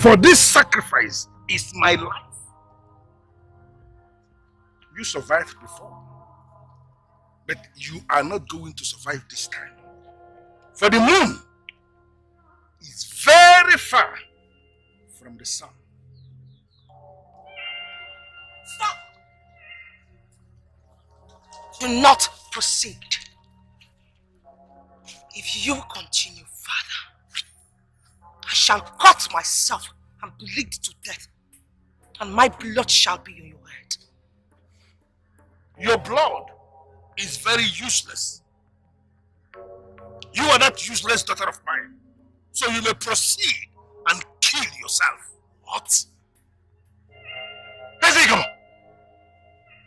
For this sacrifice is my life. You survived before, but you are not going to survive this time. For the moon is very far from the sun. Stop! Do not proceed. If you continue, Father, I shall cut myself and bleed to death, and my blood shall be on your head. Your blood is very useless. You are that useless daughter of mine, so you may proceed and kill yourself. What? Ezigo!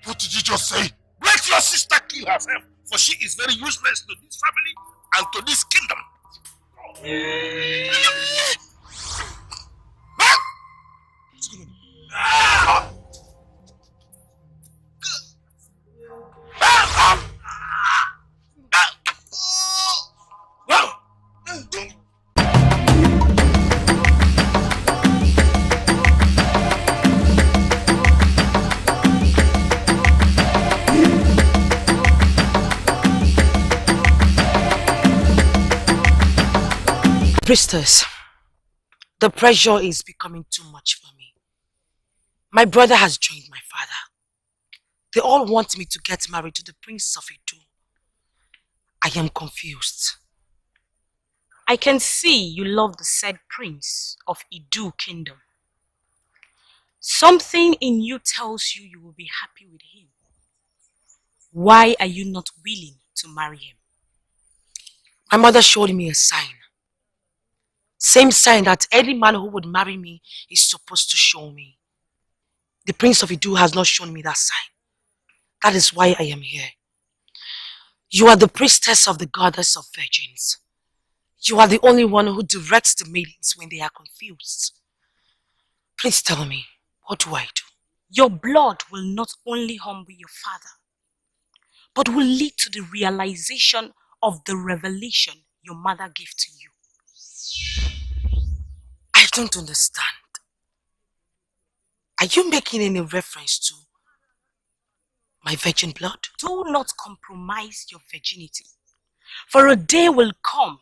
What did you just say? Let your sister kill herself, for she is very useless to this family and to this kingdom. Priestess, the pressure is becoming too much for me. My brother has joined my father. They all want me to get married to the Prince of Idu. I am confused. I can see you love the said Prince of Idu Kingdom. Something in you tells you will be happy with him. Why are you not willing to marry him? My mother showed me a sign. Same sign that any man who would marry me is supposed to show me. The Prince of Idu has not shown me that sign. That is why I am here. You are the priestess of the goddess of virgins. You are the only one who directs the maidens when they are confused. Please tell me, what do I do? Your blood will not only humble your father, but will lead to the realization of the revelation your mother gave to you. I don't understand. Are you making any reference to my virgin blood? Do not compromise your virginity, for a day will come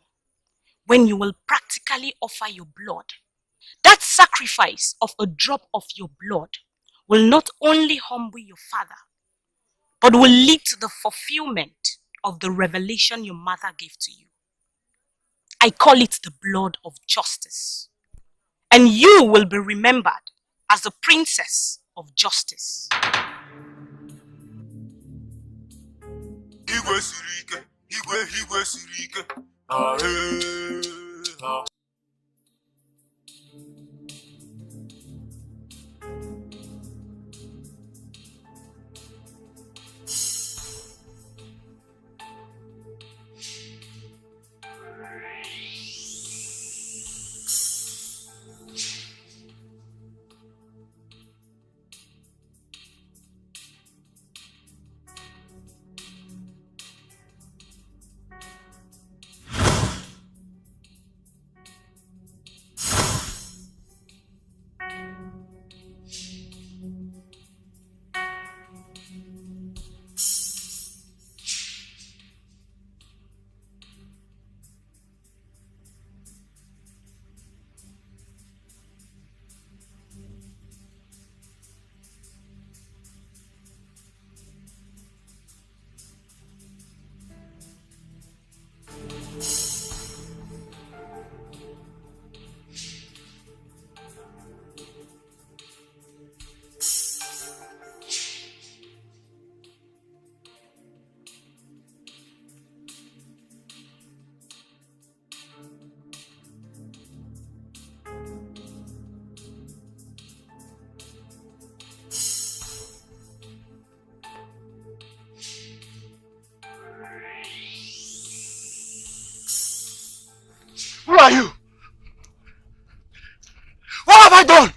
when you will practically offer your blood. That sacrifice of a drop of your blood will not only humble your father, but will lead to the fulfillment of the revelation your mother gave to you. I call it the blood of justice. And you will be remembered as the princess of justice. Who are you? What have I done?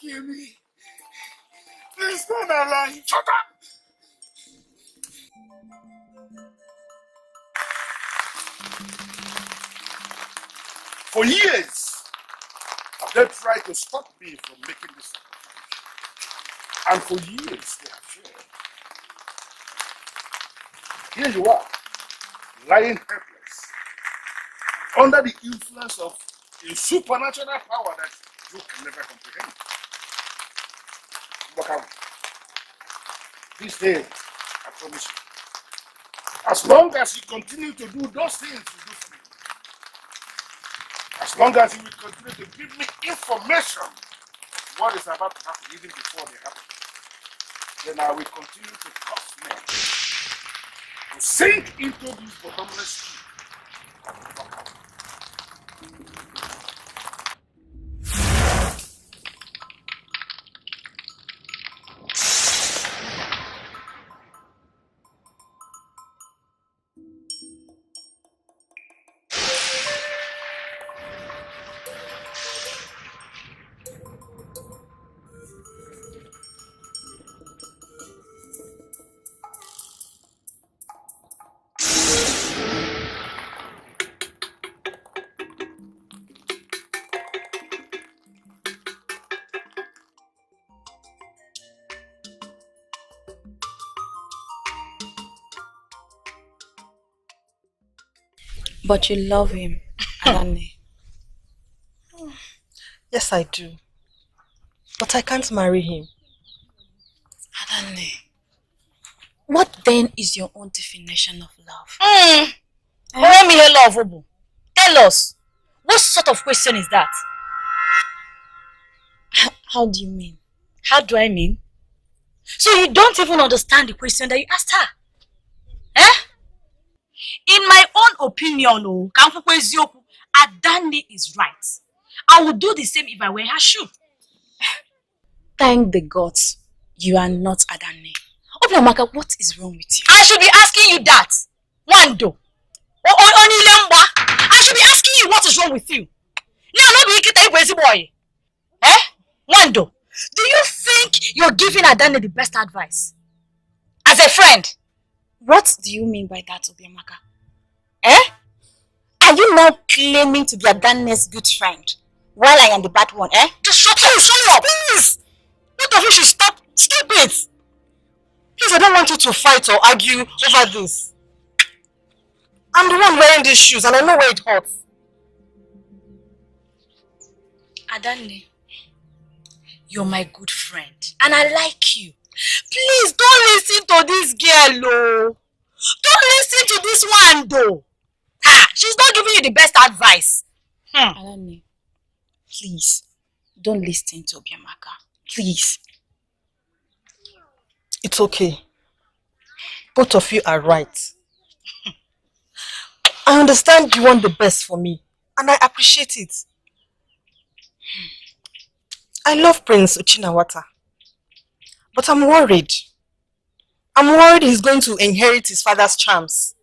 kill me. Please don't allow him. Shut up! For years, they tried to stop me from making this sacrifice. And for years, they have failed. Here you are, lying helpless, under the influence of a supernatural power that you can never comprehend. Look out. This day, I promise you, as long as you continue to do those things you do for me, as long as you will continue to give me information of what is about to happen even before they happen, then I will continue to cause men to sink into this bottomless pit. But you love him, Adanne. Yes, I do. But I can't marry him. Adanne, what then is your own definition of love? Let me hear love, Obu. Tell us. What sort of question is that? How do you mean? How do I mean? So you don't even understand the question that you asked her? Eh? In my own opinion, Adanne is right. I would do the same if I were her shoe. Thank the gods you are not Adanne. Obiamaka, what is wrong with you? I should be asking you that. Wando. I should be asking you what is wrong with you. Now, not be a crazy boy. Eh? Wando, do you think you're giving Adanne the best advice? As a friend? What do you mean by that, Obiamaka? Eh? Are you now claiming to be Adanne's good friend while I am the bad one, eh? Just shut up, please! Both of you should stop it! Please, I don't want you to fight or argue over this. I'm the one wearing these shoes and I know where it hurts. Adanne, you're my good friend and I like you. Please don't listen to this girl, oh. Don't listen to this one, though. She's not giving you the best advice. Adanne, please don't listen to Obiamaka. Please. It's okay. Both of you are right. I understand you want the best for me, and I appreciate it. I love Prince Uchinawata, but I'm worried. I'm worried he's going to inherit his father's charms.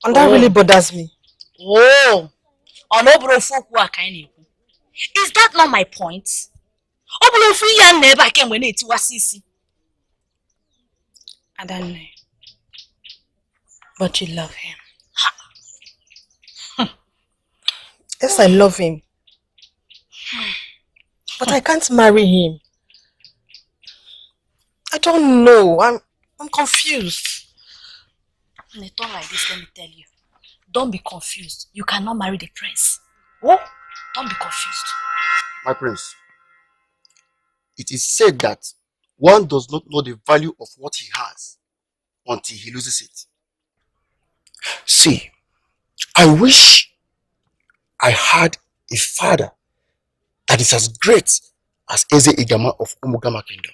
And that really bothers me. Oh! Is that not my point? Adanne, but you love him. Yes, I love him. But I can't marry him. I don't know. I'm confused. In a tone like this, let me tell you. Don't be confused. You cannot marry the prince. Oh, don't be confused. My prince, it is said that one does not know the value of what he has until he loses it. See, I wish I had a father that is as great as Eze Igama of Umugama Kingdom.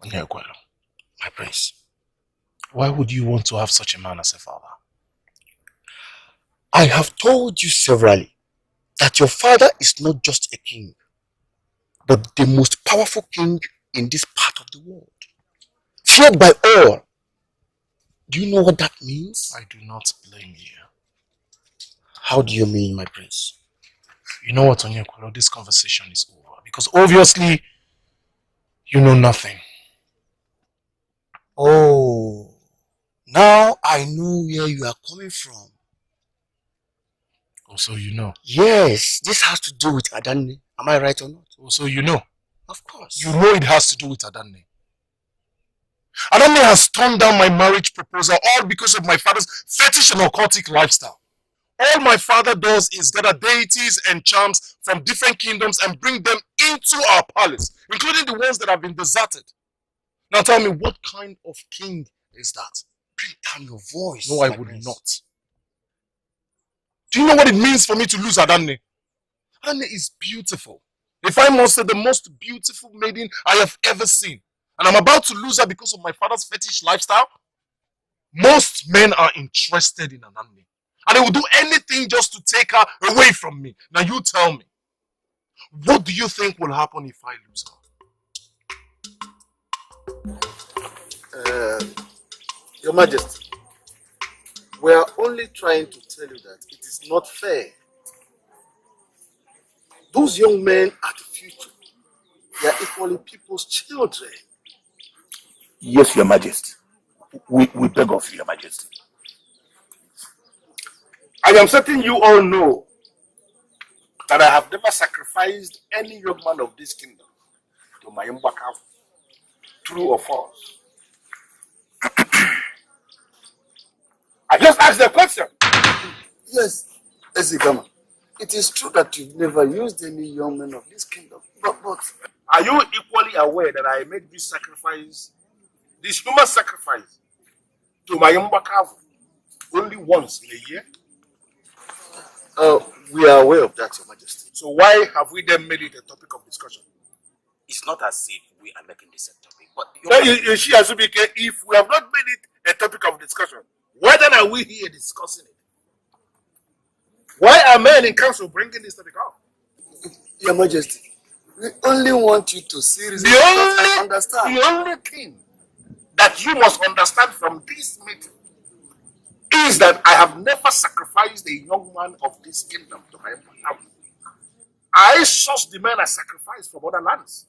My prince, why would you want to have such a man as a father? I have told you severally that your father is not just a king, but the most powerful king in this part of the world. Feared by all. Do you know what that means? I do not blame you. How do you mean, my prince? You know what, Onyekolo, this conversation is over. Because obviously, you know nothing. Oh, now I know where you are coming from. Oh, so you know? Yes, this has to do with Adanne. Am I right or not? Oh, so you know? Of course. You know it has to do with Adanne. Adanne has turned down my marriage proposal all because of my father's fetish and occultic lifestyle. All my father does is gather deities and charms from different kingdoms and bring them into our palace, including the ones that have been deserted. Now tell me, what kind of king is that? Bring down your voice. No, I would not. Do you know what it means for me to lose Adanne? Adanne is beautiful. If I must say, the most beautiful maiden I have ever seen. And I'm about to lose her because of my father's fetish lifestyle. Most men are interested in Adanne. And they will do anything just to take her away from me. Now you tell me, what do you think will happen if I lose her? Your Majesty, we are only trying to tell you that it is not fair. Those young men are the future. They are equally people's children. Yes, Your Majesty. We beg of you, Your Majesty. I am certain you all know that I have never sacrificed any young man of this kingdom to my Mbaka. True or false? I just asked the question. Yes, Ezigama. It is true that you've never used any young men of this kingdom. But are you equally aware that I made this sacrifice, this human sacrifice, to my Mbaka only once in a year? We are aware of that, Your Majesty. So why have we then made it a topic of discussion? It's not as if we are making this a topic, but if we have not made it a topic of discussion, why then are we here discussing it? Why are men in council bringing this topic up? Your Majesty, we only want you to seriously understand. The only thing that you must understand from this meeting is that I have never sacrificed a young man of this kingdom to my family. I source the men I sacrifice from other lands.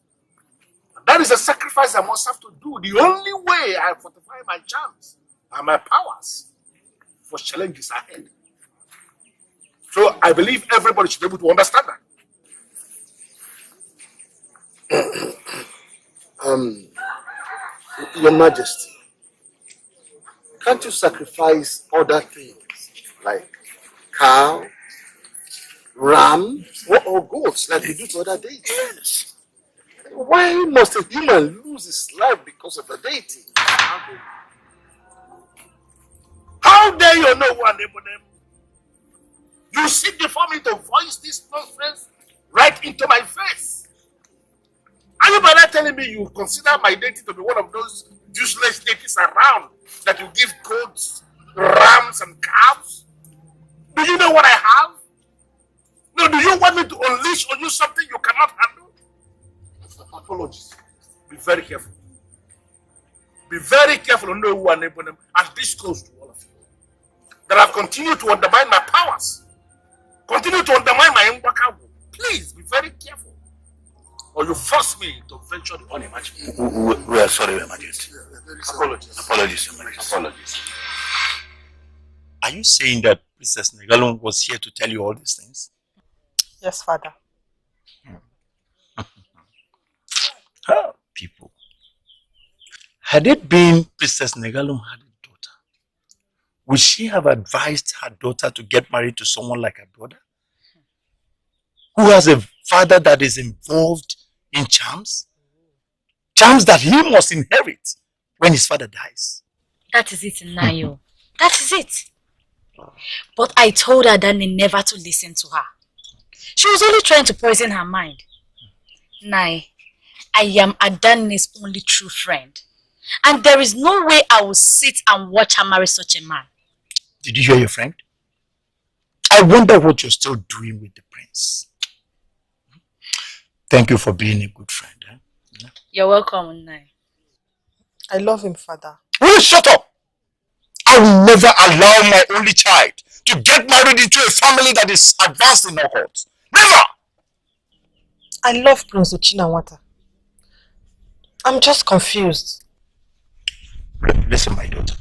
And that is a sacrifice I must have to do. The only way I fortify my charms and my powers for challenges ahead. So I believe everybody should be able to understand that. Your Majesty, can't you sacrifice other things like cow, ram, or goats like we do to other deities? Yes. Why must a human lose his life because of a deity? How dare you know one neighbor them? You sit before me to voice this nonsense right into my face. Are you by that telling me you consider my deity to be one of those useless deities around that you give goats, rams, and calves? Do you know what I have? No, do you want me to unleash on you something you cannot handle? Apologies. Be very careful. Be very careful on who and them as this goes to all of you. That I've continued to undermine my powers. Continue to undermine my Mbaka. Please be very careful. Or you force me to venture the unimaginable. We are sorry, Your Majesty. Apologies. Apologies, Your Majesty. Apologies. Are you saying that Princess Negalon was here to tell you all these things? Yes, Father. People. Had it been Princess Negalon had a daughter, would she have advised her daughter to get married to someone like her brother? Who has a father that is involved in charms? Charms that he must inherit when his father dies. That is it, Nayo. That is it. But I told her Adanne never to listen to her. She was only trying to poison her mind. Nai, I am Adanne's only true friend. And there is no way I will sit and watch her marry such a man. Did you hear your friend? I wonder what you're still doing with the prince. Thank you for being a good friend. Eh? You're welcome, Nai. I love him, Father. Will you shut up? I will never allow my only child to get married into a family that is advanced in occult. Never! I love Prince Uchinawata. I'm just confused. Listen, my daughter.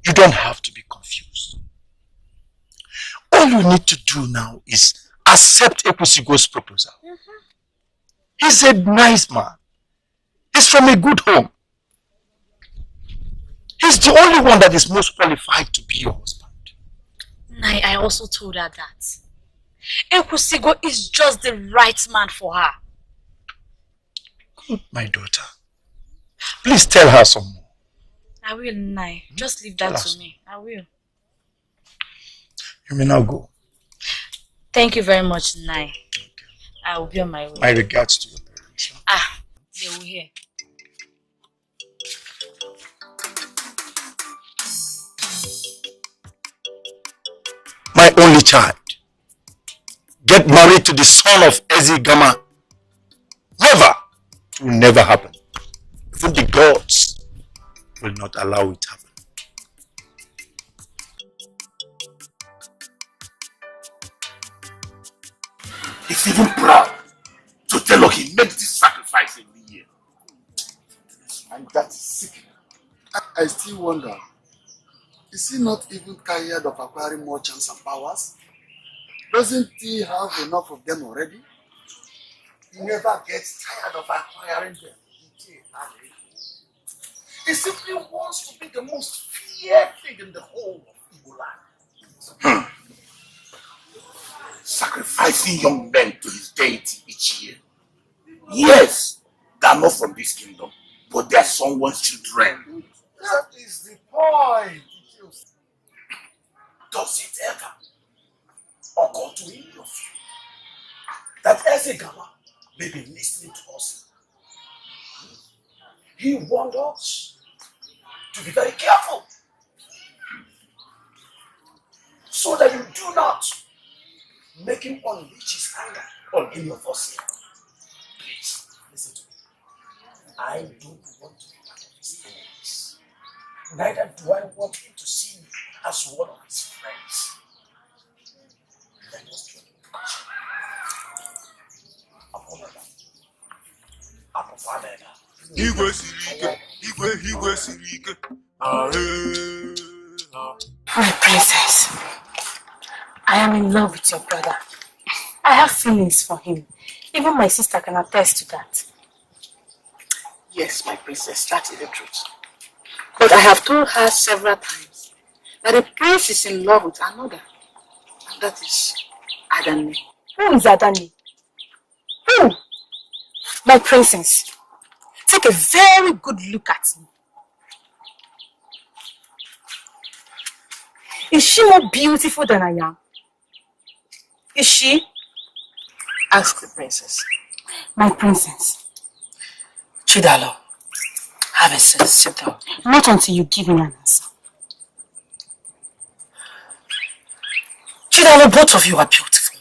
You don't have to be confused. All you need to do now is accept Ekwesigo's proposal. He's a nice man. He's from a good home. He's the only one that is most qualified to be your husband. Nai, I also told her that. Ekwesigo is just the right man for her. Good, my daughter. Please tell her some more. I will, Nai. Just leave that to me. I will. You may now go. Thank you very much, Nai. Okay. I will be on my way. My regards to your parents. They will hear. My only child, get married to the son of Ezigama. Never. It will never happen. Even the gods will not allow it to happen. He's even proud to tell us he made this sacrifice every year. And that's sick. I still wonder, is he not even tired of acquiring more chance and powers? Doesn't he have enough of them already? He never gets tired of acquiring them. He simply wants to be the most feared thing in the whole of Igbo land. Sacrificing young men to his deity each year. Yes, they are not from this kingdom, but they are someone's children. That is the point. Does it ever occur to any of you that Ezegama may be listening to us? He warned us to be very careful so that you do not make him unleash his anger on any of us here. Please, listen to me. I don't want to be part of his enemies. Neither do I want him to see me as one of his friends. Let us join My princess, I am in love with your brother. I have feelings for him. Even my sister can attest to that. Yes, my princess, that is the truth. But I have told her several times that the prince is in love with another. And that is Adani. Who is Adani? Who? My princess, take a very good look at me. Is she more beautiful than I am? Is she? Ask the princess. My princess. Chidalo, have a seat, sit down. Not until you give me an answer. Chidalo, both of you are beautiful.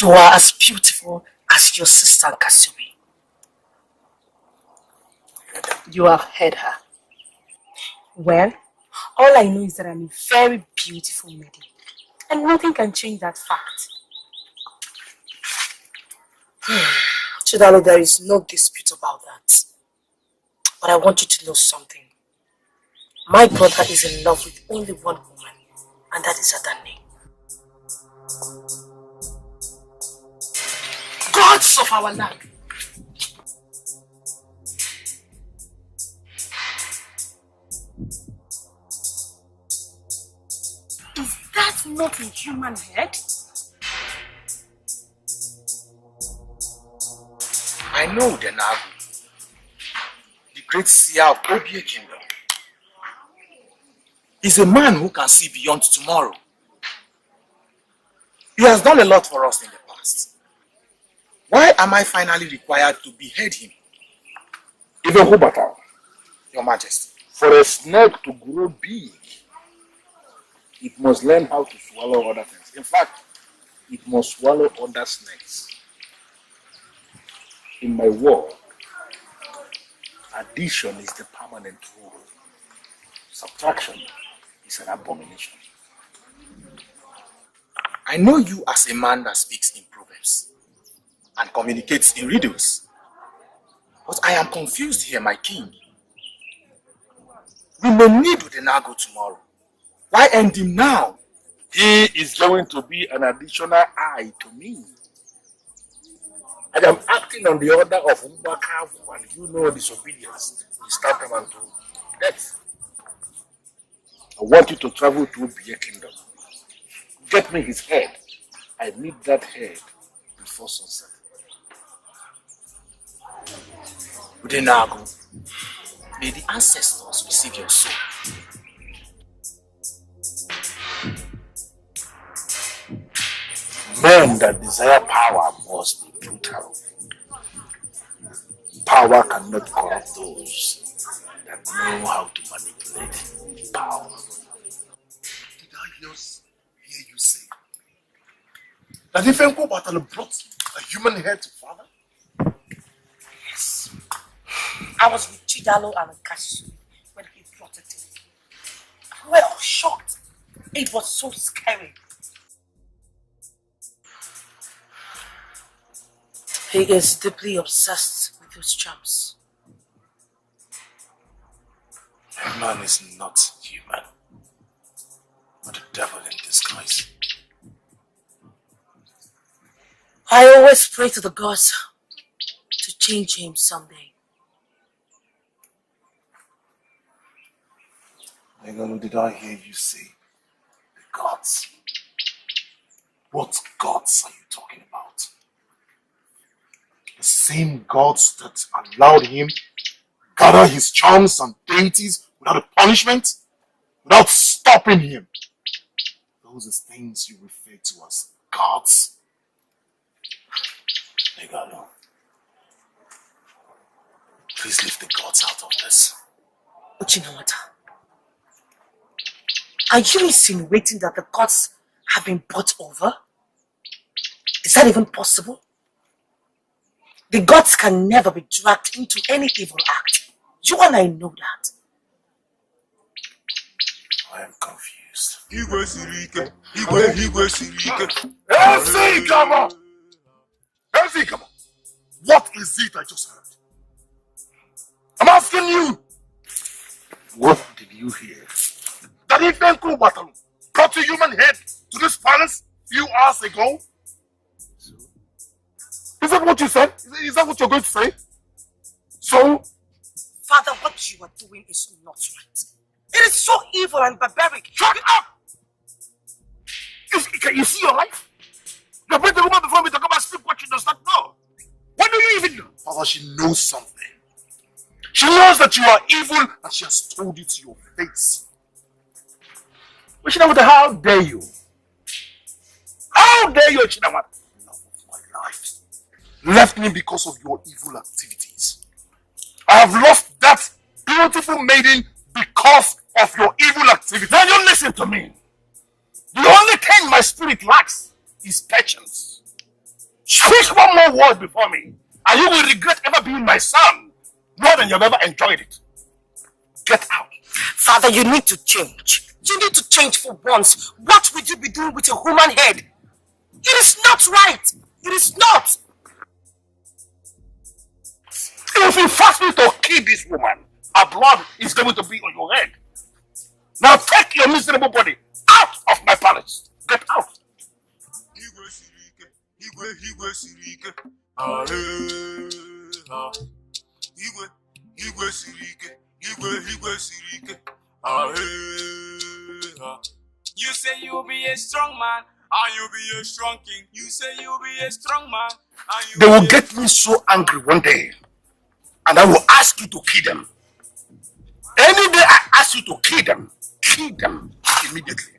You are as beautiful as your sister Kasumi. You have heard her. Well, all I know is that I'm a very beautiful maiden. And nothing can change that fact. Chidalo, there is no dispute about that. But I want you to know something. My brother is in love with only one woman, and that is Adani. Gods of our land! Is that not a human head? I know the Nagu, the great seer of Obie Kingdom. He's a man who can see beyond tomorrow. He has done a lot for us in the past. Why am I finally required to behead him? Even Hubata, Your Majesty. for a snake to grow big, it must learn how to swallow other things. In fact, it must swallow other snakes. In my world, addition is the permanent rule. Subtraction is an abomination. I know you as a man that speaks in proverbs. and communicates in riddles. But I am confused here, my king. We may need Udenago tomorrow. Why end him now? He is going to be an additional eye to me. I am acting on the order of Mbakavu, and you know disobedience is tantamount to death. I want you to travel to Ubie Kingdom. Get me his head. I need that head before sunset. Udenago, may the ancestors receive your soul. Men that desire power must be brutal. Power cannot corrupt those that know how to manipulate power. Did I just hear you say that if Enko Battle brought a human head to father? Yes. I was with Chidalo and Kashu when he brought it in. We were all shocked. It was so scary. He is deeply obsessed with those charms. A man is not human, but a devil in disguise. I always pray to the gods to change him someday. Megalo, did I hear you say the gods? What gods are you talking about? The same gods that allowed him gather his charms and deities without a punishment, without stopping him. Those are things you refer to as gods. Megalo, please leave the gods out of this. But you know what? Are you insinuating that the gods have been bought over? Is that even possible? The gods can never be dragged into any evil act. You and I know that. I am confused. MC, come on! MC, come on! What is it I just heard? I'm asking you! What did you hear? That if Enko Battle brought a human head to this palace few hours ago? Is that what you said? Is that what you're going to say? So? Father, what you are doing is not right. It is so evil and barbaric. Shut up! Can you see your life? You bring the woman before me to come and speak what she does not know. What do you even know? Father, she knows something. She knows that you are evil and she has told you to your face. But Chinamata, how dare you? How dare you, Chinamata? Love of my life. Left me because of your evil activities. I have lost that beautiful maiden because of your evil activities. Now you listen to me. The only thing my spirit lacks is patience. Speak one more word before me, and you will regret ever being my son more than you've ever enjoyed it. Get out. Father, you need to change. You need to change for once. What would you be doing with a human head? It is not right. It is not. If you force me to kill this woman, her blood is going to be on your head. Now take your miserable body out of my palace. Get out. You say you'll be a strong man, and you'll be a strong king. You say you'll be a strong man, and They will get me so angry one day, and I will ask you to kill them. Any day I ask you to kill them immediately.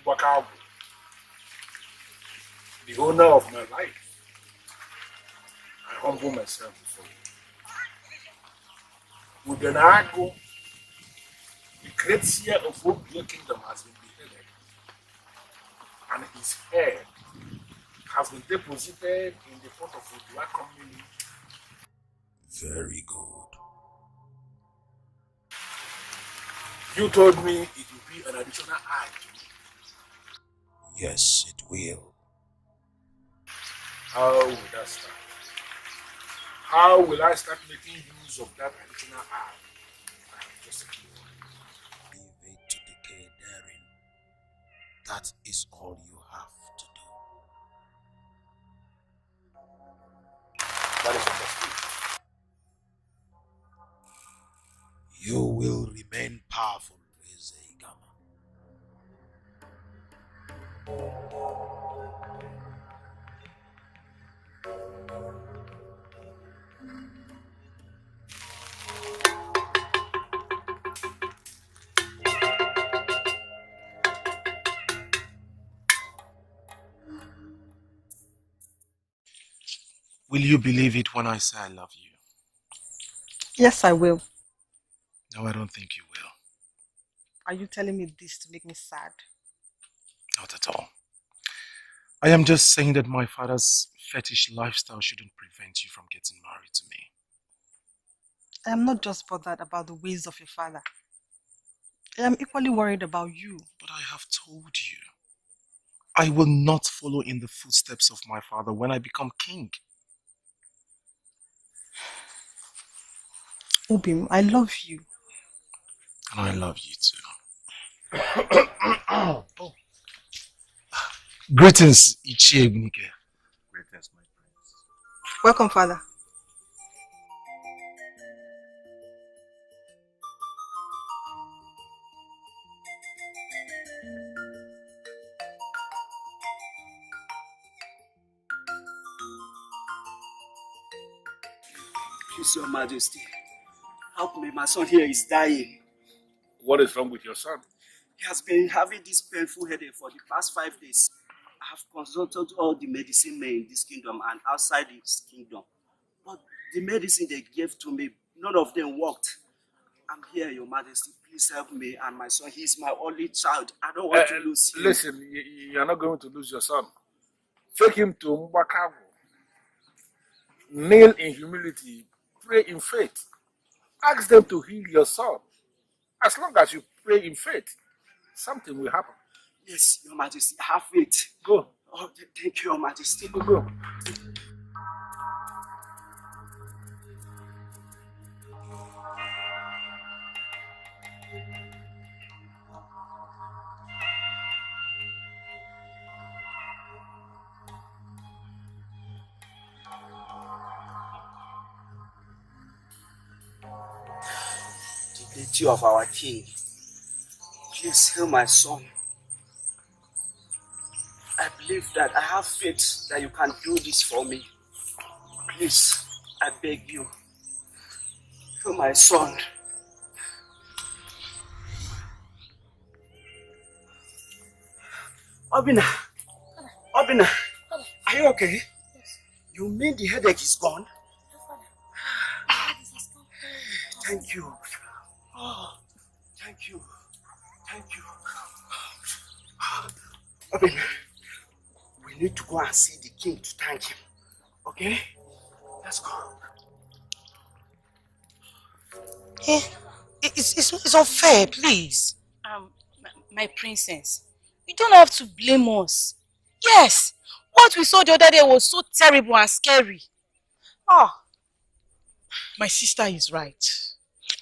Mbakavu, the owner of my life, I humble myself before you. Udenago, the great seer of Ubie Kingdom, has been beheaded, and his head has been deposited in the pot of Uduak community. Very good. You told me it would be an additional eye to me. Yes, it will. How will that start? How will I start making use of that additional eye? I have just secured. Leave it to decay therein. That is all you have to do. That is understood. You will remain powerful, Ezeigama. Will you believe it when I say I love you? Yes, I will. No, I don't think you will. Are you telling me this to make me sad? Not at all. I am just saying that my father's fetish lifestyle shouldn't prevent you from getting married to me. I am not just bothered about the ways of your father. I am equally worried about you. But I have told you, I will not follow in the footsteps of my father when I become king. Ubim, I love you. And I love you too. Oh. Greetings, Ichie Egunike. Greetings, my prince. Welcome, father. Please, Your Majesty, help me. My son here is dying. What is wrong with your son? He has been having this painful headache for the past 5 days. I have consulted all the medicine men in this kingdom and outside this kingdom. But the medicine they gave to me, none of them worked. I'm here, Your Majesty. Please help me and my son. He's my only child. I don't want to lose him. Listen, you're not going to lose your son. Take him to Mbakago. Kneel in humility. Pray in faith. Ask them to heal your son. As long as you pray in faith, something will happen. Yes, Your Majesty. Have faith. Go. Oh, thank you, Your Majesty. Go. The deity of our king, please heal my son. I believe that I have faith that you can do this for me. Please, I beg you, heal my son. Obina, are you okay? Yes. You mean the headache is gone? Thank you. Oh, thank you. Thank you. Obina, we need to go and see the king to thank him. Okay? Let's go. Eh, it's unfair, please. My princess, you don't have to blame us. Yes, what we saw the other day was so terrible and scary. My sister is right.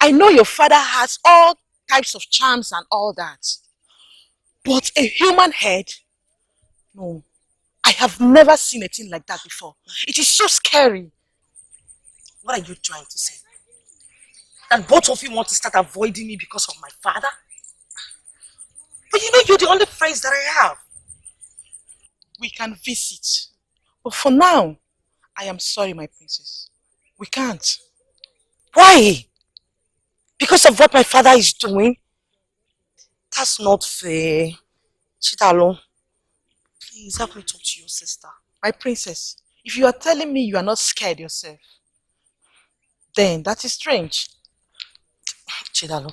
I know your father has all types of charms and all that. But a human head? No. I have never seen a thing like that before. It is so scary. What are you trying to say? That both of you want to start avoiding me because of my father? But you know you're the only friends that I have. We can visit. But for now, I am sorry, my princess. We can't. Why? Because of what my father is doing? That's not fair. Chidalo, please help me talk to your sister. My princess, if you are telling me you are not scared yourself, then that is strange. Chidalo.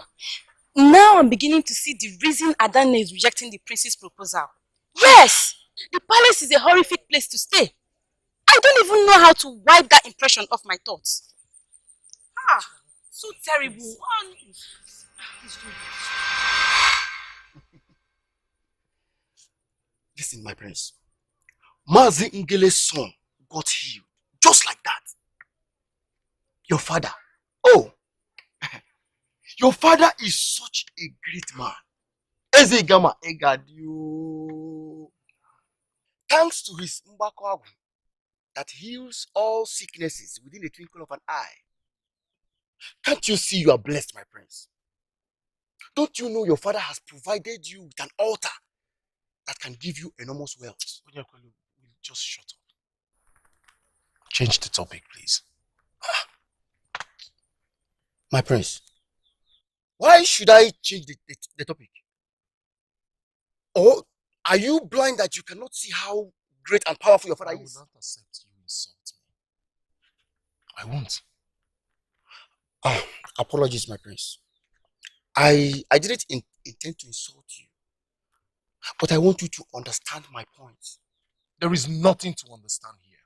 Now I'm beginning to see the reason Adane is rejecting the prince's proposal. Yes! The palace is a horrific place to stay. I don't even know how to wipe that impression off my thoughts. So terrible. Please don't do this. Listen, my prince. Mazi Ngele's son got healed. Just like that. Your father. Oh. Your father is such a great man. Ezegama Egadu. Thanks to his Mbakwagu that heals all sicknesses within the twinkle of an eye. Can't you see you are blessed, my prince? Don't you know your father has provided you with an altar that can give you enormous wealth? Just shut up. Change the topic, please. My prince, why should I change the topic? Or are you blind that you cannot see how great and powerful your father is? I will not accept you insult me. I won't. Apologies, my prince. I didn't intend to insult you. But I want you to understand my point. There is nothing to understand here.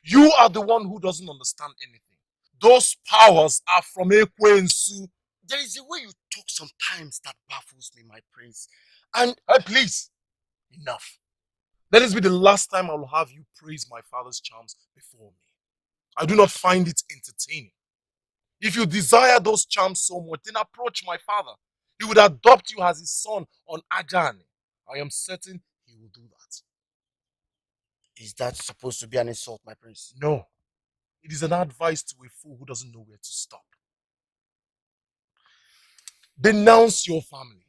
You are the one who doesn't understand anything. Those powers are from Ekwensu. There is a way you talk sometimes that baffles me, my prince. And hey, please, enough. Let this be the last time I will have you praise my father's charms before me. I do not find it entertaining. If you desire those charms so much, then approach my father. He would adopt you as his son on Ajani. I am certain he will do that. Is that supposed to be an insult, my prince? No. It is an advice to a fool who doesn't know where to stop. Denounce your family.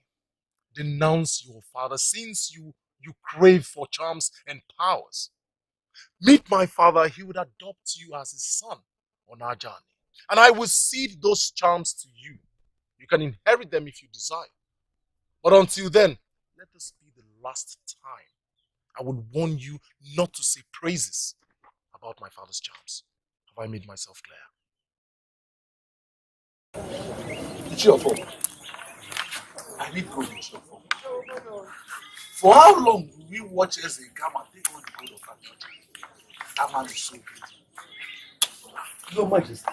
Denounce your father, since you crave for charms and powers. Meet my father, he would adopt you as his son on our journey. And I will cede those charms to you. You can inherit them if you desire. But until then, let this be the last time I will warn you not to say praises about my father's charms. Have I made myself clear? It's your fault. I need gold in your phone. For how long will we watch as a gamma take on the gold of our church? That man is so good. Your Majesty,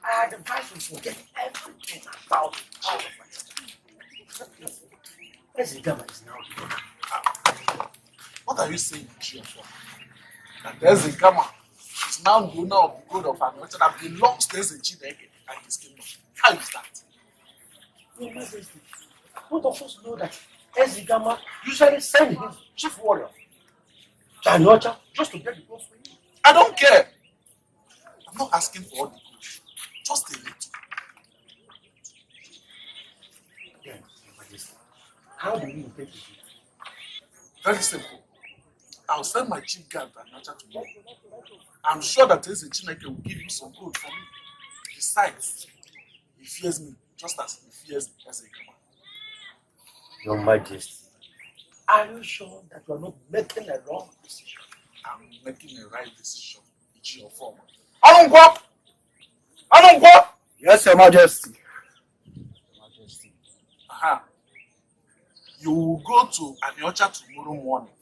I advise you forget everything about the power of my church. As a gamma is now. What are you saying, G4? That there's a gamma is now the owner of the gold of our church that belongs to Eze and his kingdom. How is that? Your Majesty, both of us know that Ezigama usually sends his chief warrior to Anyocha just to get the gold for you. I don't care. I'm not asking for all the gold. Just a little. Then, Your Majesty, how do you intend to do it? Very simple. I'll send my chief guard to Anyocha tomorrow. I'm sure that Eze Chineke will give him some gold for me. Besides, he fears me just as he fears Ezigama. Your Majesty, are you sure that you are not making a wrong decision? I'm making a right decision. It's your form. I don't go! Yes, Your Majesty. Majesty. You will go to Anyocha tomorrow morning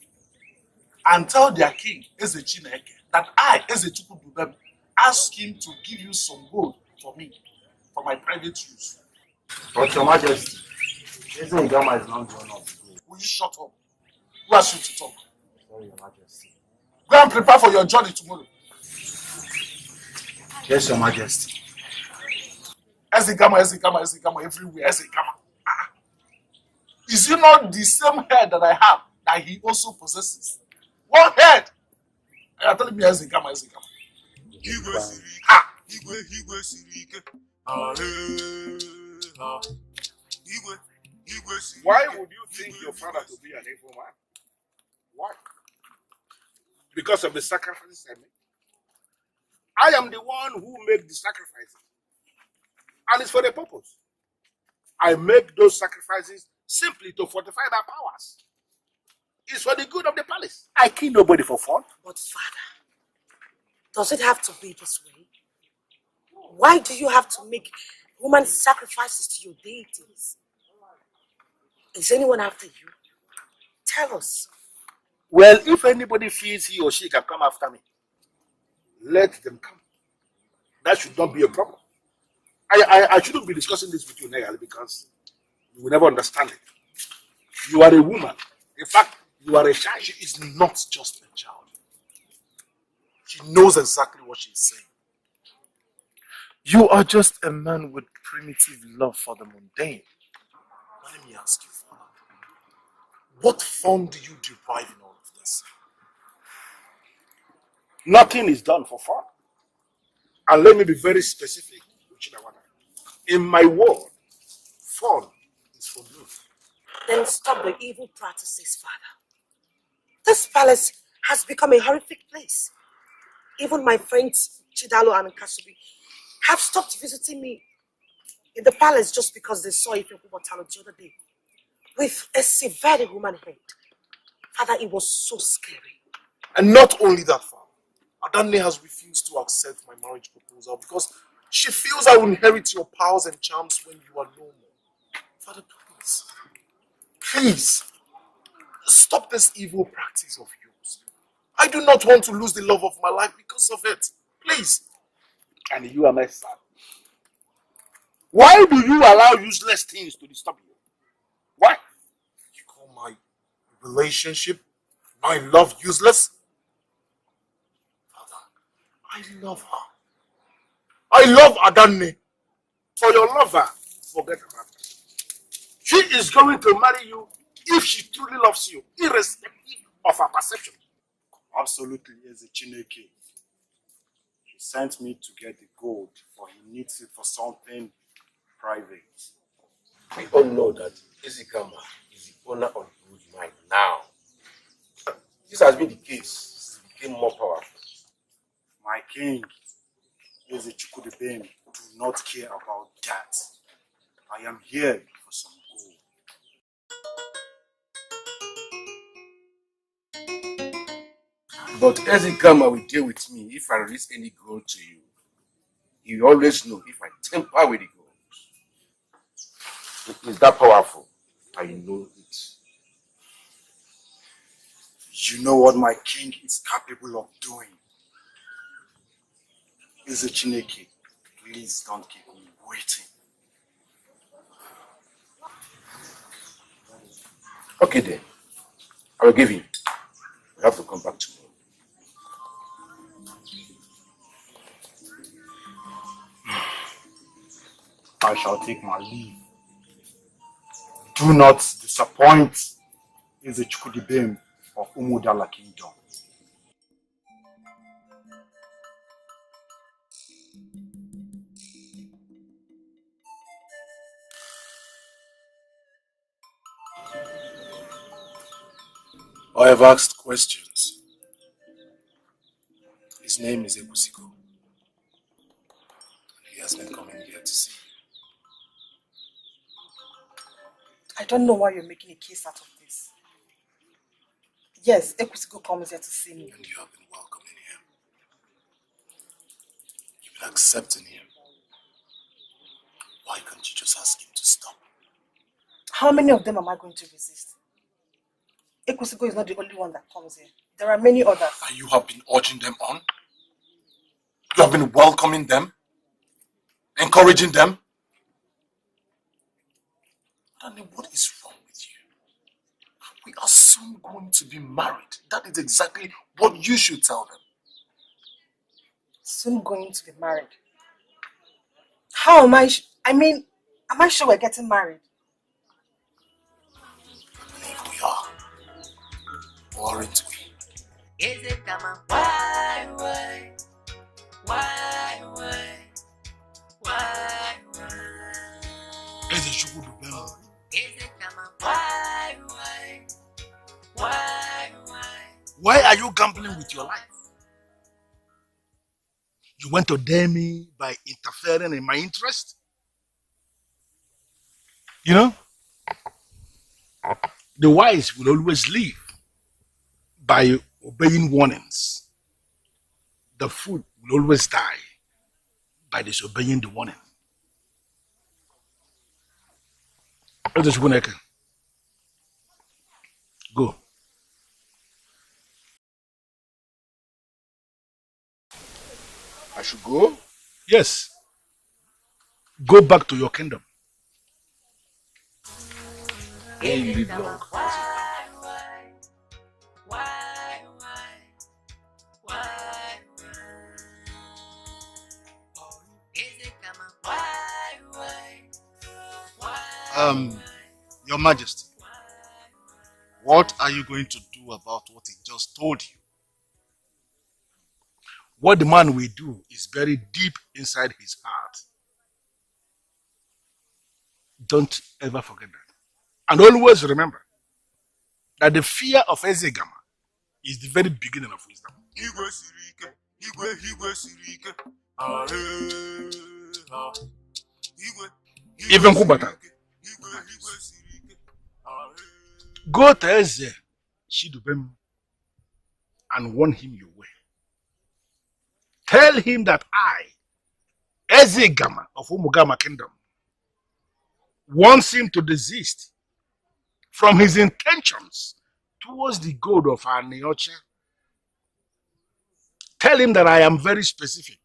and tell their king, Eze Chineke, that I, Eze Chukwu, ask him to give you some gold for me, for my private use. But Your Majesty, Eze Igama is not the owner of the gold. Will you shut up? Who asked you to talk? Sorry, Your Majesty. Go and prepare for your journey tomorrow. Yes, Your Majesty. Ezigama, everywhere, Ezigama. Is it not the same head that I have that he also possesses? One head! You are telling me Ezigama. Why would you think your father to be an evil man? Why? Because of the sacrifices I make? I am the one who make the sacrifices. And it's for the purpose. I make those sacrifices simply to fortify my powers. It's for the good of the palace. I kill nobody for fun. But father, does it have to be this way? Why do you have to make human sacrifices to your deities? Is anyone after you? Tell us. Well, if anybody feels he or she can come after me, let them come. That should not be a problem. I shouldn't be discussing this with you, Negal, because you will never understand it. You are a woman. In fact, you are a child. She is not just a child. She knows exactly what she's saying. You are just a man with primitive love for the mundane. Now let me ask you, Father, what fun do you derive in all of this? Nothing is done for fun. And let me be very specific, Chinawana. In my world, fun is for me. Then stop the evil practices, Father. This palace has become a horrific place. Even my friends Chidalo and Kasubi have stopped visiting me in the palace just because they saw Ifekwubatalo the other day with a severe woman head. Father, it was so scary. And not only that, Father, Adanne has refused to accept my marriage proposal because she feels I will inherit your powers and charms when you are no more. Father, please, stop this evil practice of yours. I do not want to lose the love of my life because of it. Please. And you are my son. Why do you allow useless things to disturb you? Why? You call my relationship, my love useless? Father, I love her. I love Adanne. For your lover, forget about it. She is going to marry you if she truly loves you, irrespective of her perception. Absolutely, as a Chineke. He sent me to get the gold, for he needs it for something private. We all know that Izikama is the owner of the gold mine now. This has been the case. He became more powerful. My king, Eze Chukudebem, do not care about that. I am here for some gold. But Izikama will deal with me if I release any gold to you. You always know if I tamper with the gold. It is that powerful. I know it. You know what my king is capable of doing. Eze Chineke, please don't keep me waiting. Okay then. I will give him. We have to come back tomorrow. I shall take my leave. Do not disappoint Eze Chukudebem of Umudala Kingdom. I have asked questions. His name is Ekwusiko. He has been coming here to see you. I don't know why you're making a case out of this. Yes, Ekwusiko comes here to see me. And you have been welcoming him. You've been accepting him. Why can't you just ask him to stop? How many of them am I going to resist? Ekwusiko is not the only one that comes here. There are many others. And you have been urging them on? You have been welcoming them? Encouraging them? Danny, what is wrong with you? We are soon going to be married. That is exactly what you should tell them. Soon going to be married. How am I? Am I sure we're getting married? I believe we are. Or aren't we? Is it coming? Why? Is it sugar to bell? Is it coming? Why? Why are you gambling with your life? You want to dare me by interfering in my interest? You know, the wise will always live by obeying warnings. The fool will always die by disobeying the warning. Go. I should go? Yes. Go back to your kingdom. May you live long. Your Majesty, what are you going to do about what he just told you? What the man will do is very deep inside his heart. Don't ever forget that. And always remember that the fear of Ezegama is the very beginning of wisdom. Even Kubata. Go to Eze Shidubem and warn him your way. Tell him that I, Ezegama of Umugama Kingdom, wants him to desist from his intentions towards the god of Aniocha. Tell him that I am very specific.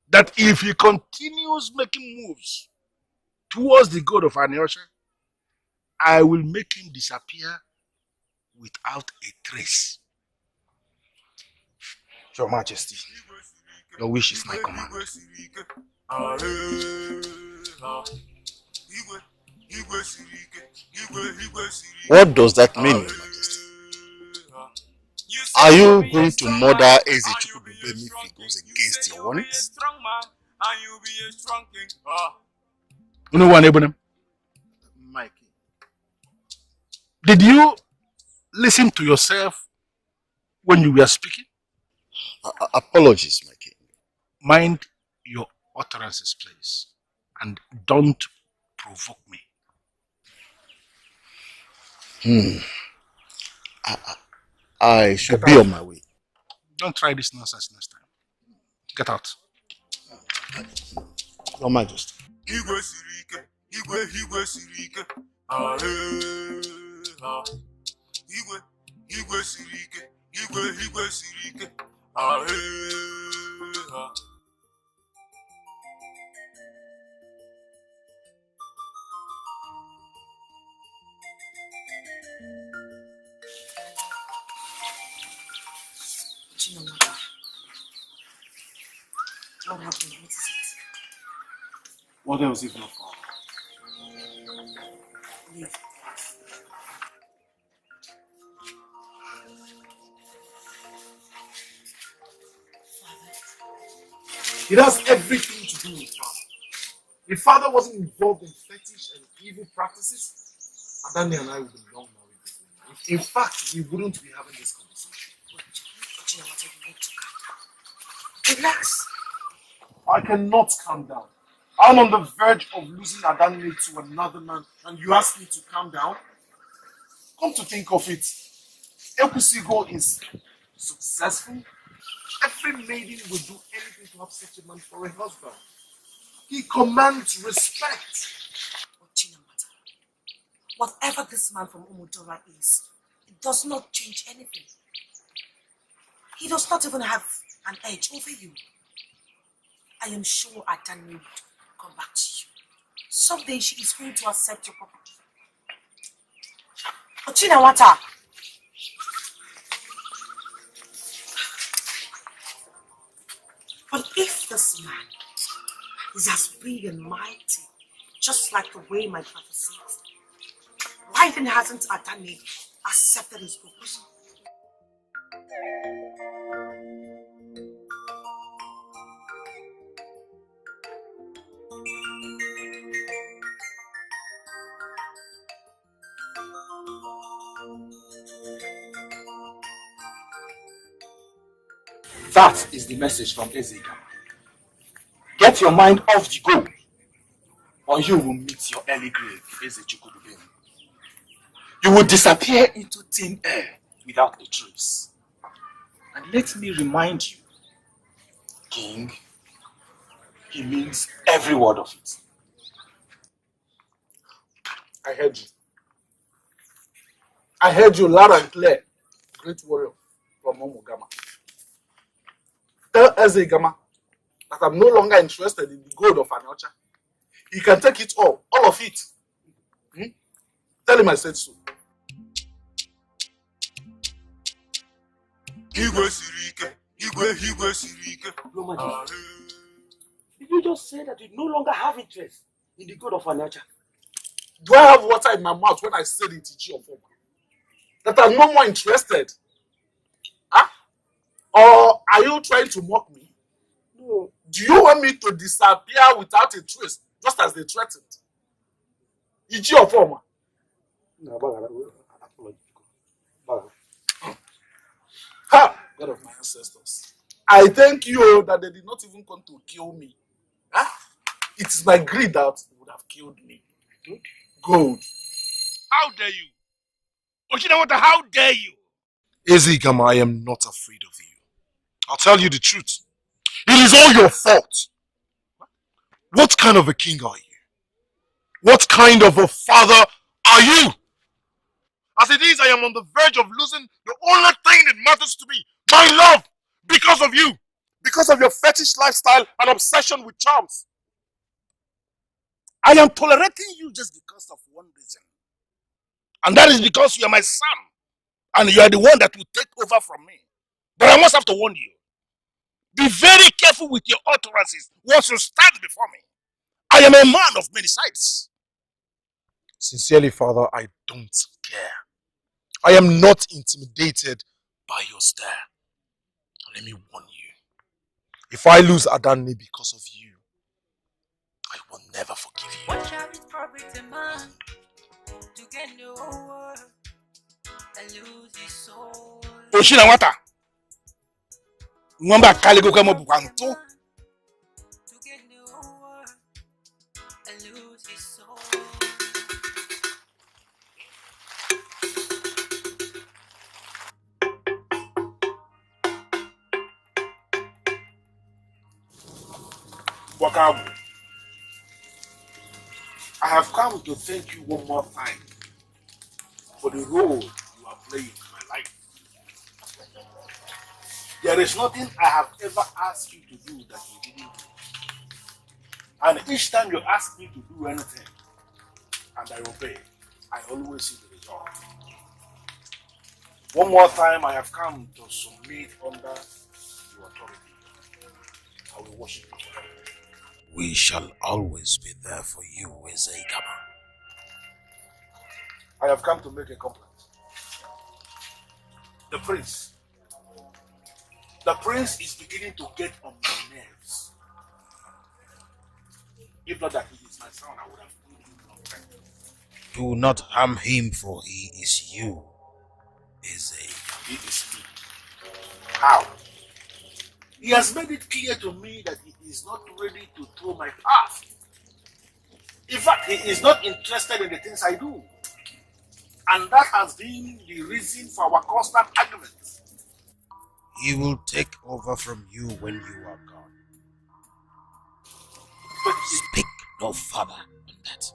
That if he continues making moves towards the god of Aniocha, I will make him disappear without a trace. Your Majesty, your wish is my command. What does that mean, Your Majesty? Are you going to murder Eze Chukwudubem if he goes against your warnings? Mikey, did you listen to yourself when you were speaking? Apologies, my king. Mind your utterances, please, and don't provoke me. I should be on my way. Don't try this nonsense next time. Get out. Your Majesty. What happened? What is it? What else if not for? Leave. It has everything to do with father. If father wasn't involved in fetish and evil practices, Adani and I would be long married before now. In fact, we wouldn't be having this conversation. Relax. I cannot calm down. I'm on the verge of losing Adani to another man, and you ask me to calm down? Come to think of it, Ekusigo is successful. Every maiden will do anything to have such a man for a husband. He commands respect. Whatever this man from Umudora is, it does not change anything. He does not even have an edge over you. I am sure Adani would come back to you. Someday she is going to accept your property. Ochinawata. But if this man is as big and mighty, just like the way my father says, why then hasn't Adani accepted his proposal? That is the message from Ezegama. Get your mind off the goal, or you will meet your early grave, Ezechukudubem. You will disappear into thin air without a trace. And let me remind you, King, he means every word of it. I heard you. I heard you loud and clear, great warrior from Omugama. Tell Ezegama that I'm no longer interested in the gold of Aniocha. He can take it all of it. Hmm? Tell him I said so. Igwe sirike. Your Majesty, did you just say that you no longer have interest in the God of our nature? Do I have water in my mouth when I said it to G of Oma? That I'm no more interested? Huh? Or are you trying to mock me? No. Do you want me to disappear without a trace, just as they threatened? G of Oma? No, apology. Ha! God of my ancestors. I thank you that they did not even come to kill me. Huh? It is my greed that would have killed me. Good. How dare you? Oshinawata, how dare you? Ezekama, I am not afraid of you. I'll tell you the truth. It is all your fault. What kind of a king are you? What kind of a father are you? As it is, I am on the verge of losing the only thing that matters to me, my love, because of you. Because of your fetish lifestyle and obsession with charms. I am tolerating you just because of one reason. And that is because you are my son. And you are the one that will take over from me. But I must have to warn you. Be very careful with your utterances once you stand before me. I am a man of many sides. Sincerely, Father, I don't care. I am not intimidated by your stare. Let me warn you. If I lose Adanne because of you, I will never forgive you. What shall it profit a man to get the whole world and lose his soul? Oshinawata. Mwamba kaligo kama bukwanto. To get the whole world and lose his soul. Wakabu, I have come to thank you one more time for the role you are playing in my life. There is nothing I have ever asked you to do that you didn't do. And each time you ask me to do anything, and I obey, I always see the result. One more time, I have come to submit under your authority. I will worship you forever. We shall always be there for you, Ezekama. I have come to make a complaint. The prince is beginning to get on my nerves. If not that he is my son, I would have told you long time. Do not harm him, for he is you, Ezekama. He is me. How? He has made it clear to me that he is not ready to throw my past. In fact, he is not interested in the things I do. And that has been the reason for our constant arguments. He will take over from you when you are gone. But speak no further than that.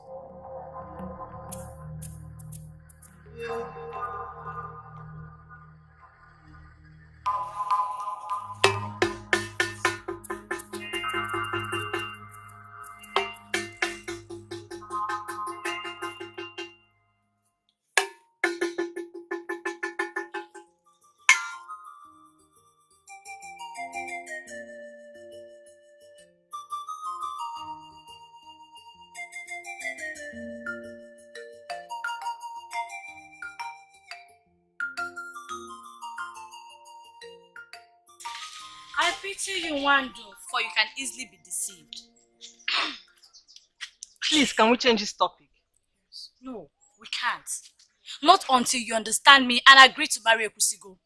I pity you, Wando, for you can easily be deceived. Please, can we change this topic? No, we can't. Not until you understand me and agree to marry Ekusigo.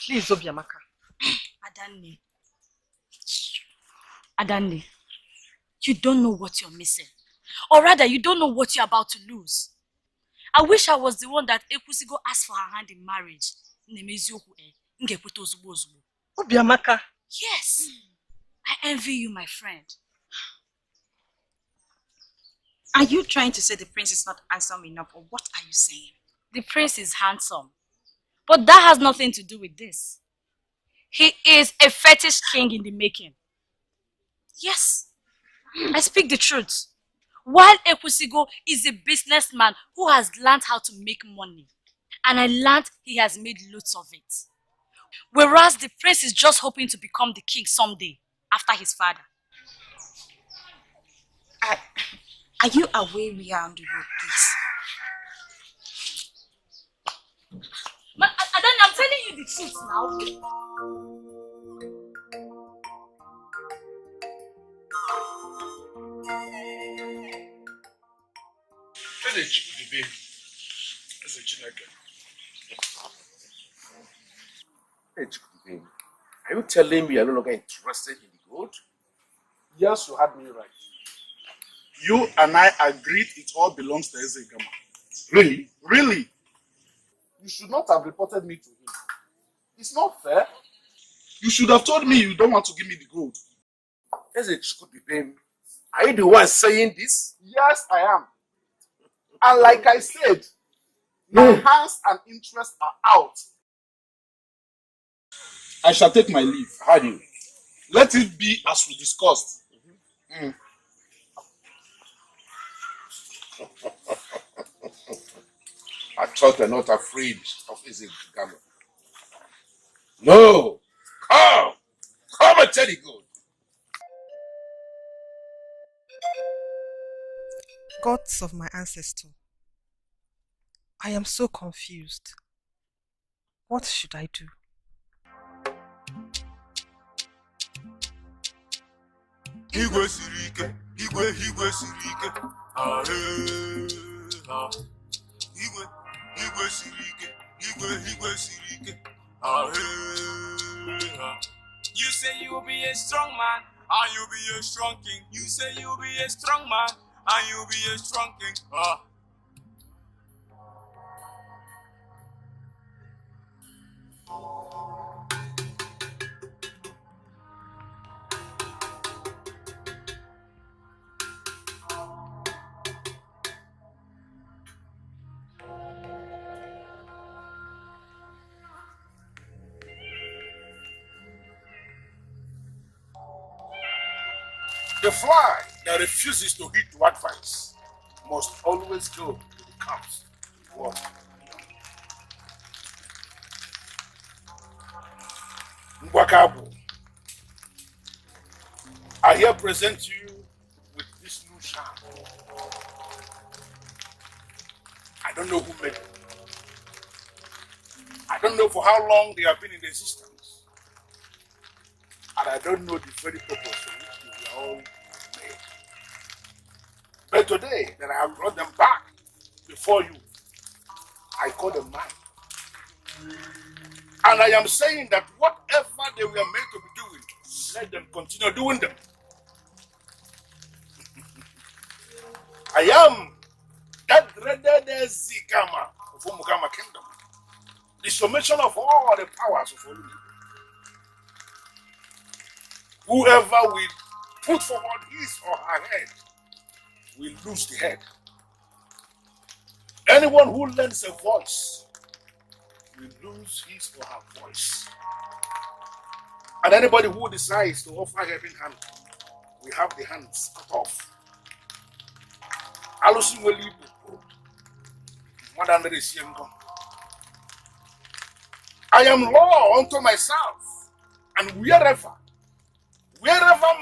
Please, Obiamaka. Adanne, you don't know what you're missing. Or rather, you don't know what you're about to lose. I wish I was the one that Ekusigo asked for her hand in marriage. Obiamaka. Yes, I envy you, my friend. Are you trying to say the prince is not handsome enough, or what are you saying? The prince is handsome, but that has nothing to do with this. He is a fetish king in the making. Yes, I speak the truth. While Ekwusigo is a businessman who has learned how to make money, and I learned he has made loads of it. Whereas the prince is just hoping to become the king someday after his father. Are you aware we are on the road, please? I'm telling you the truth now. Are you telling me you're no longer interested in the gold? Yes, you had me right. You and I agreed it all belongs to Ezegama. Really? Really? You should not have reported me to him. It's not fair. You should have told me you don't want to give me the gold. Are you the one saying this? Yes, I am. And like I said, my hands and interests are out. I shall take my leave. How do you? Let it be as we discussed. I thought you're not afraid of Ezegama. No! Come! Come and tell the gold. Gods of my ancestor, I am so confused. What should I do? Igwe siri ike, igwe siri ike. Igwe siri ike, igwe siri ike. You say you'll be a strong man, and you'll be a strong king. You say you'll be a strong man, and you'll be a strong king. The fly that refuses to heed to advice must always go to the camps of war. Ngwakabu, I here present you with this new charm. I don't know who made it. I don't know for how long they have been in existence. And I don't know the very purpose for which they were all made. But today, that I have brought them back before you, I call them mine. And I am saying that whatever they were made to be doing, let them continue doing them. I am that dreaded Zigama of Umugama Kingdom, the summation of all the powers of Olu. Whoever will put forward his or her head will lose the head. Anyone who lends a voice will lose his or her voice. And anybody who decides to offer helping hand will have the hands cut off. I am law unto myself, and wherever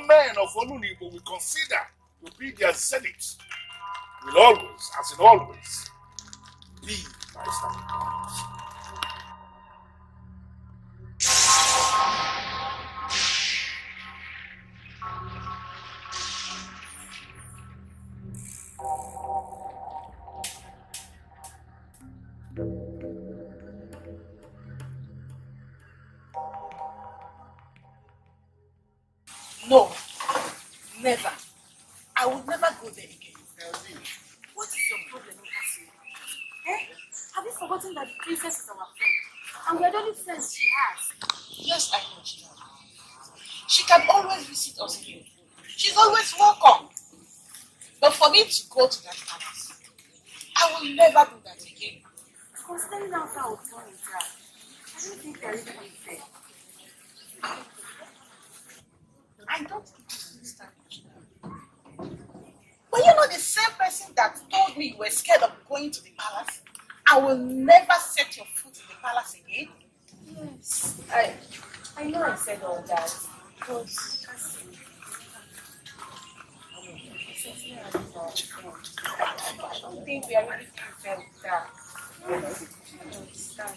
men of Olunibo will consider to be their zenith, will always, as in always, be my starting point. No, never. I will never go there again. What is your problem, Ugezu? Have you forgotten that the princess is our friend? And we are the only friends she has. Yes, I know she has. She can always visit us here. She's always welcome. But for me to go to that palace, I will never do that again. Considering how far we've gone with her, I don't think there is anything fair. I don't understand. Were you not the same person that told me you were scared of going to the palace? I will never set your foot in the palace again. Yes, I know I said all that, but I don't think we are really prepared with that. I don't understand.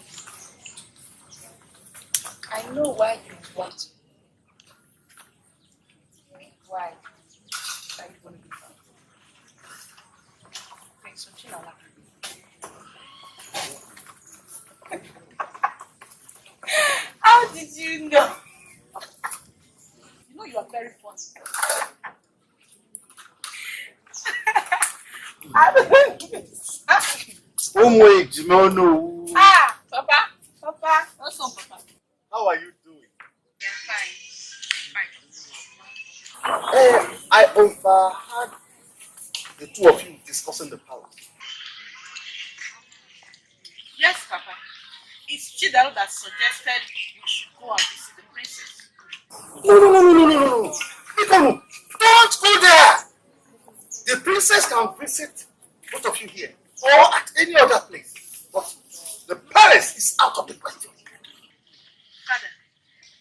I know why you want to. Why? Why you want to be found? Okay, so Chinala. How did you know? You know you are very funny. Ah, Papa, what's up, Papa? How are you doing? Yeah, fine. I overheard the two of you discussing the palace. Yes, Papa. It's Chidal that suggested we should go and visit the princess. No. Biko, don't go there. The princess can visit both of you here or at any other place. But the palace is out of the question. Father,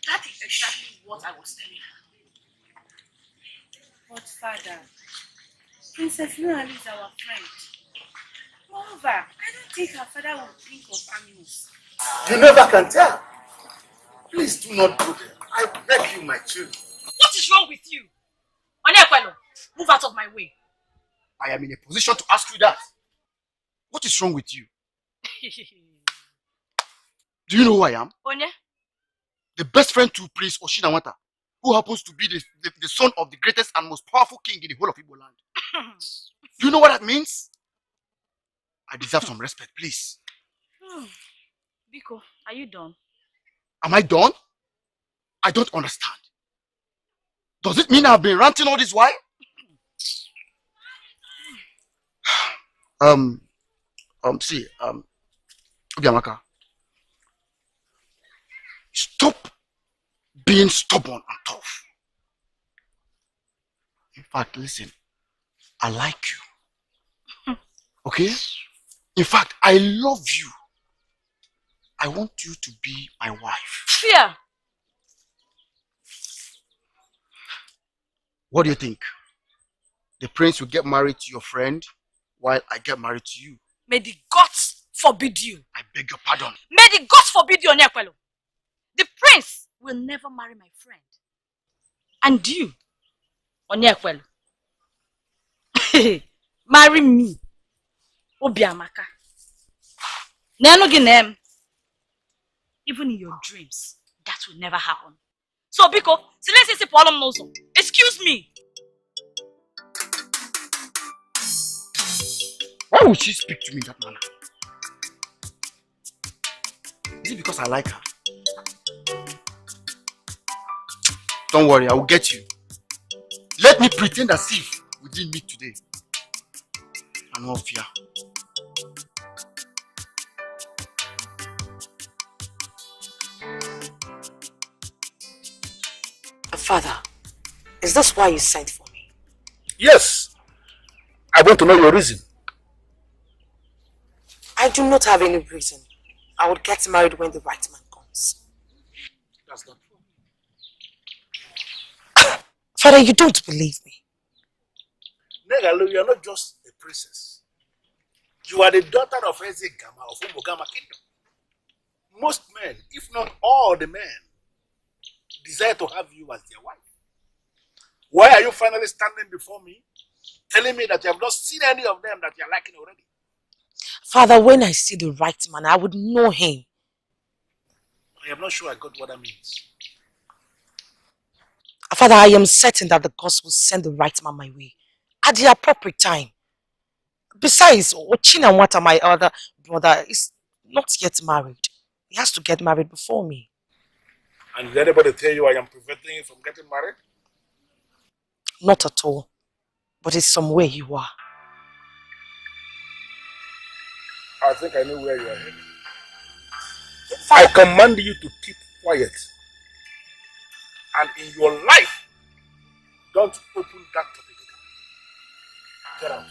that is exactly what I was telling her. But Father, Princess Noali is our friend. Moreover, I don't think her father will think of harming us. You never can tell. Please do not go there. I beg you, my children. What is wrong with you? Onyekwelo, move out of my way. I am in a position to ask you that. What is wrong with you? Do you know who I am? Onye? The best friend to Prince Oshinawata, who happens to be the son of the greatest and most powerful king in the whole of Igbo land. Do you know what that means? I deserve some respect, please. Biko, are you done? Am I done? I don't understand. Does it mean I've been ranting all this while? Obiamaka, stop being stubborn and tough. In fact, listen, I like you. Okay? In fact, I love you. I want you to be my wife. Yeah. What do you think? The prince will get married to your friend while I get married to you. May the gods forbid you. I beg your pardon. May the gods forbid you, Onyekwelo. The prince will never marry my friend. And you, Onyekwelo, marry me, Obiamaka. Even in your dreams, that will never happen. So, Biko, excuse me. Why would she speak to me in that manner? Is it because I like her? Don't worry, I will get you. Let me pretend as if we didn't meet today. And no fear. Father, is this why you sent for me? Yes. I want to know your reason. I do not have any reason. I would get married when the right man comes. That's not true. Father, you don't believe me. Negalu, you are not just a princess. You are the daughter of Ezegama of Umogama Kingdom. Most men, if not all the men, desire to have you as their wife. Why are you finally standing before me, telling me that you have not seen any of them that you are liking already? Father, when I see the right man, I would know him. I am not sure I got what that means. Father, I am certain that the gods will send the right man my way at the appropriate time. Besides, Ochinawata, my other brother, is not yet married. He has to get married before me. And did anybody tell you I am preventing you from getting married? Not at all. But it's some way you are. I think I know where you are heading. I command you to keep quiet. And in your life, don't open that topic Get out.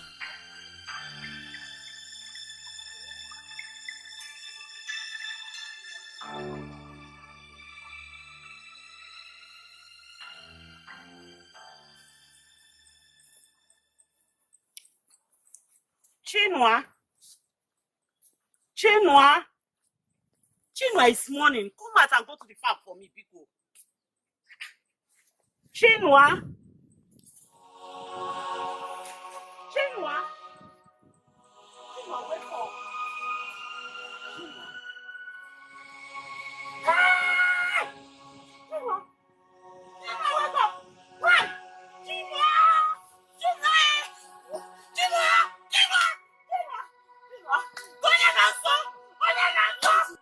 Chinua. Chinua. Chinua is morning. Come out and go to the farm for me, Biko. Chinua. Chinua. Chinua, wake up. Hey! Chinua. Chinua, wake up. Run! Chinua! Chinua! Chinua! Chinua! Chinua! Chinua! Go there now, son! Go there now, son!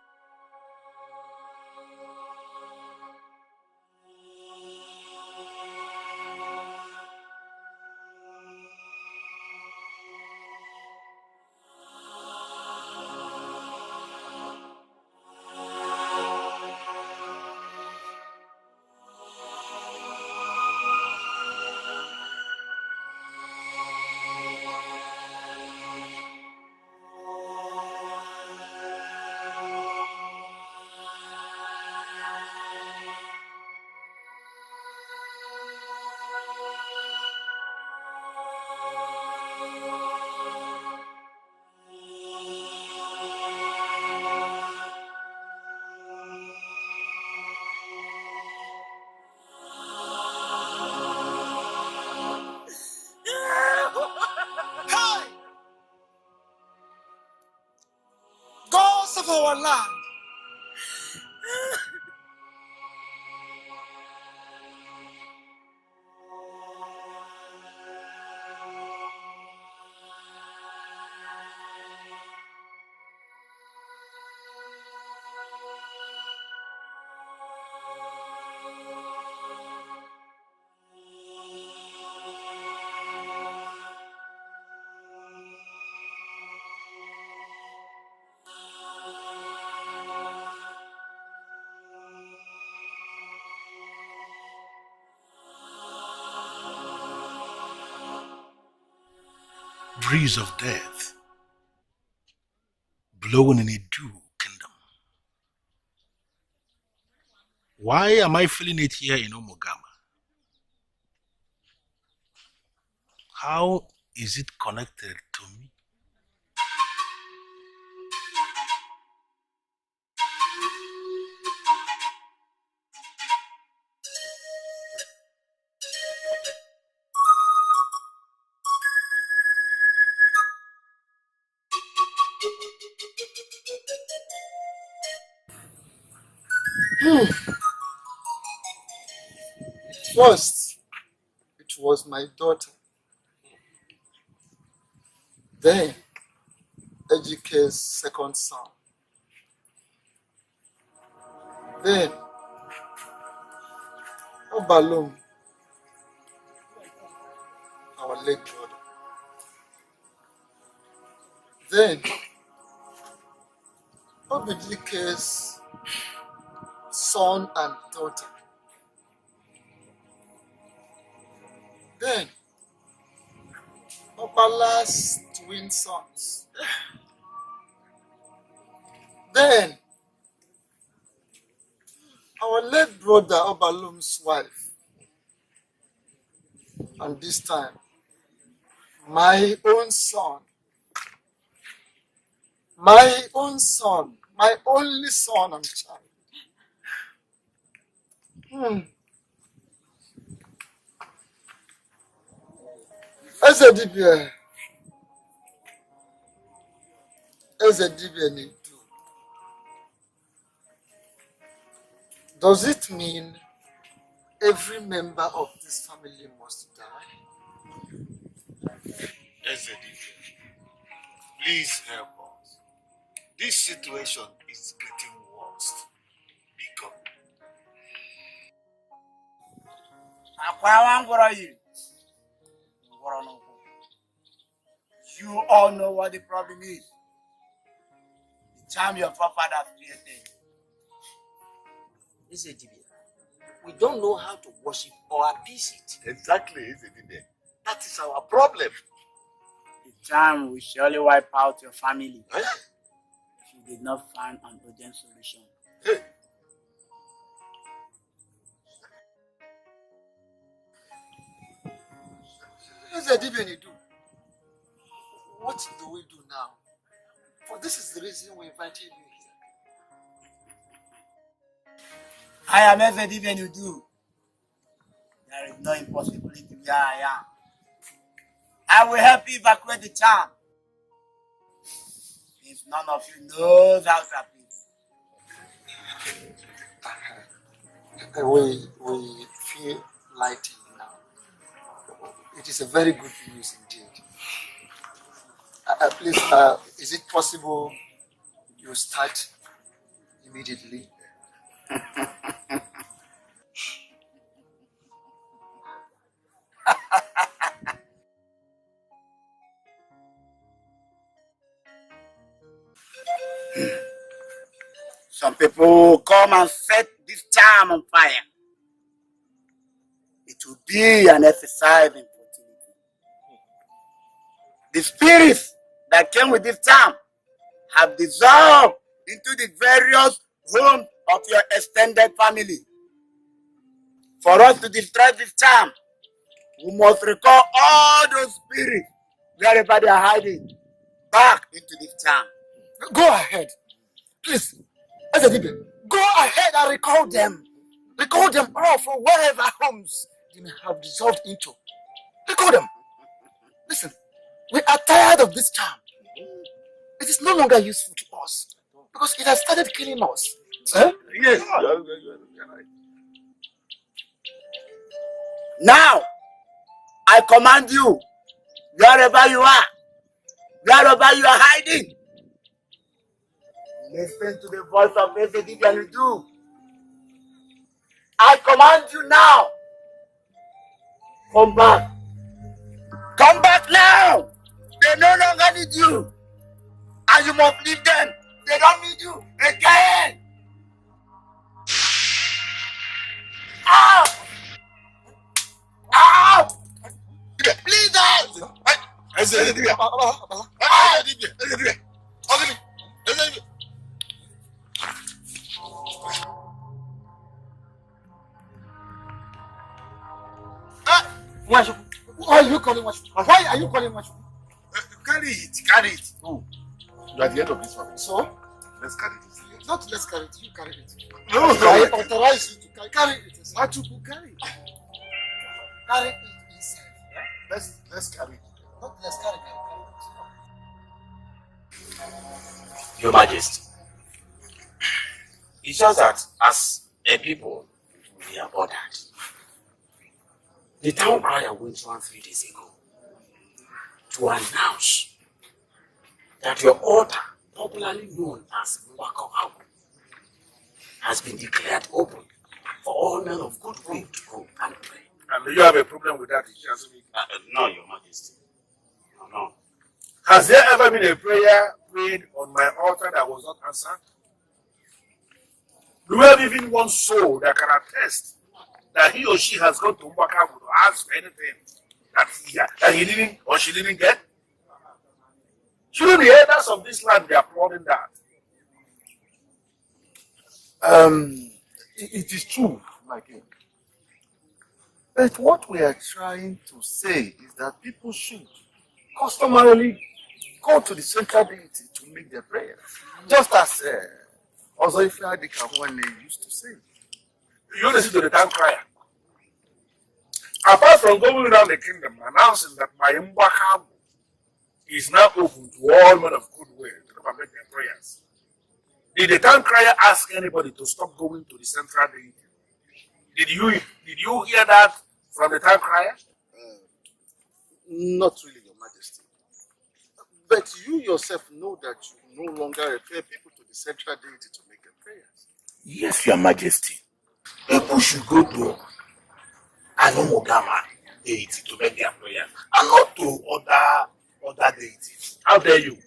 Hey! Gods of our land, breeze of death blowing in a dew kingdom. Why am I feeling it here in Omogama? How is it connected to me? First, it was my daughter. Then, Ejike's second son. Then, Obalum, our late brother. Then, Obidike's son and daughter. Then, Obala's twin sons. Then, our late brother Obalum's wife. And this time, my own son. My own son. My only son and child. Ezedibia need to. Does it mean every member of this family must die? Ezedibia, please help us. This situation is getting worse. Because You all know what the problem is. The charm your forefathers created. Ezedibia, we don't know how to worship or appease it. exactly, Ezedibia. That is our problem. charm will surely wipe out your family if you did not find an urgent solution. What do we do now? For this is the reason we invited you here. I am everything you do. There is no impossibility where I am. I will help you evacuate the charm. Since none of you knows how to appeal. We feel lightened now. It is a very good news indeed. Please, is it possible you start immediately? Some people come and set this charm on fire. It will be an exercise in fertility. The spirits that came with this charm have dissolved into the various homes of your extended family. For us to destroy this charm, we must recall all those spirits wherever they are hiding back into this charm. Go ahead. Please, go ahead and recall them. Recall them all from wherever homes they may have dissolved into. Recall them. Listen, we are tired of this charm. It is no longer useful to us because it has started killing us. Yes. Now, I command you, wherever you are hiding, listen to the voice of everything you do. I command you now, come back. Come back now. They no longer need you. And you must leave them. They don't need you again. Out! Out! Please out! Why are you calling Washu? Why are you calling Washu? Carry it. Oh, you are the end of this family. So? Let's carry it. Not let's carry it, you carry it. No, I authorize you to carry it. Machuku, carry it. Carry it inside. Let's carry it. Not let's carry it. Your Majesty, it's just that as a people, we are bothered. The town crier went on 3 days ago to announce that your altar, popularly known as Mwako Agu, has been declared open for all men of goodwill to go and pray. And do you have a problem with that? No, Your Majesty. No. Has there ever been a prayer prayed on my altar that was not answered? Do we have even one soul that can attest that he or she has gone to Mwakagu to ask for anything that he didn't or she didn't get? Shouldn't the elders of this land be applauding that? It is true, my king. But what we are trying to say is that people should customarily go to the central deity to make their prayers. Just as Ozoifia Dikawane used to say. You listen to the town crier. Apart from going around the kingdom announcing that my Mwakagu is now open to all men of goodwill to come make their prayers, did the town crier ask anybody to stop going to the central deity? Did you hear that from the town crier? Not really, Your Majesty. But you yourself know that you no longer refer people to the central deity to make their prayers. Yes, Your Majesty. People should go to Anomogama deity to make their prayer and not to other deities. How dare you?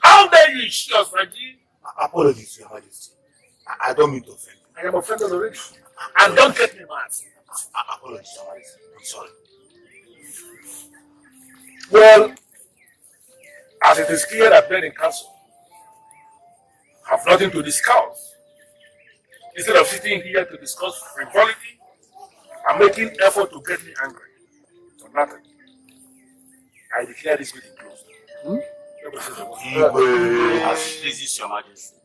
How dare you, Ishios Raji? Apologies, Your Majesty. I don't mean to offend you. I am offended already. And don't get me mad. Apologies, Your Majesty. I'm sorry. Well, As it is clear that men in council have nothing to discuss, instead of sitting here to discuss frivolity and making effort to get me angry for nothing, I declare this meeting closed. As pleases your majesty.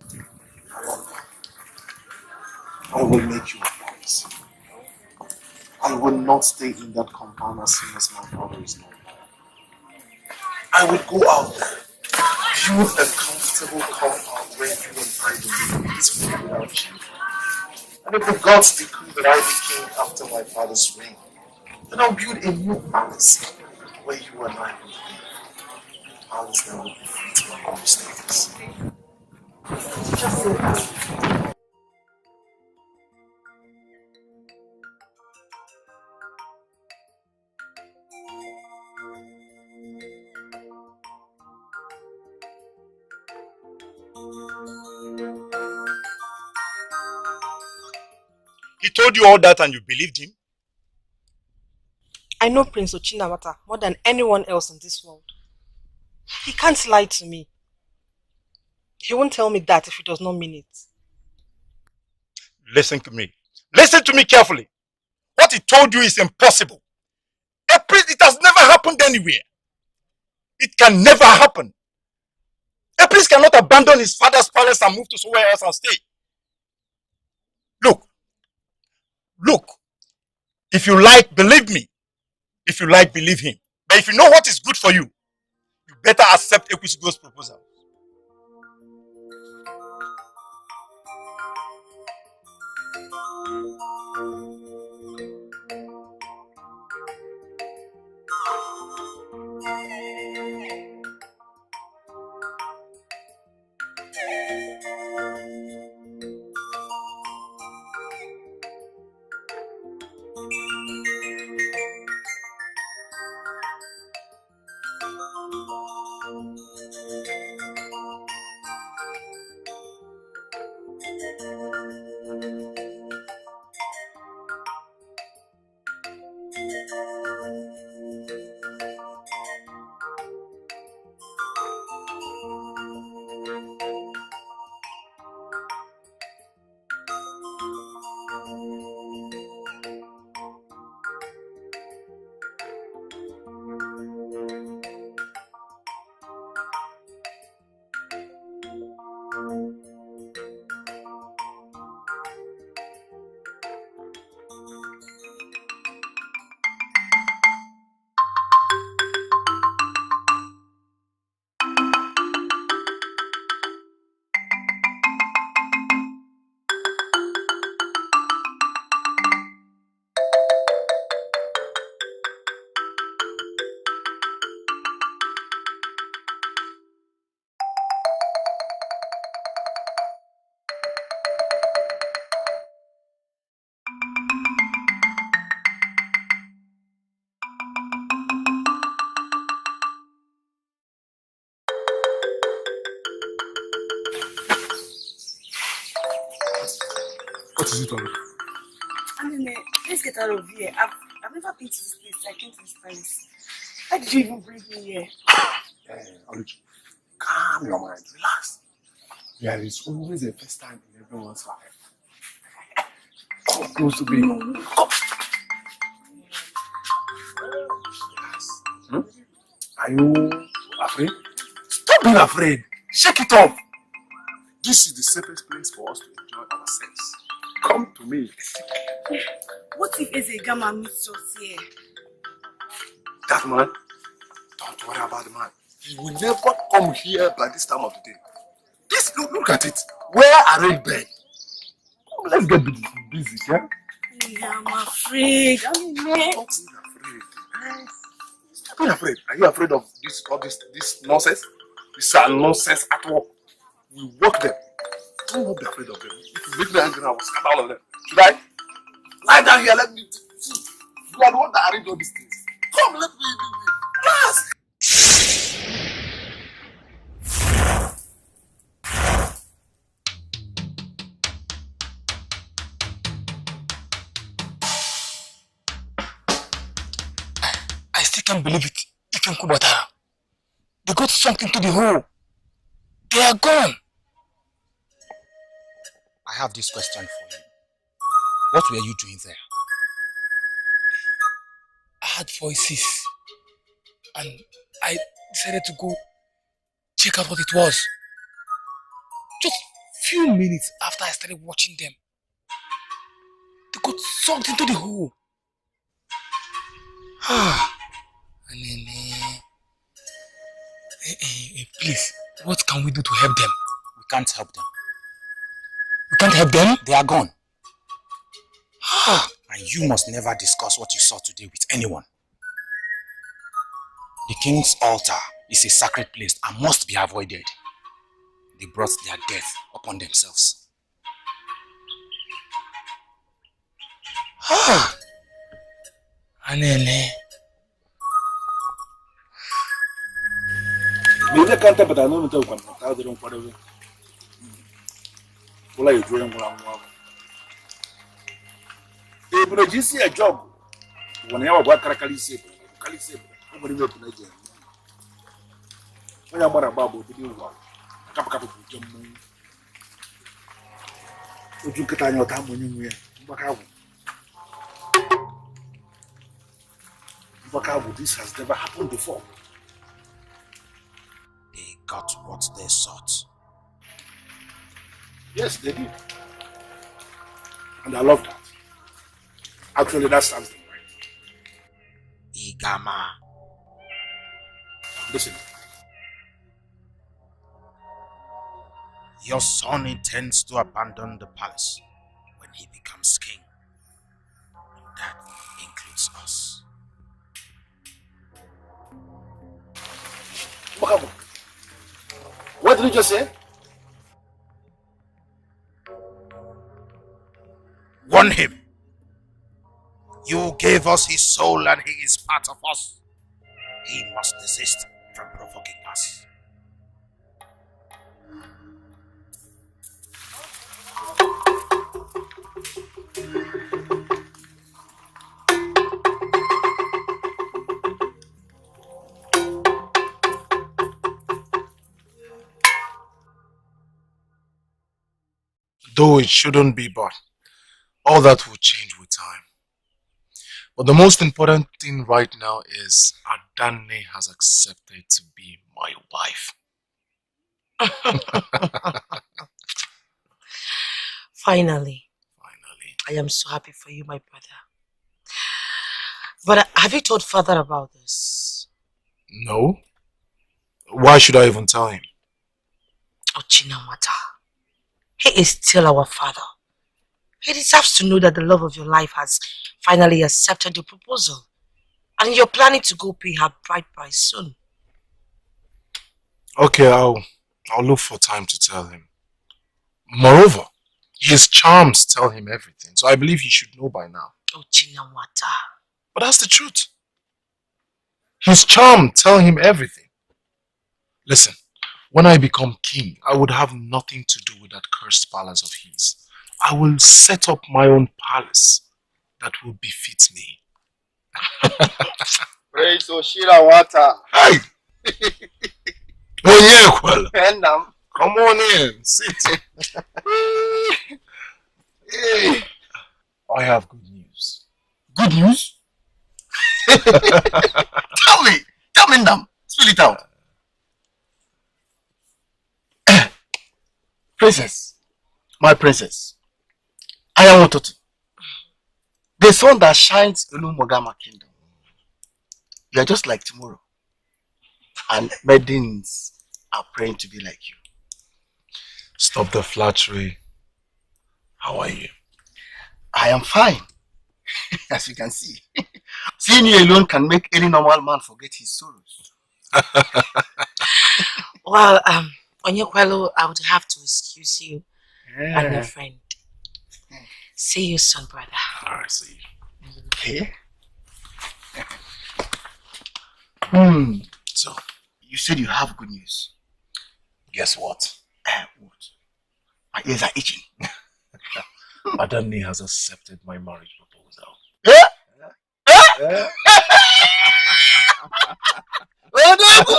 I will make you a promise. I will not stay in that compound as soon as my brother is not there. I will go out there, build a comfortable compound where you and I will live peacefully without children. And if the gods decree that I be king after my father's reign, then I'll build a new palace where you and I will live. A palace that will be fit for our status. He told you all that and you believed him? I know Prince Ochinawata more than anyone else in this world. He can't lie to me. He won't tell me that if he does not mean it. Listen to me. Listen to me carefully. What he told you is impossible. A priest, it has never happened anywhere. It can never happen. A priest cannot abandon his father's palace and move to somewhere else and stay. Look. If you like, believe me. If you like, believe him. But if you know what is good for you, you better accept Ugezu's proposal. What is it, Ollie? Let's get out of here. I've never been to this place. I came to this place. Why did you even bring me here? Ollie, calm your mind. Relax. There is always a first time in everyone's life. Come close to me. Come. Are you afraid? Stop being afraid. Shake it off. This is the safest place for us to enjoy ourselves. Come to me. What if Ezegama meets us here? That man? Don't worry about the man. He will never come here by this time of the day. This, look at it. Where are they bed? Come, let's get busy, yeah? I'm afraid. Stop being afraid. Are you afraid of this nonsense? This nonsense at all. We work them. Don't be afraid of them. If you make me angry, I will scatter all of them. Should I? Lie down here, let me see. You are the one that arranged all these things. Come, let me do it. Yes! I still can't believe it. You can Kubatara. They got sunk into the hole. They are gone. I have this question for you. What were you doing there? I heard voices and I decided to go check out what it was. Just few minutes after I started watching them, they got sucked into the hole. And then, please, what can we do to help them? We can't help them. We can't help them? They are gone. And you must never discuss what you saw today with anyone. The king's altar is a sacred place and must be avoided. They brought their death upon themselves. Anene. Mene kanta bata no mta kwa mta dero kwa dewe. Bola yejo en ngula ngwa. E bro jisi a job. Wona ya wa karakali se. Kali se. O mo ni me puna je. Oya mara babo bi wa. Kapa kapa bu jom. Oju kata nyota mo ni mu ya. Mbaka wo. This has never happened before. They got what they sought. Yes, they did. And I love that. Actually, that sounds right. Igama. Listen. Your son intends to abandon the palace when he becomes king. And that includes us. What did you just say? Warn him. You gave us his soul and he is part of us. He must desist from provoking us. Though it shouldn't be, but all that will change with time. But the most important thing right now is Adane has accepted to be my wife. Finally. I am so happy for you, my brother. But have you told father about this? No. Why should I even tell him? Ochinamata. He is still our father. He deserves to know that the love of your life has finally accepted your proposal. And you're planning to go pay her bride price soon. Okay, I'll look for time to tell him. Moreover, his charms tell him everything, so I believe he should know by now. Ochinamata. But that's the truth. His charm tell him everything. Listen, when I become king, I would have nothing to do with that cursed palace of his. I will set up my own palace that will befit me. Praise Oshira Wata. Hey! Oh yeah, well. Come on in, sit. Hey. I have good news. Good news? Tell me, Nam. Spill it out. Princess, my princess, I am Ototo, the sun that shines in Umogama Kingdom. You are just like tomorrow, and maidens are praying to be like you. Stop the flattery. How are you? I am fine, as you can see. Seeing you alone can make any normal man forget his sorrows. Well, Onyekwelo, I would have to excuse you and your friend. See you soon, brother. Alright, see you. Okay. So, you said you have good news. Guess what? What? My ears are itching. Adani has accepted my marriage proposal. Odogu!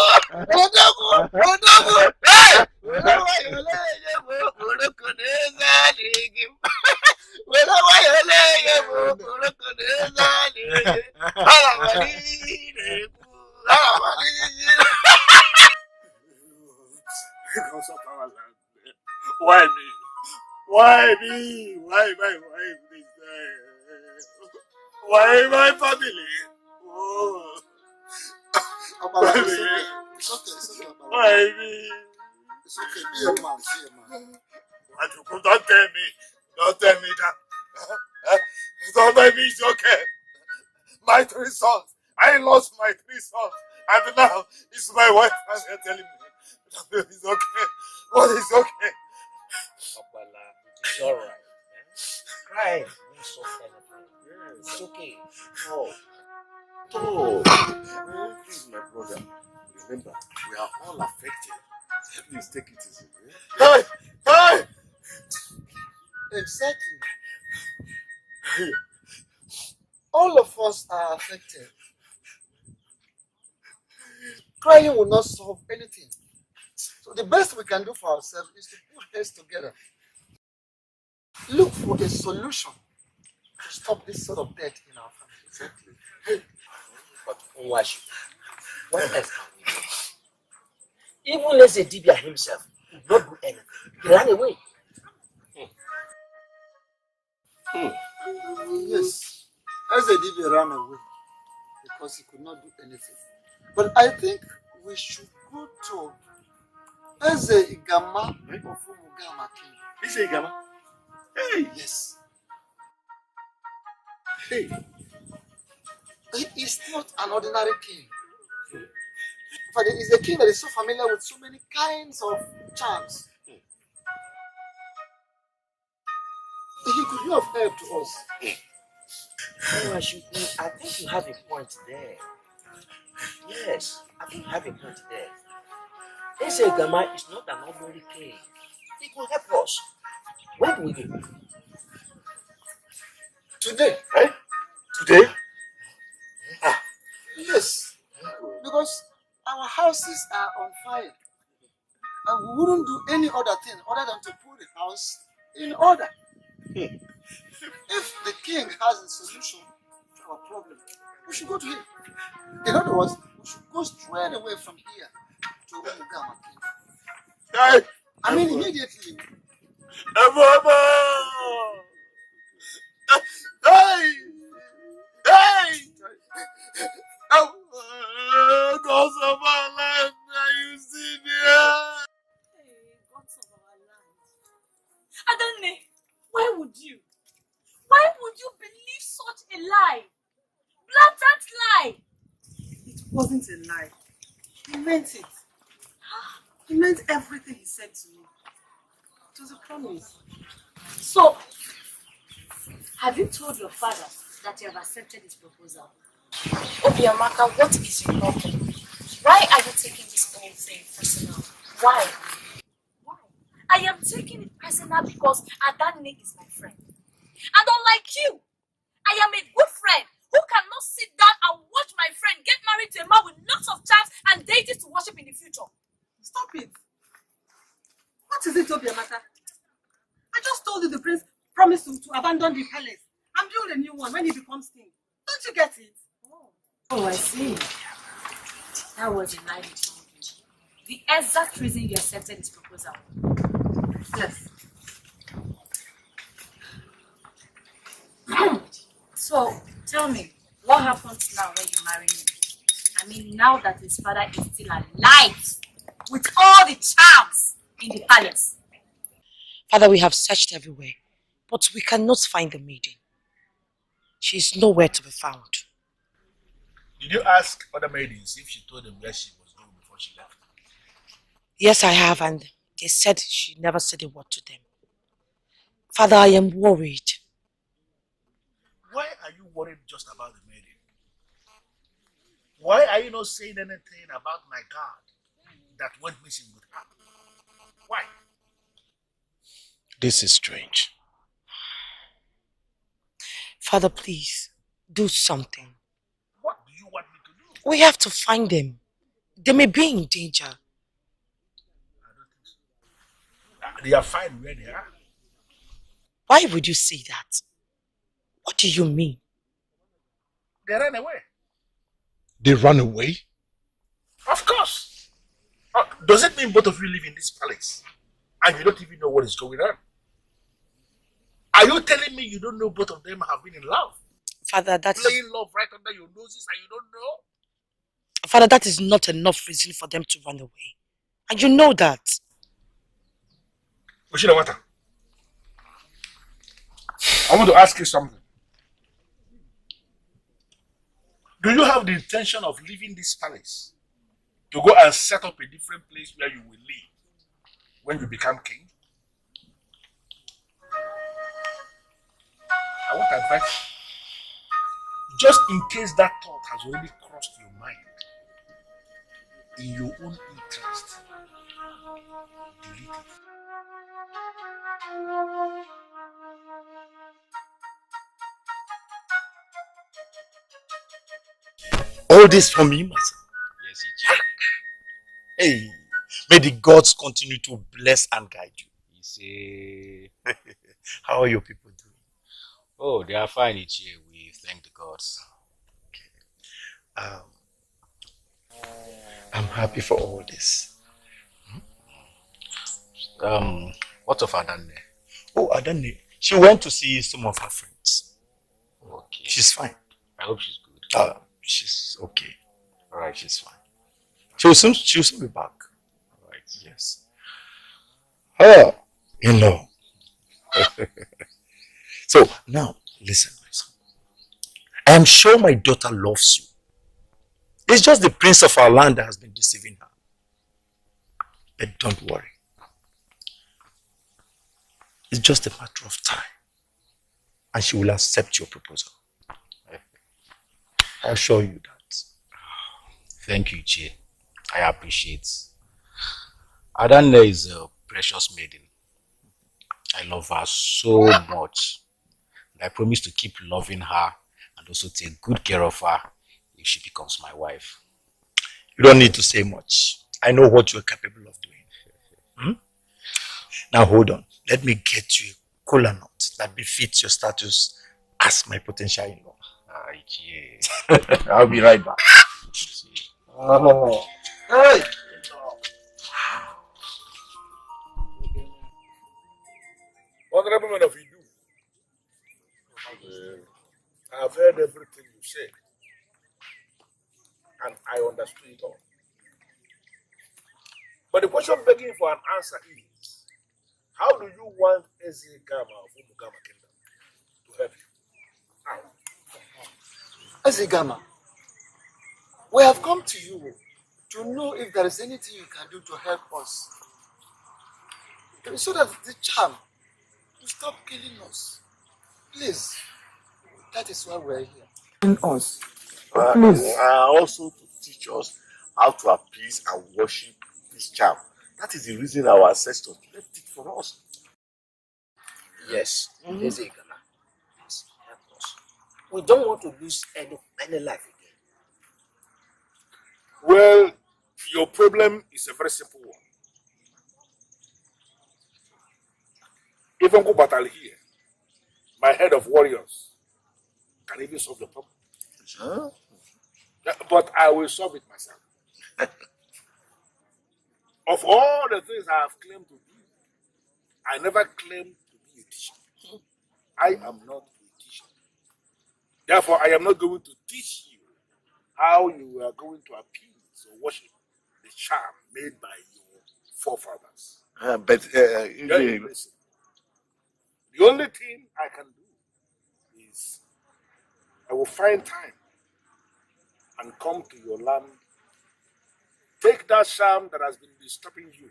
Odogu! Odogu! Hey! Why me? Why me? Why my wife is there? Why my family? Oh. Why me? It's okay, Why me? It's okay, be a man, be a man. Don't tell me. Don't tell me that. Don't tell me it's okay. My 3 sons. I lost my 3 sons. And now it's my wife and they're telling me that it's okay. What is okay? Opala, it is alright. Cry won't solve anything. It's okay. Oh. Please, my brother. Remember, we are all affected. Please take it easy. Hey! Hey! Exactly. All of us are affected. Crying will not solve anything. So the best we can do for ourselves is to put heads together. Look for a solution to stop this sort of death in our family. Exactly. But Onwashi, what else can we do? Even let's say Dibia himself did not do anything. He ran away. Yes, Ezedibe ran away because he could not do anything. But I think we should go to Eze Igama of Umugama King. Eze Igama? Hey! Yes. Hey! He is not an ordinary king. But he is a king that is so familiar with so many kinds of charms. He could have helped us. I think you have a point there. Yes, I think you have a point there. Eze Igama is not an ordinary king. He could help us. Where do we go? Today. Eh? Today? Yes. Because our houses are on fire. And we wouldn't do any other thing other than to put the house in order. If the king has a solution to our problem, we should go to him. In other words, we should go straight away from here to Umugama King. Hey! I mean, immediately. Hey! Hey! Oh, gods of our land, are you seen here? Hey, gods of our land. Adane, why would you? Why would you believe such a lie? Blatant lie! It wasn't a lie. He meant it. He meant everything he said to me. It was a promise. So, have you told your father that you have accepted his proposal? Obiamaka, what is your problem? Why are you taking this whole thing personal? Why? I am taking it personal because Adane is my friend. And unlike you, I am a good friend who cannot sit down and watch my friend get married to a man with lots of charms and deities to worship in the future. Stop it. What is it, Obiamaka? I just told you the prince promised to abandon the palace and build a new one when he becomes king. Don't you get it? Oh, I see. That was a lie you told me. The exact reason you accepted his proposal. Yes. So, tell me, what happens now when you marry me? I mean, now that his father is still alive, with all the charms in the palace. Father, we have searched everywhere, but we cannot find the maiden. She is nowhere to be found. Did you ask other maidens if she told them where she was going before she left? Yes, I have, and they said she never said a word to them. Father, I am worried. Why are you worried just about the maiden? Why are you not saying anything about my God that went missing with her? Why? This is strange. Father, please, do something. What do you want me to do? We have to find them. They may be in danger. They are fine where they are. Why would you say that? What do you mean? They ran away. They ran away? Of course. Does it mean both of you live in this palace and you don't even know what is going on? Are you telling me you don't know both of them have been in love? Father, that's... Playing love right under your noses and you don't know? Father, that is not enough reason for them to run away. And you know that. Oshinawata, I want to ask you something. Do you have the intention of leaving this palace to go and set up a different place where you will live when you become king? I want advice. Just in case that thought has already crossed your mind, in your own interest, delete it. All this for me, my son. Yes, Ichie. Hey, may the gods continue to bless and guide you. Ichie. How are your people doing? Oh, they are fine, Ichie. We thank the gods. Okay. I'm happy for all this. What of Adanne? Oh, Adanne. She went to see some of her friends. Okay. She's fine. I hope she's good. She's okay. Alright, she's fine. She'll soon be back. Alright. Yes. Oh, you know. So now, listen, my son. I am sure my daughter loves you. It's just the prince of our land that has been deceiving her. But don't worry. It's just a matter of time. And she will accept your proposal. I assure you that. Thank you, Ichie. I appreciate. Adanne is a precious maiden. I love her so much. And I promise to keep loving her and also take good care of her if she becomes my wife. You don't need to say much. I know what you're capable of doing. Now hold on. Let me get you a kola nut that befits your status as my potential in-law. I'll be right back. Oh. Hey! Honorable man of Idu, I have heard everything you said, and I understood it all. But the question begging for an answer is, how do you want Eze Gama of Umugama Kingdom to help you? How? Eze Gama, we have come to you to know if there is anything you can do to help us. So that the charm will stop killing us. Please. That is why we're here. In us. Please. Also to teach us how to appease and worship this charm. That is the reason our ancestors left it for us. Yes, Eze Gama. Please help us. We don't want to lose any life again. Well, your problem is a very simple one. Even go battle here, my head of warriors can even solve the problem. Huh? But I will solve it myself. Of all the things I have claimed to do, I never claimed to be a teacher. I am not a teacher. Therefore, I am not going to teach you how you are going to appease or worship the charm made by your forefathers. Listen. The only thing I can do is I will find time and come to your land, take that charm that has been disturbing you,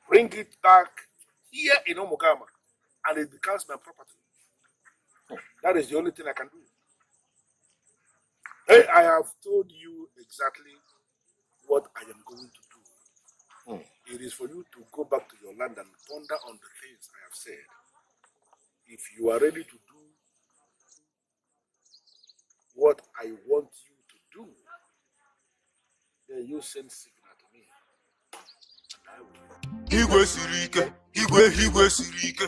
bring it back here in Omogama, and it becomes my property. That is the only thing I can do. Hey, I have told you exactly what I am going to do. It is for you to go back to your land and ponder on the things I have said. If you are ready to do what I want you to do, Then you send signal to me. And I will. Igwe siri ike, igwe siri ike.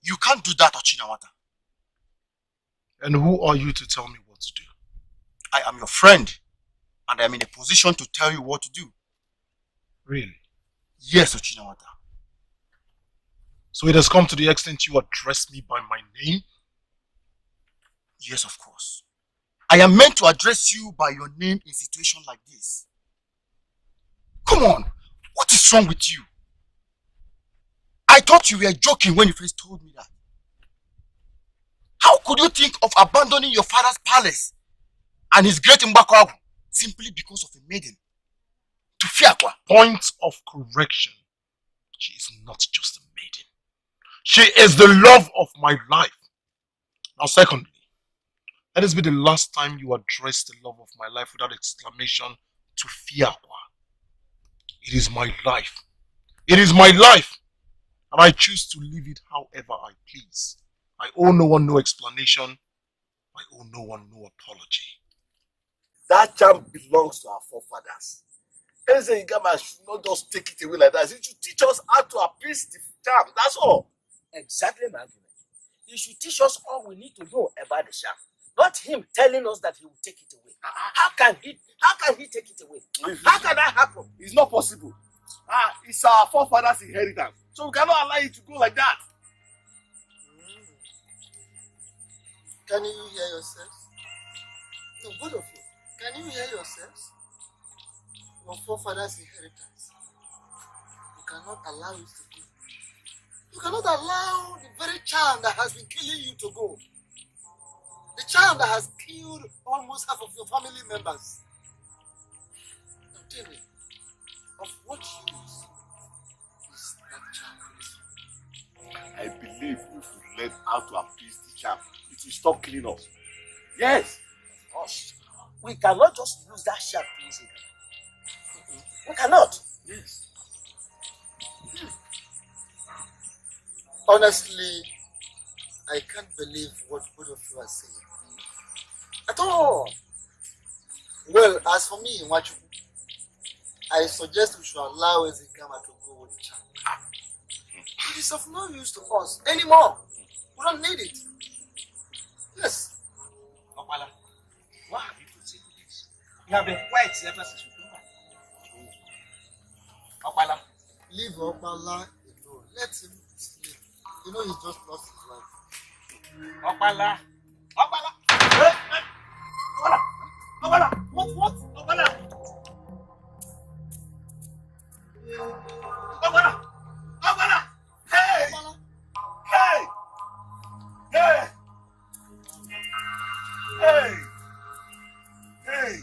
You can't do that, Ochinawata. And who are you to tell me what to do? I am your friend, and I am in a position to tell you what to do. Really? Yes, Ochinawata. So it has come to the extent you address me by my name? Yes, of course. I am meant to address you by your name in situations like this. Come on, what is wrong with you? I thought you were joking when you first told me that. How could you think of abandoning your father's palace and his great Mbakwagu simply because of a maiden? To Fiakwa. Point of correction. She is not just a maiden. She is the love of my life. Now secondly, let this be the last time you address the love of my life without exclamation to Fiakwa. It is my life. It is my life. And I choose to live it however I please. I owe no one no explanation. I owe no one no apology. That charm belongs to our forefathers. Eze Igama should not just take it away like that. He should teach us how to appease the charm. That's all. Exactly my argument. He should teach us all we need to know about the charm. Not him telling us that he will take it away. How can he take it away? How can that happen? It's not possible. It's our forefathers' inheritance. So we cannot allow it to go like that. Can you hear yourselves? No, both of you. Can you hear yourselves? Your forefathers' inheritance. You cannot allow it to go. You cannot allow the very charm that has been killing you to go. The charm that has killed almost half of your family members. Now tell me, of what use is that charm? I believe if we learn how to appease the charm, it will stop killing us. Yes. Of course. We cannot just lose that sharp easily. We cannot. Yes. Honestly, I can't believe what both of you are saying. At all. Well, as for me, I suggest we should allow Ezekama to go with the charm. It is of no use to us anymore. We don't need it. Yes. Opala, why have you considered this? You have been quiet ever since we came back. Opala. Leave Opala alone. Let him sleep. You know he's just lost his life. Opala. Opala. Opala. Opala. What? Opala. Opala. Opala. Hey. Opala. Hey. Hey. Hey. Hey.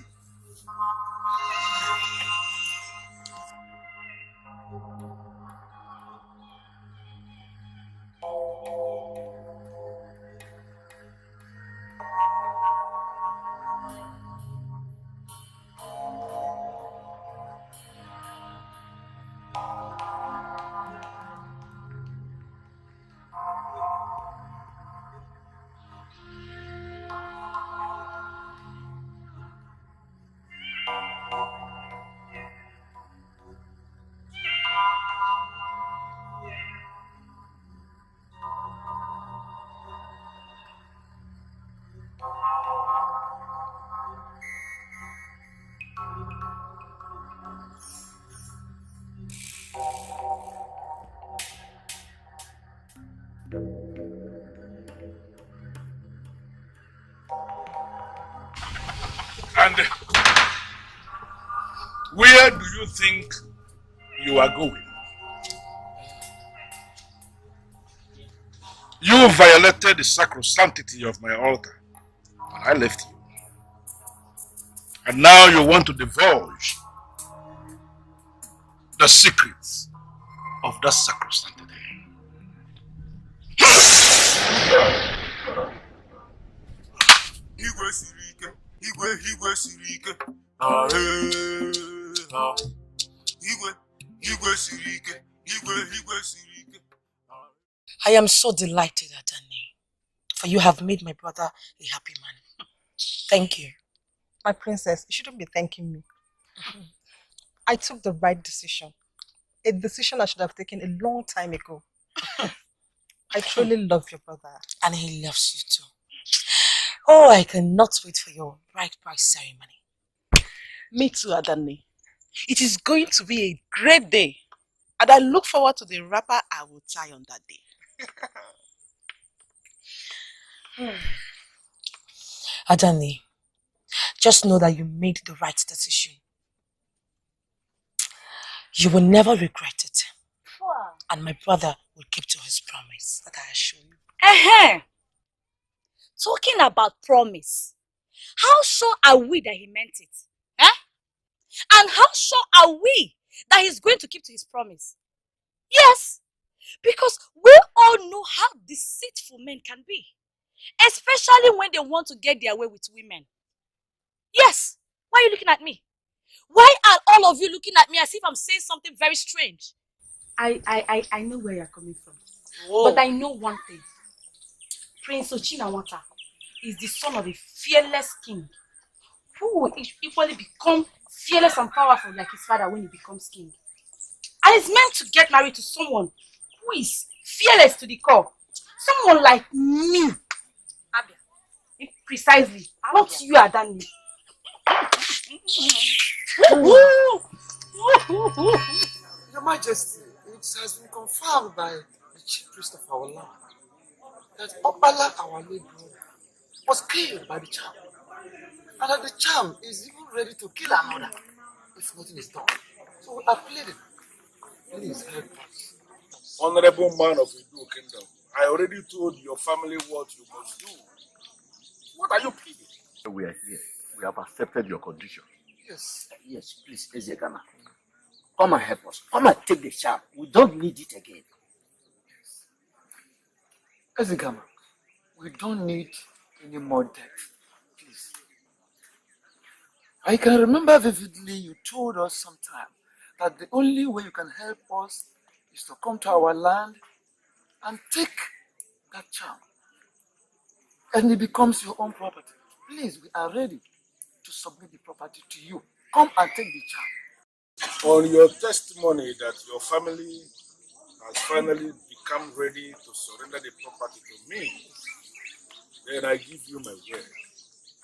And where do you think you are going? You violated the sacrosanctity of my altar when I left you. And now you want to divulge the secrets of that sacrosanctity. Igwe siri ike, igwe siri ike. Igwe siri ike, igwe siri ike. I am so delighted, Adani, for you have made my brother a happy man. Thank you. My princess, you shouldn't be thanking me. I took the right decision. A decision I should have taken a long time ago. I truly love your brother. And he loves you too. Oh, I cannot wait for your bride price ceremony. Me too, Adani. It is going to be a great day. And I look forward to the wrapper I will tie on that day. Adani, just know that you made the right decision. You will never regret it. Wow. And my brother will keep to his promise that I assure you. Talking about promise, how sure are we that he meant it? And how sure are we that he's going to keep to his promise? Yes, because we all know how deceitful men can be, especially when they want to get their way with women. Yes, why are you looking at me? Why are all of you looking at me as if I'm saying something very strange? I know where you're coming from. Whoa. But I know one thing. Prince Ochinawata is the son of a fearless king who will equally become fearless and powerful like his father when he becomes king. And he's meant to get married to someone who is fearless to the core. Someone like me. Abia. Precisely. Not you, Adani. Your Majesty, it has been confirmed by the chief priest of our land that Opala, our late brother, was killed by the charm. And that the charm is even ready to kill another if nothing is done. So we are pleading. Please help us. Honorable man of Idu Kingdom, I already told your family what you must do. What are you pleading? We are here. We have accepted your condition. Yes. Yes, please, Ezekana. Come and help us. Come and take the charm. We don't need it again. Ezekana, we don't need any more debt. Please. I can remember vividly you told us sometime that the only way you can help us is to come to our land and take that charm. And it becomes your own property. Please, we are ready to submit the property to you. Come and take the charm. On your testimony that your family has finally become ready to surrender the property to me, then I give you my word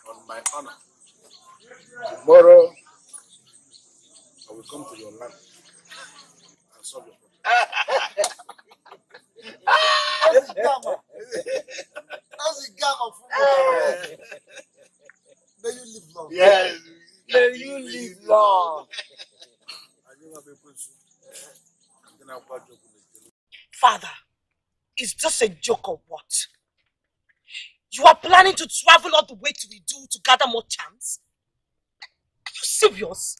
on my honor. Tomorrow, I will come to your land and solve your problem. That's the gamma. That's the gamma. May you live long. Yes. May you live long. Father, is this a joke or what? You are planning to travel all the way to Idu to gather more charms? Are you serious?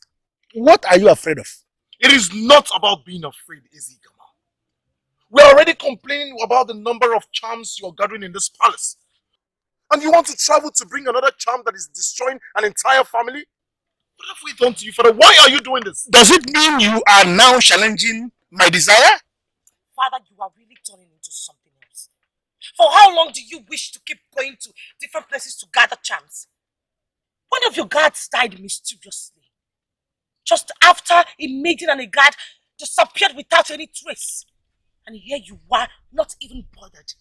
What are you afraid of? It is not about being afraid, Izzy Gama. We are already complaining about the number of charms you are gathering in this palace. And you want to travel to bring another charm that is destroying an entire family? What have we done to you, Father? Why are you doing this? Does it mean you are now challenging my desire? Father, you are really turning into something else. For how long do you wish to keep going to different places to gather charms? One of your guards died mysteriously. Just after a maiden and a guard disappeared without any trace. And here you are, not even bothered.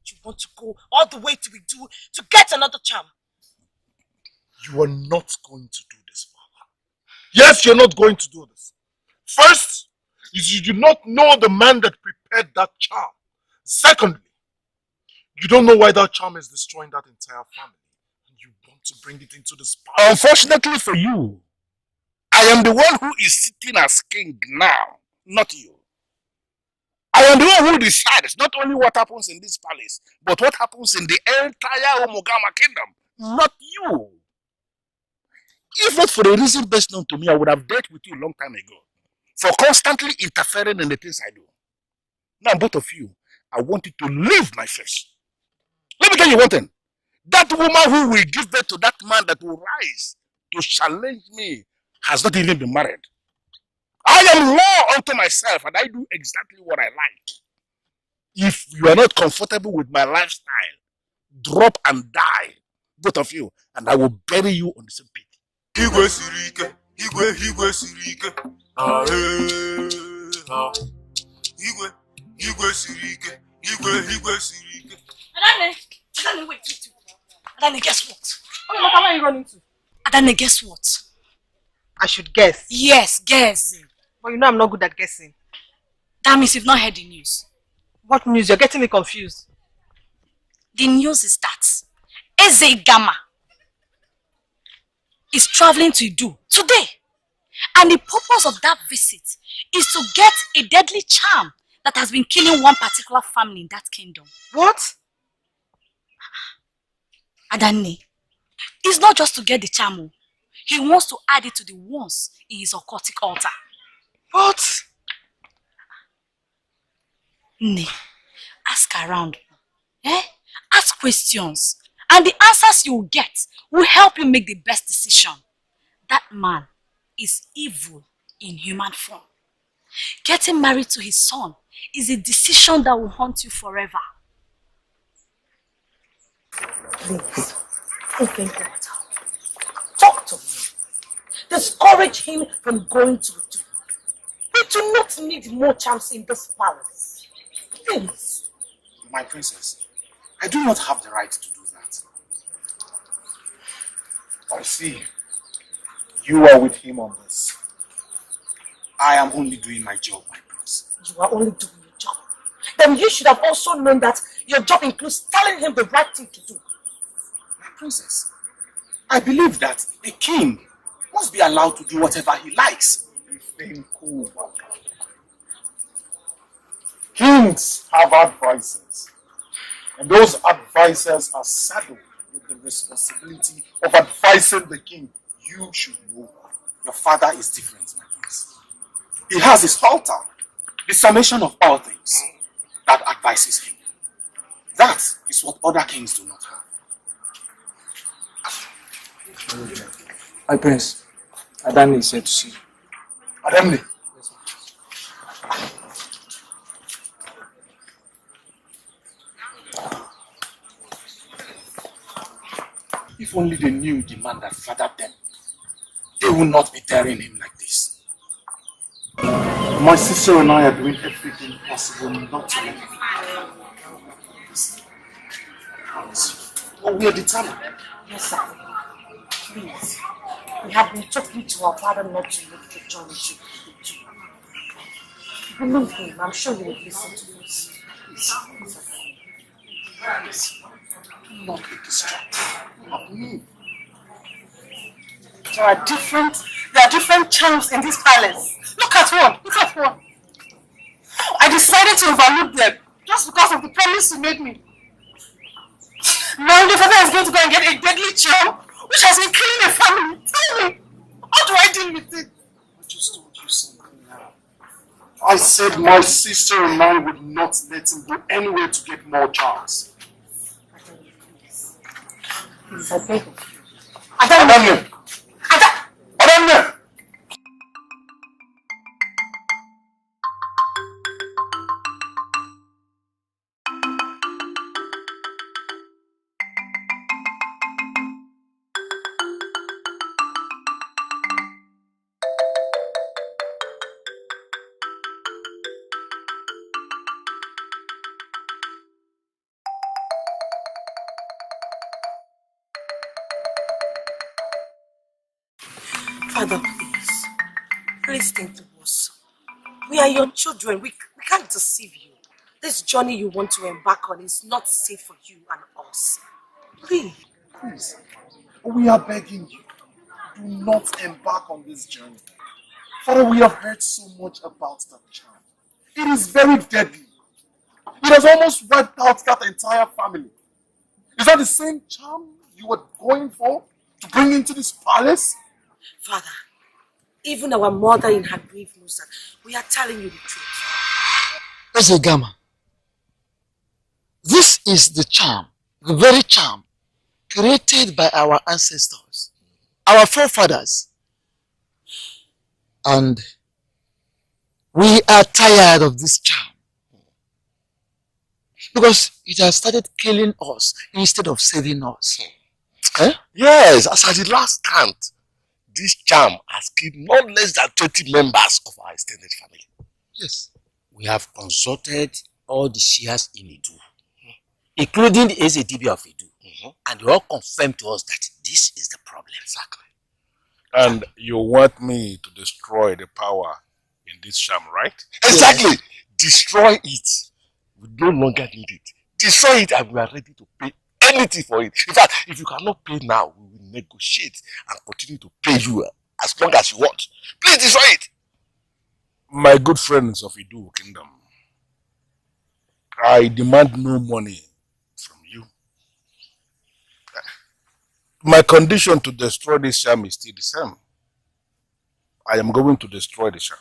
You want to go all the way to Idu to get another charm. You are not going to do this, Father. Yes, you're not going to do this. First, you do not know the man that prepared that charm. Secondly, you don't know why that charm is destroying that entire family. And you want to bring it into this palace. Unfortunately for you, I am the one who is sitting as king now, not you. I am the one who decides not only what happens in this palace, but what happens in the entire Omogama kingdom, not you. If not for a reason best known to me, I would have dealt with you a long time ago for constantly interfering in the things I do. Now, both of you, I want you to leave my face. Let me tell you one thing. That woman who will give birth to that man that will rise to challenge me has not even been married. I am law unto myself and I do exactly what I like. If you are not comfortable with my lifestyle, drop and die, both of you, and I will bury you on the same pit. Igwe siri ike, igwe siri ike. Ah, ah. Igwe siri ike, igwe siri ike. Adane, wait. Adane, guess what? Oh, Maka, where are you running to? Adane, guess what? I should guess. Yes, guess. But you know I'm not good at guessing. That means you've not heard the news. What news? You're getting me confused. The news is that Eze Gama is traveling to Idu today. And the purpose of that visit is to get a deadly charm that has been killing one particular family in that kingdom. What? Adane, it's not just to get the charm. He wants to add it to the ones in his occultic altar. What? Ne, ask around. Ask questions. And the answers you will get will help you make the best decision. That man is evil in human form. Getting married to his son is a decision that will haunt you forever. Please, think about it. Talk to him. Discourage him from going to do. We do not need more charms in this palace. Please. My princess, I do not have the right to do that. I see. You are with him on this. I am only doing my job, my prince. You are only doing your job. Then you should have also known that your job includes telling him the right thing to do. My princess, I believe that a king must be allowed to do whatever he likes. Kings have advisors, and those advisors are saddled with the responsibility of advising the king. You should know your father is different, my prince. He has his altar, the summation of all things that advises him. That is what other kings do not have. My prince, Adani is here to see you. Adamni. If only they knew the man that fathered them, they would not be tearing him like this. My sister and I are doing everything possible not to let him. But we are determined. Yes, sir. Please. We have been talking to our father not to make the journey to believe him. I'm sure he will listen to us. Please. Do not be distracted. There are different charms in this palace. Look at one. I decided to overlook them just because of the promise you made me. Now the father is going to go and get a deadly charm which has been killing a family. Tell me, how do I deal with it? I just told you something now. I said my sister and I would not let him go anywhere to get more charms. Please, I beg of you. Adamni! Adamni! Father, please think to us. We are your children. We can't deceive you. This journey you want to embark on is not safe for you and us. Please. Please. We are begging you. Do not embark on this journey. Father, we have heard so much about that charm. It is very deadly. It has almost wiped out that entire family. Is that the same charm you were going for to bring into this palace? Father, even our mother in her grave knows that we are telling you the truth. Ezegama, this is the charm, the very charm created by our ancestors, our forefathers. And we are tired of this charm because it has started killing us instead of saving us. Yes, as at the last count, this charm has killed not less than 20 members of our extended family. Yes. We have consulted all the Shias in Edu, including the AZDB of Edu, and they all confirmed to us that this is the problem. Exactly. And you want me to destroy the power in this sham, right? Exactly. Yes. Destroy it. We no longer need it. Destroy it and we are ready to pay anything for it. In fact, if you cannot pay now, we will negotiate and continue to pay you as long as you want. Please destroy it. My good friends of Edu Kingdom, I demand no money from you. My condition to destroy this sham is still the same. I am going to destroy the sham.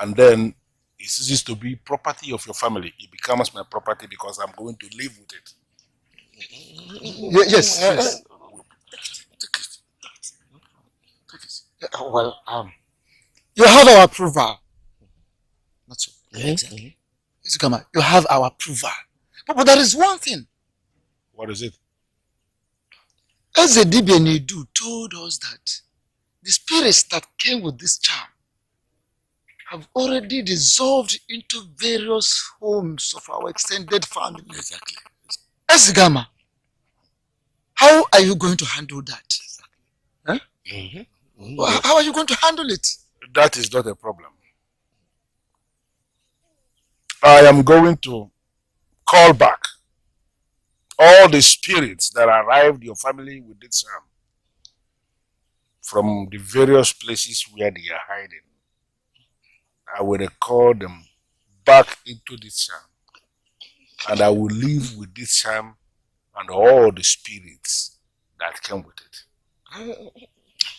And then it ceases to be property of your family. It becomes my property because I'm going to live with it. Yes. Take it. Well, you have our approval. Not so. Exactly. Izugama, you have our approval. But there is one thing. What is it? AZDB and Edu told us that the spirits that came with this charm have already dissolved into various homes of our extended family. Exactly. Ezigama, how are you going to handle that? Huh? How are you going to handle it? That is not a problem. I am going to call back all the spirits that arrived your family with this charm from the various places where they are hiding. I will recall them back into this charm, and I will live with this charm and all the spirits that came with it.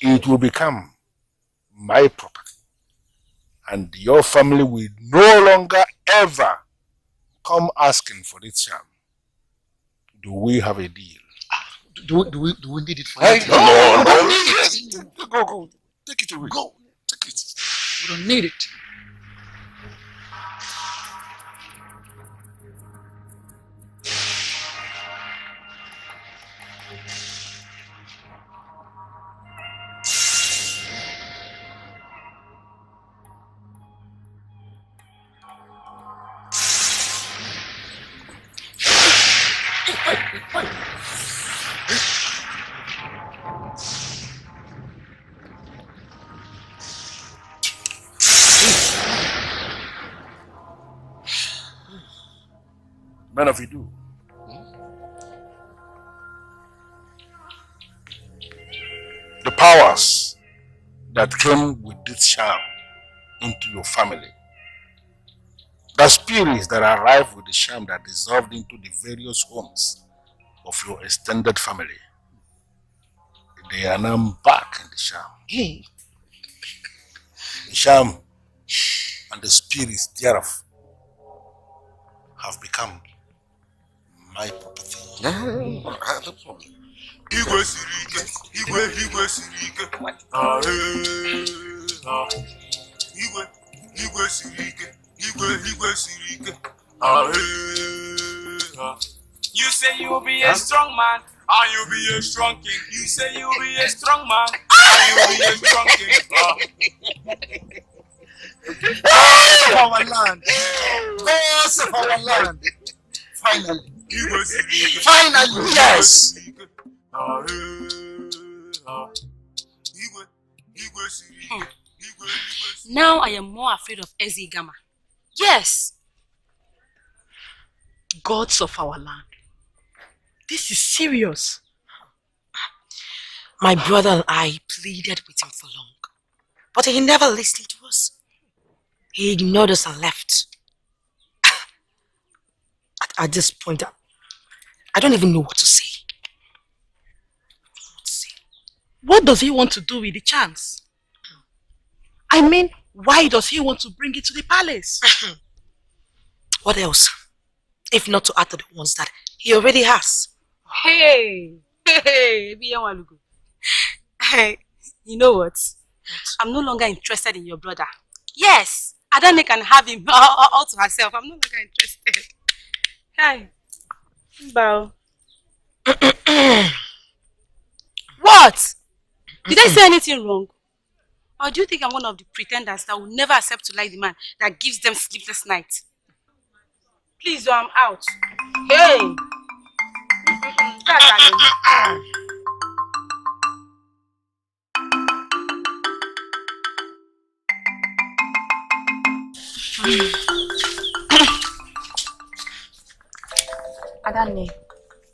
It will become my property, and your family will no longer ever come asking for this charm. Do we have a deal? Do we need it for No. Go. Take it away. Go. Take it. We don't need it. Men of Edu, the powers that came with this charm into your family, the spirits that arrived with the charm that dissolved into the various homes of your extended family, they are now back in the charm. The charm and the spirits thereof have become my property. Igwe siri ike. Igwe siri ike. Igwe siri ike. Igwe siri ike. You say you will be a strong man, and you be a strong king. You say you will be a strong man, and you will be a strong king. Our land. Gods of our land. Finally. Finally, yes. Now I am more afraid of Ezigama. Yes. Gods of our land. This is serious. My brother and I pleaded with him for long, but he never listened to us. He ignored us and left. At this point, I don't even know what to say. What does he want to do with the chance? I mean, why does he want to bring it to the palace? What else? If not to add to the ones that he already has. Hey, you know what? I'm no longer interested in your brother. Yes, Adane can have him all to herself. I'm no longer interested. Hi. Bow. What? Did I say anything wrong? Or do you think I'm one of the pretenders that will never accept to like the man that gives them sleepless nights? Please, I'm out. Hey! Adane,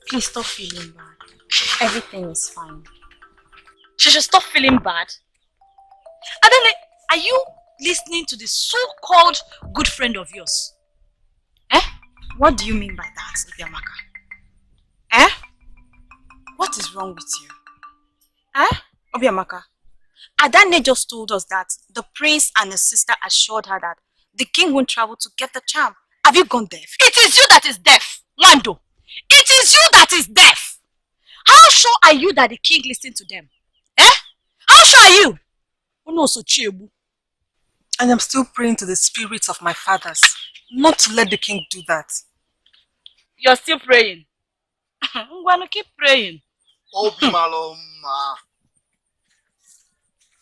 please stop feeling bad. Everything is fine. She should stop feeling bad. Adane, are you listening to the so-called good friend of yours? What do you mean by that, Obiamaka? What is wrong with you? Obiamaka, Adane just told us that the prince and his sister assured her that the king won't travel to get the charm. Have you gone deaf? It is you that is deaf, Wando. It is you that is deaf. How sure are you that the king listened to them? How sure are you? Oh no, so Chiebu. I am still praying to the spirits of my fathers not to let the king do that. You're still praying? I'm going to keep praying. Obimaloma.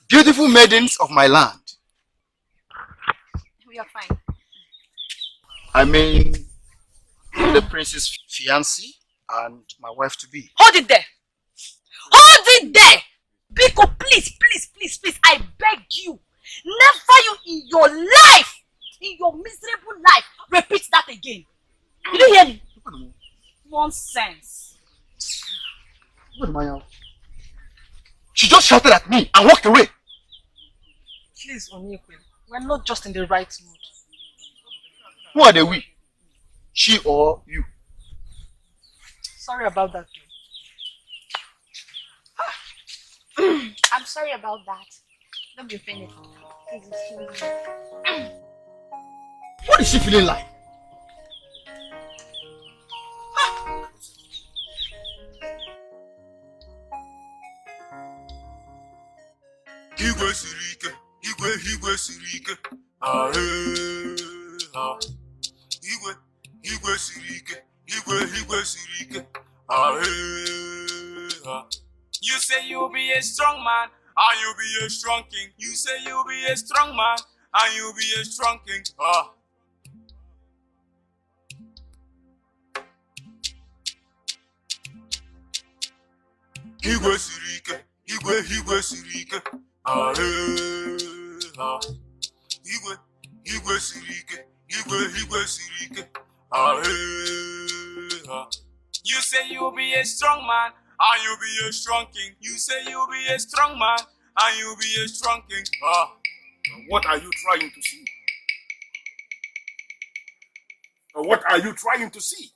Beautiful maidens of my land. We are fine. I mean, the prince's fiancé and my wife to be. Hold it there. Hold it there. Biko, please, I beg you. Never you in your life, in your miserable life, repeat that again. Did you hear me? Nonsense. She just shouted at me and walked away. Please, Onyekwe, we're not just in the right mood. Who are the we? She or you? Sorry about that, too. I'm sorry about that. Don't be offended. Please excuse me. What is she feeling like? Igwe siri ike. Igwe siri ike. You say you'll be a strong man, and you'll be a strong king. You say you'll be a strong man, and you'll be a strong king. Igwe siri ike. Igwe siri ike. Igwe siri ike. You say you'll be a strong man, and you'll be a strong king. You say you'll be a strong man, and you'll be a strong king. What are you trying to see? What are you trying to see?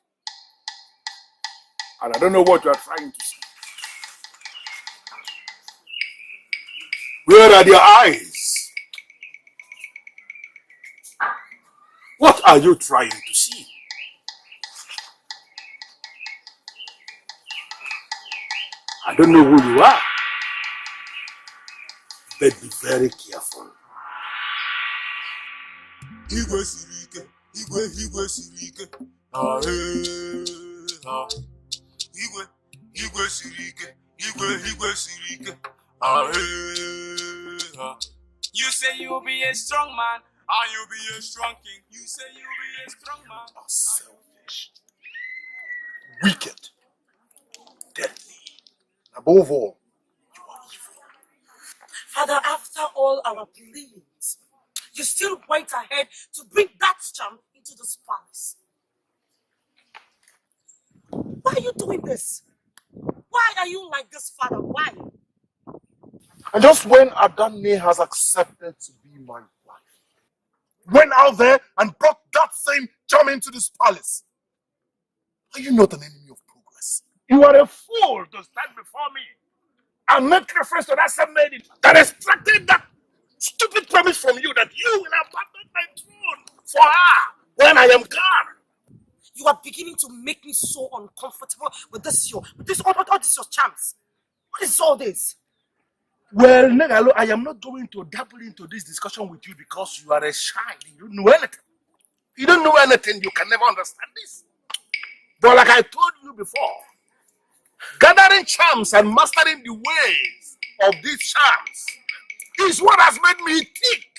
And I don't know what you are trying to see. Where are their eyes? What are you trying to see? I don't know who you are, but be very careful. Igwe siri ike. Igwe siri ike. Igwe siri ike. Igwe siri ike. You say you'll be a strong man, and you'll be a strong king. You say you'll be a strong man. Selfish, wicked, deadly. Above all, you are evil. Father, after all our pleadings, you still went ahead to bring that charm into this palace. Why are you doing this? Why are you like this, Father? Why? And just when Adane has accepted to be my wife, went out there and brought that same charm into this palace. Are you not an enemy of progress? You are a fool to stand before me and make reference to that same maiden that extracted that stupid promise from you that you will abandon my throne for her when I am gone. You are beginning to make me so uncomfortable with all this your charms. What is all this? Well, Negalo, I am not going to dabble into this discussion with you because you are a child. You don't know anything. You don't know anything. You can never understand this. But like I told you before, gathering charms and mastering the ways of these charms is what has made me tick.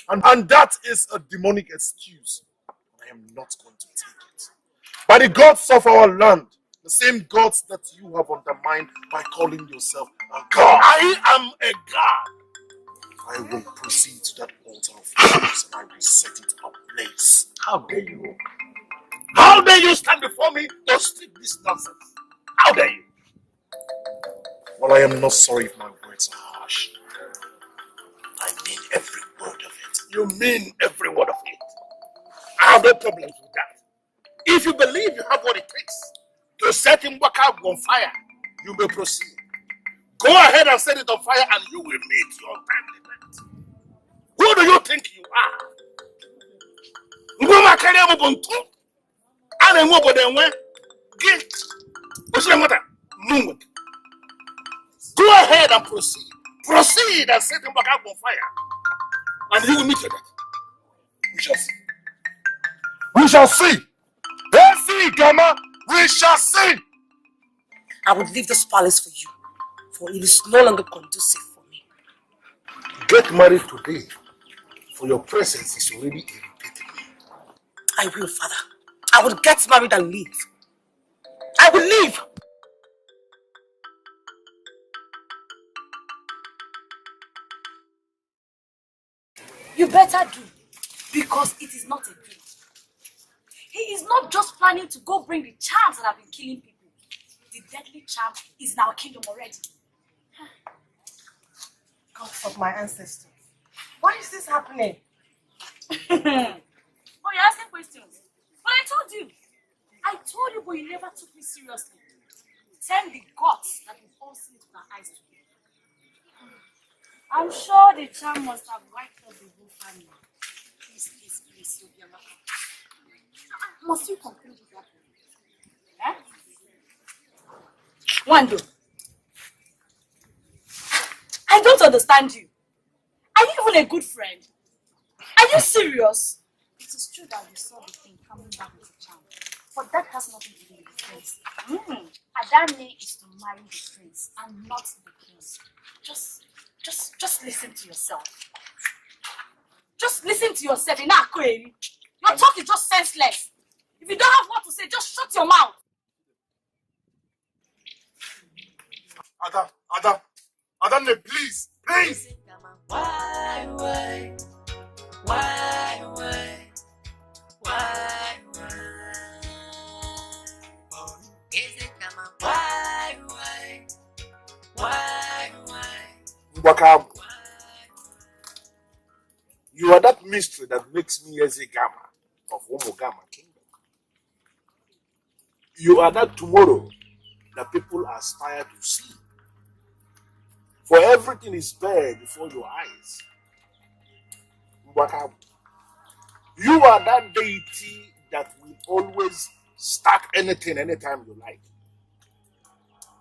And that is a demonic excuse. I am not going to take it. By the gods of our land, the same gods that you have undermined by calling yourself a god. I am a god. I will proceed to that altar of yours and I will set it ablaze. How dare you? How dare you stand before me to speak this nonsense? How dare you? Well, I am not sorry if my words are harsh. I mean every word of it. You mean every word of it. I have no problems with that. If you believe you have what it takes to set him back up on fire, you may proceed. Go ahead and set it on fire and you will meet your time limit. Who do you think you are? Ngoma kare mo buntu. Ana ngo bodenwe. Get. What's your matter? Move. Go ahead and proceed. Proceed and set him back up on fire. And you will meet your death. We shall see. We shall see. Let's see, Gamma. We shall see. I would leave this palace for you, for it is no longer conducive for me. Get married today, for your presence is already irritating me. I will, Father. I will get married and leave. I will leave. You better do, because it is not a dream. He is not just planning to go bring the charms that have been killing people. The deadly charm is in our kingdom already. Gods of my ancestors. Why is this happening? Oh, you're asking questions. But I told you, but you never took me seriously. Tell the gods that we've all seen with our eyes today. I'm sure the charm must have wiped out the whole family. Please, Sylvia. Must you conclude with that? Eh? Wando, I don't understand you. Are you even a good friend? Are you serious? It is true that you saw the thing coming back with the charm, but that has nothing to do with the prince. Adane is to marry the prince and not the prince. Just listen to yourself. Just listen to yourself. Your talk is just senseless. If you don't have what to say, just shut your mouth. Adam, please. Why? Is it come on? Why? You are that mystery that makes me as a Gamma of Omogama Kingdom. You are that tomorrow that people aspire to see. For everything is bare before your eyes. You are that deity that will always start anything anytime you like.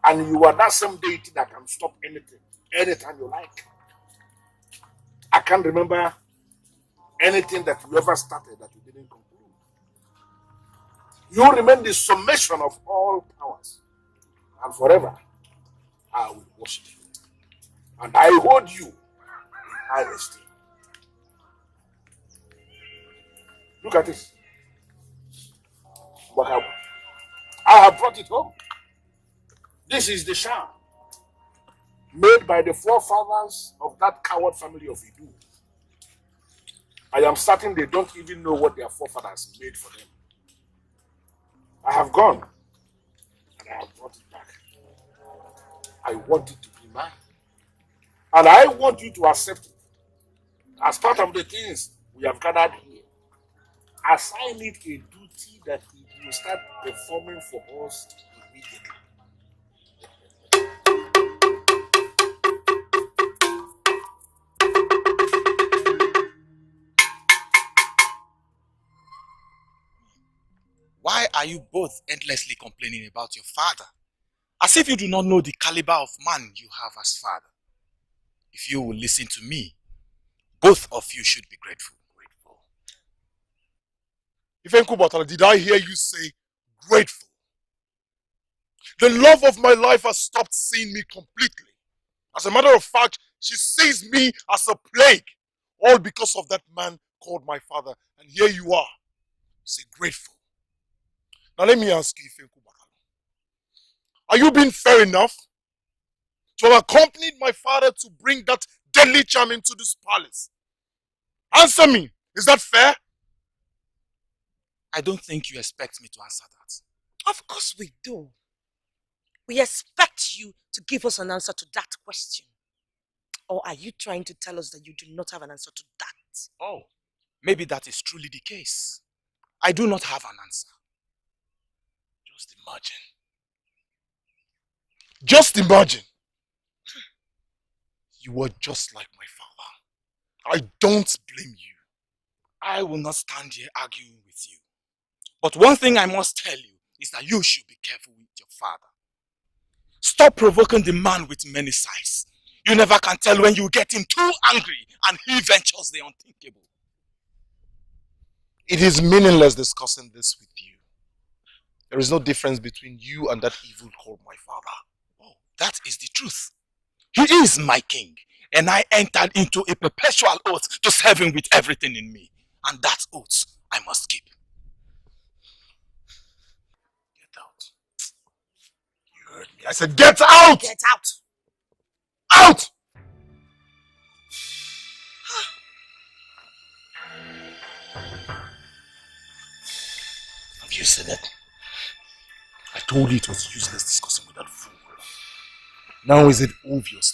And you are that same deity that can stop anything anytime you like. I can't remember anything that you ever started that you didn't conclude. You remain the summation of all powers. And forever, I will worship you. And I hold you in high esteem. Look at this. I have brought it home. This is the charm made by the forefathers of that coward family of Idu. I am certain they don't even know what their forefathers made for them. I have gone and I have brought it back. I want it to be mine. And I want you to accept it as part of the things we have gathered here. Assign it a duty that we will start performing for us immediately. Why are you both endlessly complaining about your father? As if you do not know the caliber of man you have as father. If you will listen to me, both of you should be grateful. Ifenku Botala, did I hear you say grateful? The love of my life has stopped seeing me completely. As a matter of fact, she sees me as a plague. All because of that man called my father. And here you are. Say grateful. Now let me ask you, Ifenku Bakalo. Are you being fair enough to have accompanied my father to bring that deadly charm into this palace? Answer me. Is that fair? I don't think you expect me to answer that. Of course we do. We expect you to give us an answer to that question. Or are you trying to tell us that you do not have an answer to that? Oh, maybe that is truly the case. I do not have an answer. Just imagine. Just imagine. You are just like my father. I don't blame you. I will not stand here arguing with you. But one thing I must tell you is that you should be careful with your father. Stop provoking the man with many sides. You never can tell when you get him too angry and he ventures the unthinkable. It is meaningless discussing this with you. There is no difference between you and that evil called my father. Oh, that is the truth. He is my king, and I entered into a perpetual oath to serve him with everything in me. And that oath I must keep. Get out. You heard me. I said get out! Get out! Out! Have you seen it? I told you it was useless discussing with that fool. Now is it obvious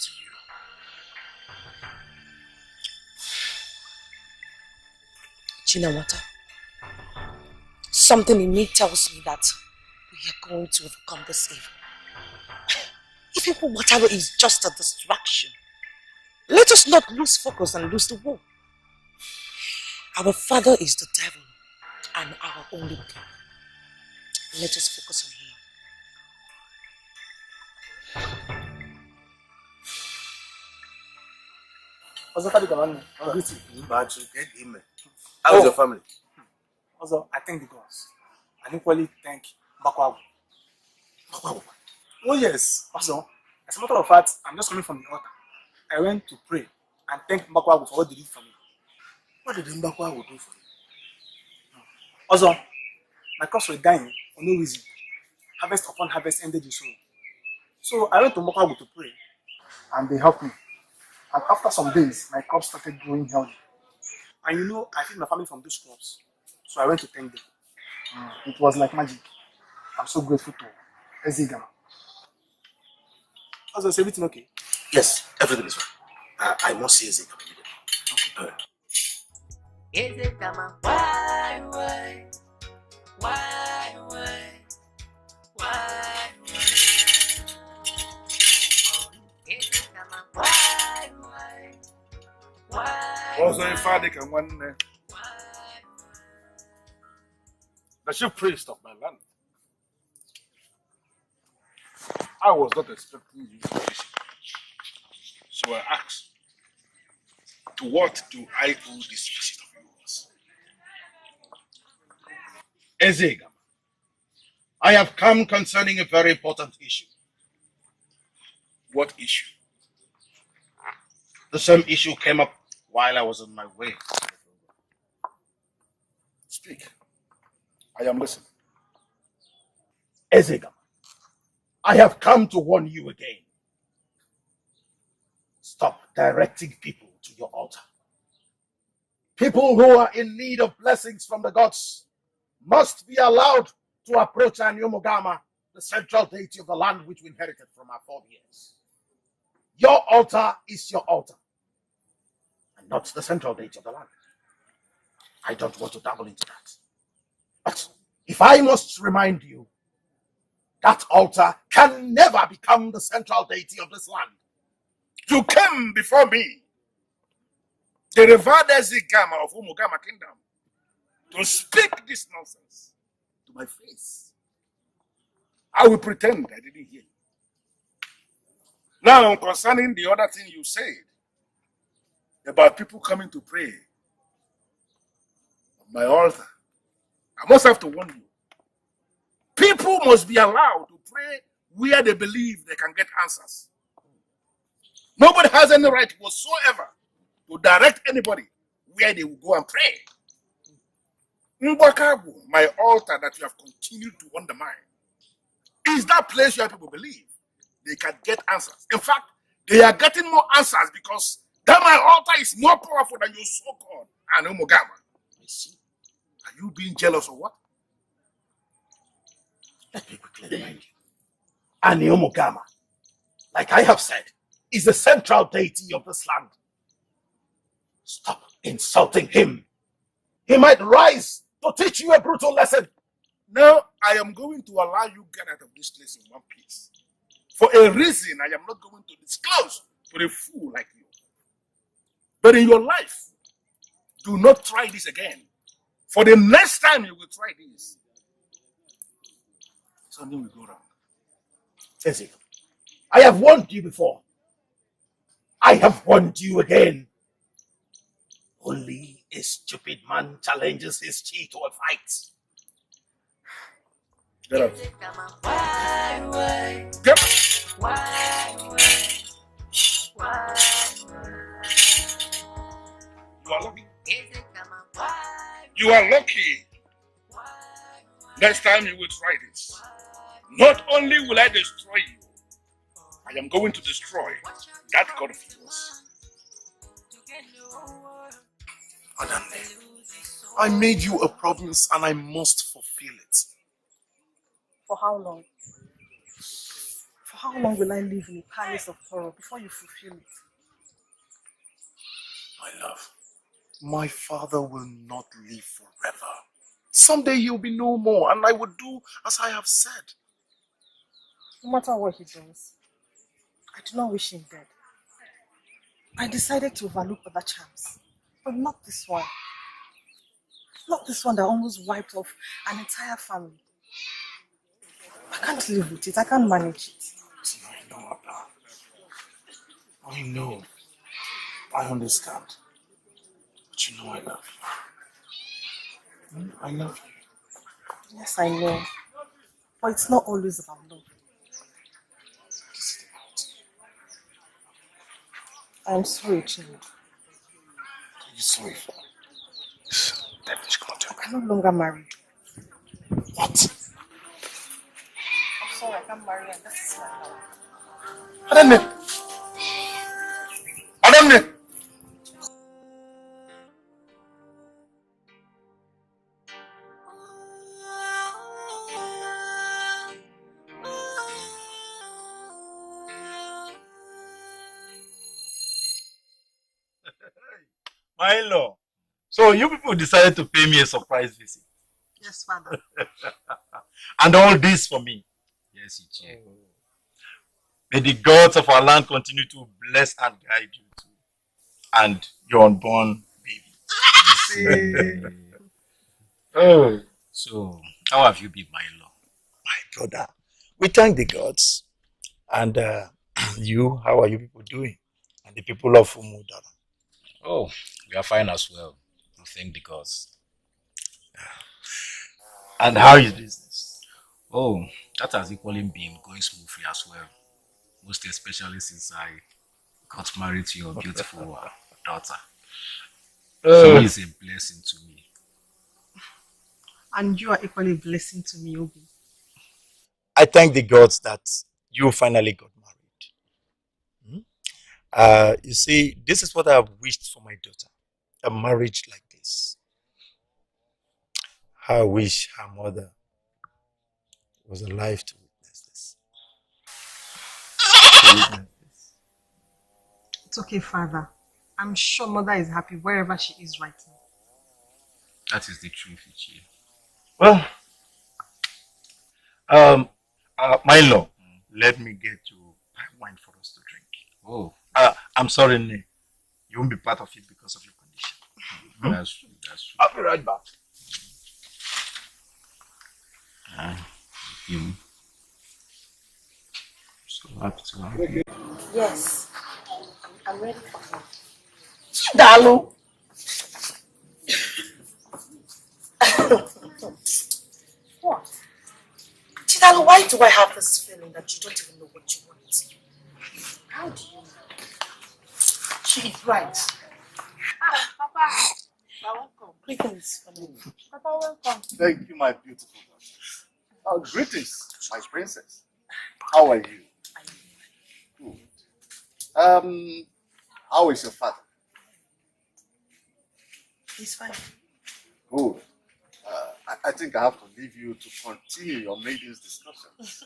to you? Chinawata, something in me tells me that we are going to overcome this evil. Even whatever is just a distraction. Let us not lose focus and lose the war. Our father is the devil and our only king. Let us focus on him. How's your family? Also, I thank the gods. And equally thank Bakwabu. Oh yes. Also, as a matter of fact, I'm just coming from the altar. I went to pray and thank Bakwabu for what they did for me. What did Bakwabu do for you? Also, my crops were dying for no reason. Harvest upon harvest ended the soul. So I went to Bakwabu to pray. And they helped me. And after some days, my crops started growing healthy. And you know, I feed my family from those crops. So I went to thank them. It was like magic. I'm so grateful to Ezigama. Also, is everything okay? Yes, everything is fine. I must see Ezigama. Okay. Ezigama, why? Why? Ezigama, why? Also, if I can one the chief priest of my land. I was not expecting you to visit. So I asked, to what do I owe this visit of yours? Ezegama, I have come concerning a very important issue. What issue? The same issue came up while I was on my way. Speak. I am listening. Ezegama, I have come to warn you again. Stop directing people to your altar. People who are in need of blessings from the gods must be allowed to approach Anyomogama, the central deity of the land which we inherited from our forebears. Your altar is your altar, and not the central deity of the land. I don't want to dabble into that. But if I must remind you, that altar can never become the central deity of this land. You came before me, the revered Ezigama of Umugama Kingdom, to speak this nonsense to my face. I will pretend I didn't hear you. Now, concerning the other thing you said about people coming to pray on my altar, I must have to warn you. People must be allowed to pray where they believe they can get answers. Nobody has any right whatsoever to direct anybody where they will go and pray. Mbakabu, my altar that you have continued to undermine, is that place where people believe they can get answers. In fact, they are getting more answers because that my altar is more powerful than your so-called Anomogama. I see. Are you being jealous or what? Let me quickly remind you. Aniomogama, like I have said, is the central deity of this land. Stop insulting him. He might rise to teach you a brutal lesson. Now, I am going to allow you get out of this place in one piece. For a reason I am not going to disclose to a fool like you. But in your life, do not try this again. For the next time you will try this, something will go wrong. Ezekiel, I have warned you before. I have warned you again. Only a stupid man challenges his chi to a fight. Get up. Get up. You are lucky. You are lucky. Next time you will try this. Not only will I destroy you, I am going to destroy that God of yours. Adane, I made you a promise and I must fulfill it. For how long? For how long will I live in a palace of horror before you fulfill it? My love, my father will not live forever. Someday he'll be no more and I will do as I have said. No matter what he does, I do not wish him dead. I decided to overlook other charms, but not this one. Not this one that almost wiped off an entire family. I can't live with it. I can't manage it. I know, Abba. I know. I understand. But you know I love you. I love you. Yes, I know. But it's not always about love. I'm sorry, Child. Are you sorry for? I'm no longer married. What? I'm sorry, I can't marry and this is my Adane! Adane! My in-law. So you people decided to pay me a surprise visit. Yes, Father. And all this for me. Yes, Ugezu. May the gods of our land continue to bless and guide you too. And your unborn baby. Oh. So, how have you been, my in-law? My brother, we thank the gods. And you, how are you people doing? And the people of Umudara? Oh, we are fine as well. We thank the gods. And how is business? Oh, that has equally been going smoothly as well. Most especially since I got married to your beautiful daughter. She is a blessing to me. And you are equally a blessing to me, Obi. I thank the gods that you finally got married. You see, this is what I have wished for my daughter. A marriage like this. I wish her mother was alive to witness this. It's okay, Father. I'm sure Mother is happy wherever she is right now. That is the truth, Ugezu. Well, my in-law, let me get you wine for us to drink. Oh. I'm sorry, Ne. You won't be part of it because of your condition. That's true, that's true. I'll be right back. You. So happy to have you. Yes. I'm ready for you. Dalu. What? Chidalu, why do I have this feeling that you don't even know what you want? How do you know? She is right. Papa. Welcome. Greetings. Papa, welcome. Thank you, my beautiful daughter. Greetings, my princess. How are you? Good. How is your father? He's fine. Good. I think I have to leave you to continue your maiden's discussions.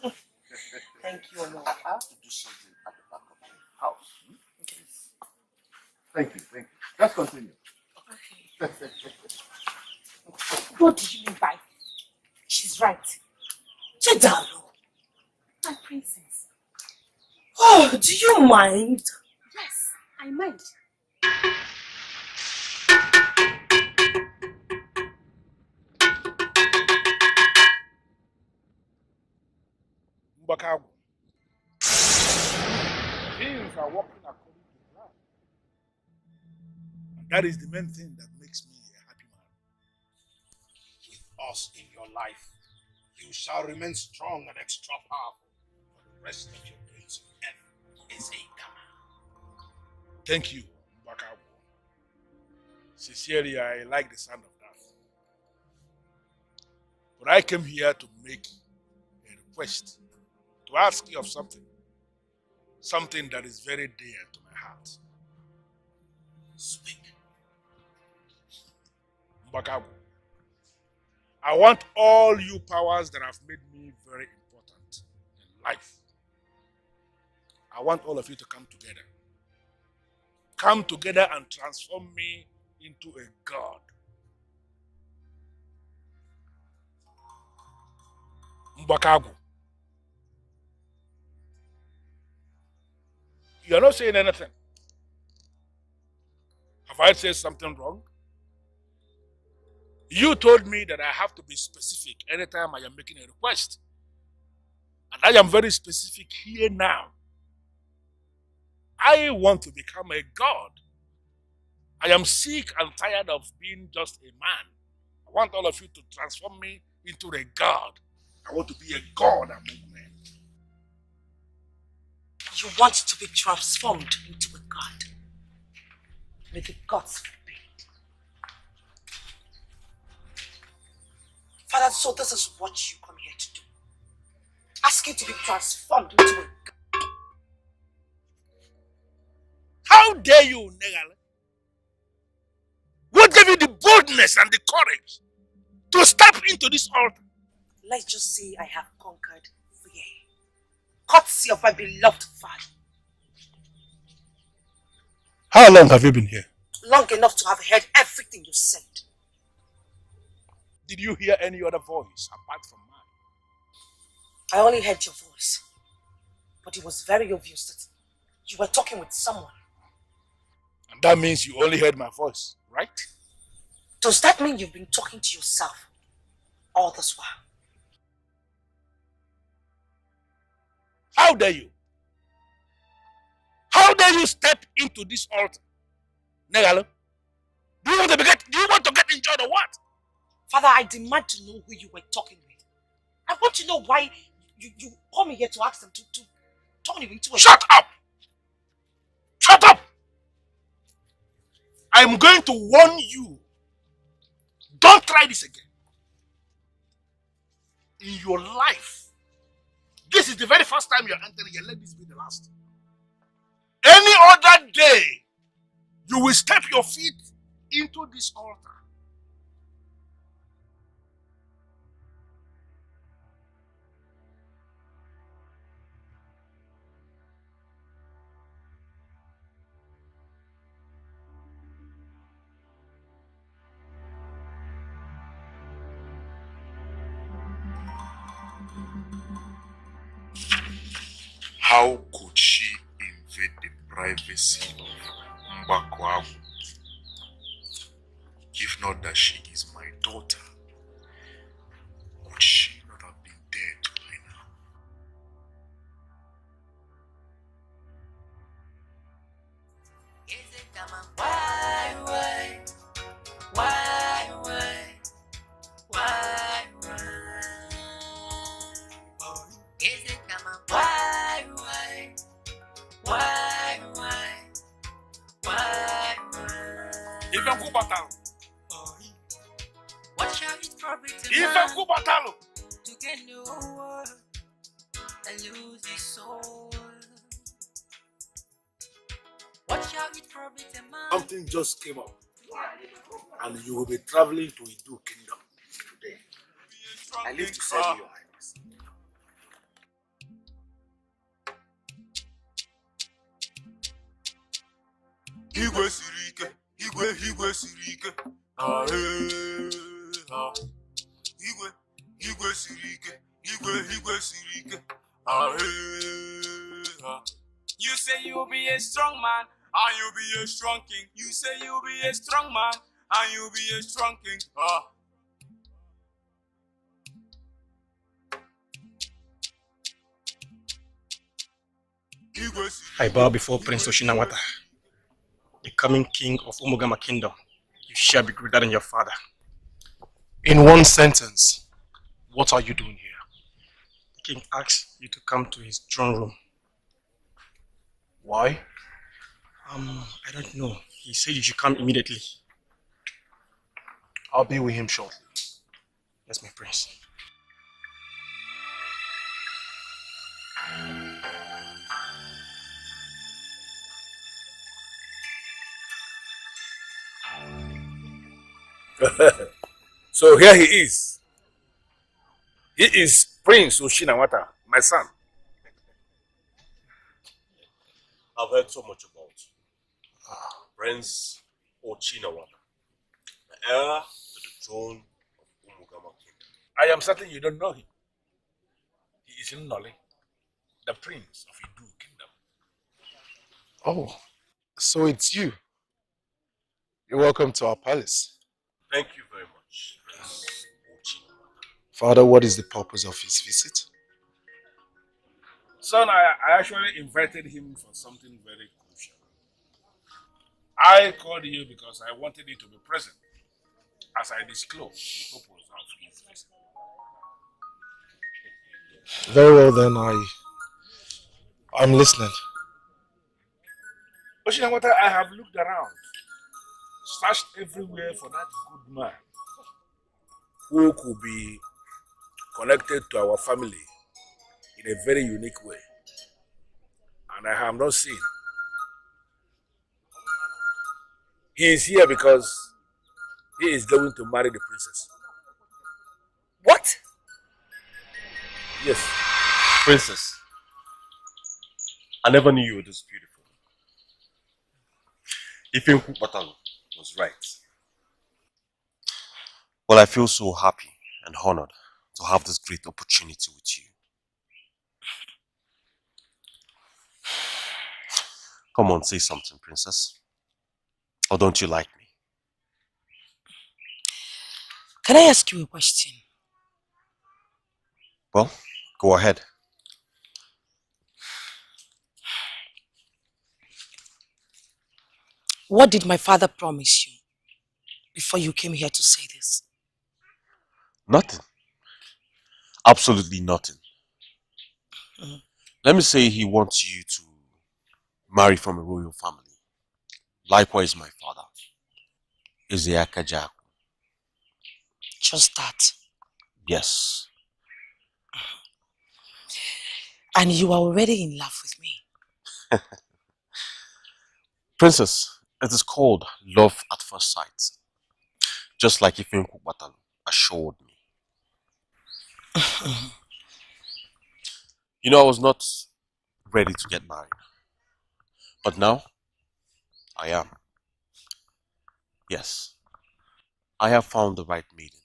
Thank you, Mama. I have to do something at the back of the house. Thank you. Let's continue. Okay. What do you mean by she's right? Chedalo. My princess. Oh, do you mind? Yes, I mind. Mbakago. Things are working according to plan. And that is the main thing that makes me a happy man. With us in your life, you shall remain strong and extra powerful for the rest of your days on earth. Thank you, Mbakago. Sincerely, I like the sound of that. But I came here to make a request, to ask you of something. Something that is very dear to my heart. Speak. Mbakago, I want all you powers that have made me very important in life. I want all of you to come together. Come together and transform me into a god. Mbakago, you are not saying anything. Have I said something wrong? You told me that I have to be specific anytime I am making a request. And I am very specific here now. I want to become a god. I am sick and tired of being just a man. I want all of you to transform me into a god. I want to be a god among men. You want to be transformed into a god. May the gods forbid. Father, so this is what you come here to do. Ask you to be transformed into a god. How dare you, Negale? What gave you the boldness and the courage to step into this altar? Let's just say I have conquered fear. Courtesy of my beloved father. How long have you been here? Long enough to have heard everything you said. Did you hear any other voice apart from mine? I only heard your voice. But it was very obvious that you were talking with someone. And that means you only heard my voice, right? Does that mean you've been talking to yourself all this while? How dare you? How dare you step into this altar? Negalo, do you want to get injured or what? Father, I demand to know who you were talking with. I want to know why you come here to ask them to turn you into a... Shut up! Shut up! I am going to warn you. Don't try this again. In your life, this is the very first time you're entering here. Let this be the last. Any other day, you will step your feet into this altar. How could she invade the privacy of Mbakwavu? If not that she is my daughter, would she not have been dead by now? Why? Even Kubatalo. What shall it profit a Even man Kubatalo. to gain the whole world and lose his soul? What shall it profit a man? Something just came up. And you will be traveling to Idu Kingdom today. I live to serve you, Your Highness. Igwe siri ike, igwe siri ike. Ah, ah. Igwe siri ike, igwe siri ike. Ah, ah. You say you'll be a strong man, and you'll be a strong king. You say you'll be a strong man, and you'll be a strong king. Ah. I bow before Prince Oshinawata, the coming king of Umugama Kingdom. You shall be greater than your father. In one sentence, what are you doing here? The king asks you to come to his throne room. Why? I don't know. He said you should come immediately. I'll be with him shortly. Yes, my prince. So here he is. He is Prince Oshinawata, my son. I've heard so much about Prince Oshinawata, the heir to the throne of Umugama Kingdom. I am certain you don't know him. He is in Nolly, the Prince of Idu Kingdom. Oh, so it's you. You're welcome to our palace. Thank you very much, Prince Oshinawata. Father, what is the purpose of his visit? Son, I actually invited him for something very crucial. I called you because I wanted you to be present as I disclose the purpose of his visit. Very well then, I'm listening. Oshinawata, I have looked around, searched everywhere for that good man who could be connected to our family in a very unique way. And I have not seen. He is here because he is going to marry the princess. What? Yes. Princess, I never knew you were this beautiful. Ifenku Patalu was right. Well, I feel so happy and honored to have this great opportunity with you. Come on, say something, princess. Or don't you like me? Can I ask you a question? Well, go ahead. What did my father promise you before you came here to say this? Nothing. Absolutely nothing. Let me say he wants you to marry from a royal family. Likewise, my father is the Akajaku. Just that? Yes. And you are already in love with me? Princess, it is called love at first sight. Just like Ifenku Batalu assured me. You know, I was not ready to get married. But now, I am. Yes. I have found the right maiden.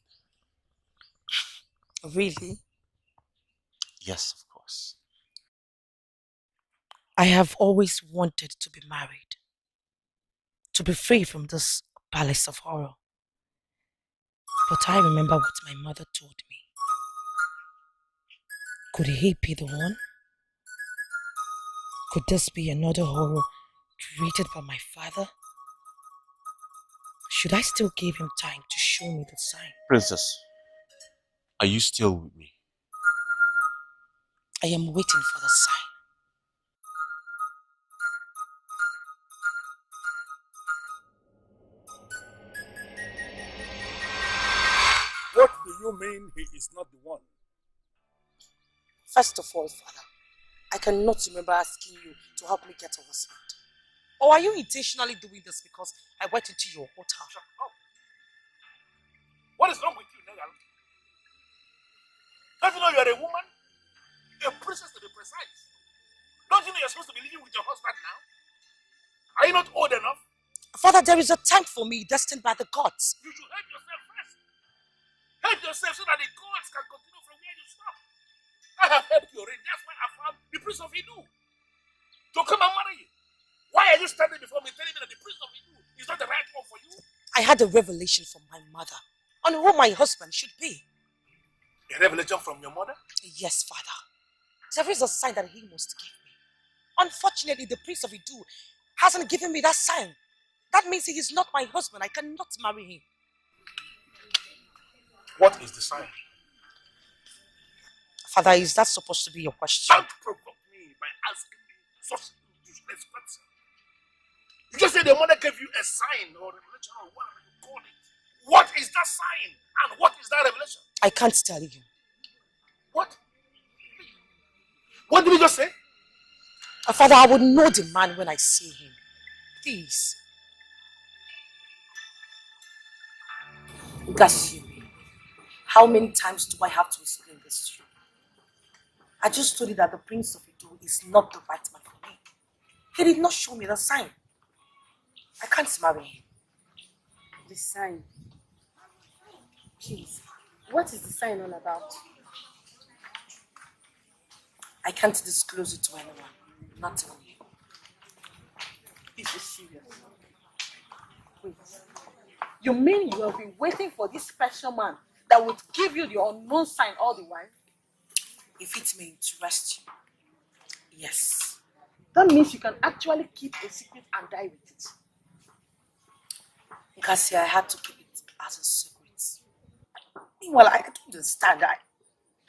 Really? Yes, of course. I have always wanted to be married. To be free from this palace of horror. But I remember what my mother told me. Could he be the one? Could this be another horror created by my father? Should I still give him time to show me the sign? Princess, are you still with me? I am waiting for the sign. you mean he is not the one? First of all, Father, I cannot remember asking you to help me get a husband. Or are you intentionally doing this because I went into your hotel? Shut up. What is wrong with you, Negal? Don't you know you are a woman? A princess to be precise. Don't you know you're supposed to be living with your husband now? Are you not old enough? Father, there is a time for me destined by the gods. You should help yourself first. Help yourself so that the gods can continue from where you stop. I have helped you already. That's why I found the Prince of Idu to come and marry you. Why are you standing before me telling me that the Prince of Idu is not the right one for you? I had a revelation from my mother on who my husband should be. A revelation from your mother? Yes, Father. There is a sign that he must give me. Unfortunately, the Prince of Idu hasn't given me that sign. That means he is not my husband. I cannot marry him. What is the sign? Father, is that supposed to be your question? Don't provoke me by asking me such useless questions. You just said your mother gave you a sign or revelation or whatever you call it. What is that sign and what is that revelation? I can't tell you. What? What did you just say? Father, I would know the man when I see him. Please. Ugezu, how many times do I have to explain this to you? I just told you that the Prince of Idu is not the right man for me. He did not show me the sign. I can't marry him. The sign? Please, what is the sign all about? I can't disclose it to anyone. Not even you. Is this serious? Wait. You mean you have been waiting for this special man that would give you the unknown sign all the while? If it may interest you, yes. That means you can actually keep a secret and die with it. Ugezu, I had to keep it as a secret. Meanwhile, I don't understand.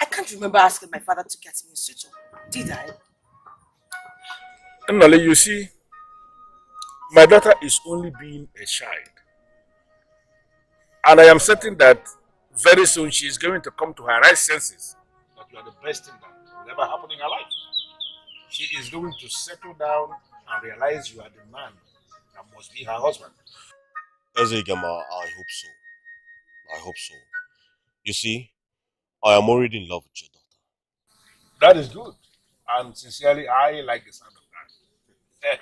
I can't remember asking my father to get me a suitor. Did I? Nolly, you see, my daughter is only being a child. And I am certain that very soon she is going to come to her right senses. That you are the best thing that will ever happen in her life. She is going to settle down and realize you are the man that must be her husband. Ezegama, I hope so. I hope so. You see, I am already in love with your daughter. That is good. And sincerely, I like the sound of that.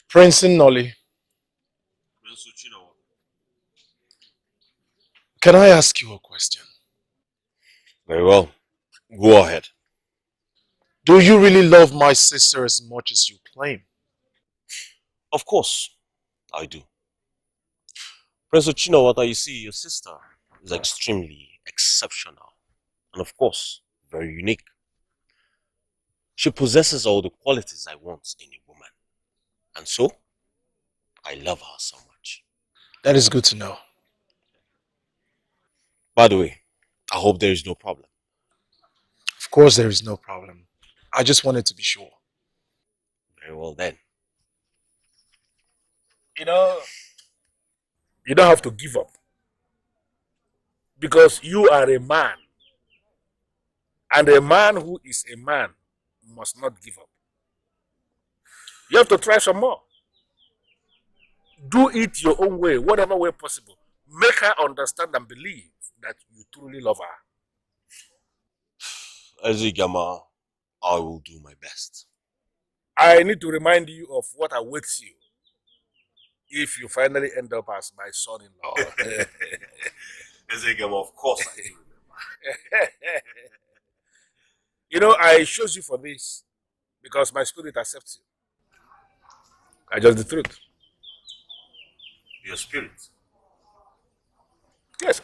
Prince Nolly, can I ask you a question? Very well. Go ahead. Do you really love my sister as much as you claim? Of course, I do. Prince Uchinawata, you see, your sister is extremely exceptional. And of course, very unique. She possesses all the qualities I want in a woman. And so, I love her so much. That is good to know. By the way, I hope there is no problem. Of course there is no problem. I just wanted to be sure. Very well then. You know, you don't have to give up. Because you are a man. And a man who is a man must not give up. You have to try some more. Do it your own way, whatever way possible. Make her understand and believe that you truly love her. Ezigama, I will do my best. I need to remind you of what awaits you if you finally end up as my son-in-law. Ezigama, of course I do remember. You know, I chose you for this because my spirit accepts you. I just the truth. Your spirit? Yes.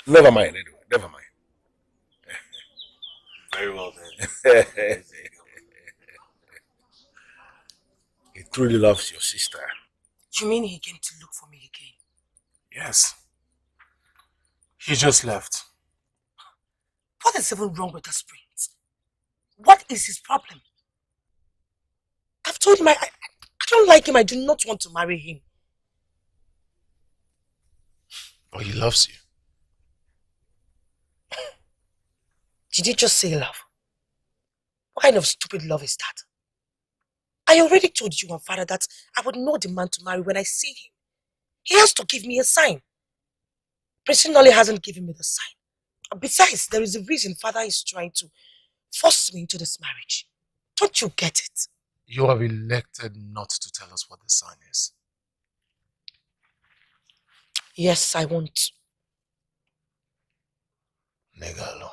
Never mind, anyway. Never mind. Very well then. He truly loves your sister. You mean he came to look for me again? Yes. He just left. What is even wrong with this prince? What is his problem? I've told him I don't like him. I do not want to marry him. But he loves you. Did you just say love? What kind of stupid love is that? I already told you and father that I would know the man to marry when I see him. He has to give me a sign. Prince Nolly hasn't given me the sign. Besides, there is a reason father is trying to force me into this marriage. Don't you get it? You have elected not to tell us what the sign is. Yes, I won't. Negalo.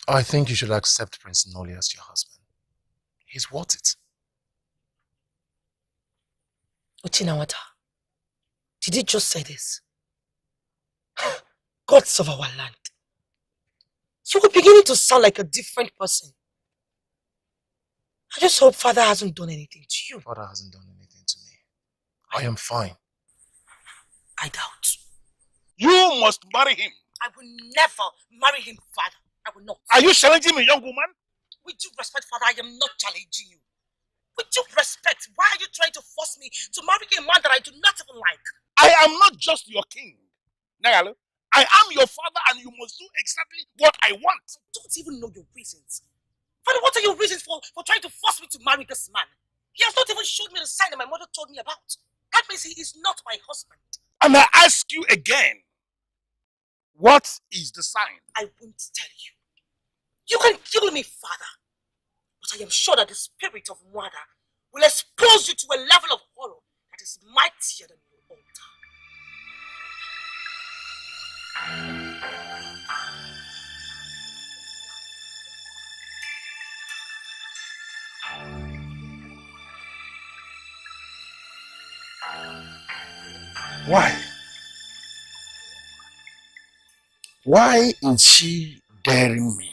I think you should accept Prince Nolly as your husband. He's worth it. Uchinawata, did you just say this? Gods of our land. You were beginning to sound like a different person. I just hope father hasn't done anything to you. Father hasn't done anything to me. I am fine. I doubt. You must marry him. I will never marry him, father. I will not. Are you challenging me, young woman? With due respect, father, I am not challenging you. With due respect, why are you trying to force me to marry a man that I do not even like? I am not just your king, Nagalo. I am your father and you must do exactly what I want. I don't even know your reasons. Father, what are your reasons for trying to force me to marry this man? He has not even showed me the sign that my mother told me about. That means he is not my husband. And I ask you again, what is the sign? I won't tell you. You can kill me, father. But I am sure that the spirit of murder will expose you to a level of horror that is mightier than your altar. Why? Why is she daring me?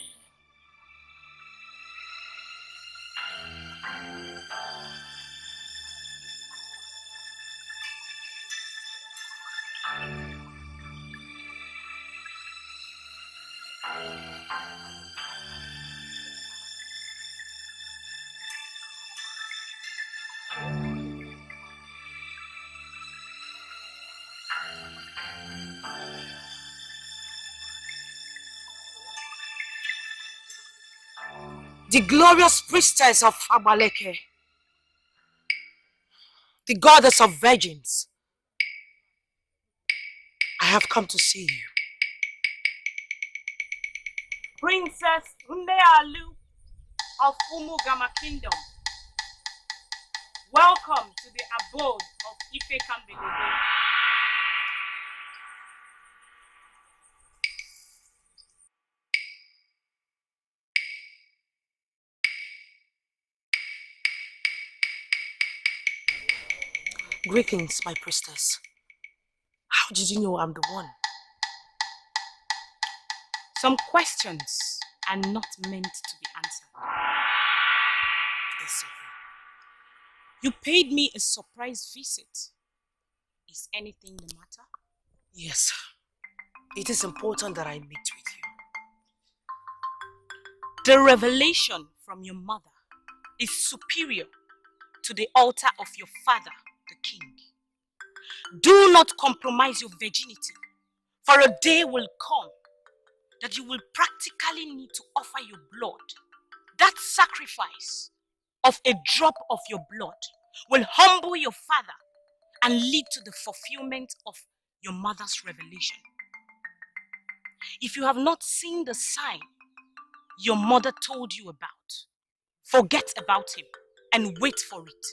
The glorious priestess of Amaleke, the goddess of virgins, I have come to see you. Princess Hundealu of Umugama Kingdom, welcome to the abode of Ife Kambelebe. Greetings, my priestess. How did you know I'm the one? Some questions are not meant to be answered. It's okay. You paid me a surprise visit. Is anything the matter? Yes. It is important that I meet with you. The revelation from your mother is superior to the altar of your father, the king. Do not compromise your virginity, for a day will come that you will practically need to offer your blood. That sacrifice of a drop of your blood will humble your father and lead to the fulfillment of your mother's revelation. If you have not seen the sign your mother told you about, forget about him and wait for it.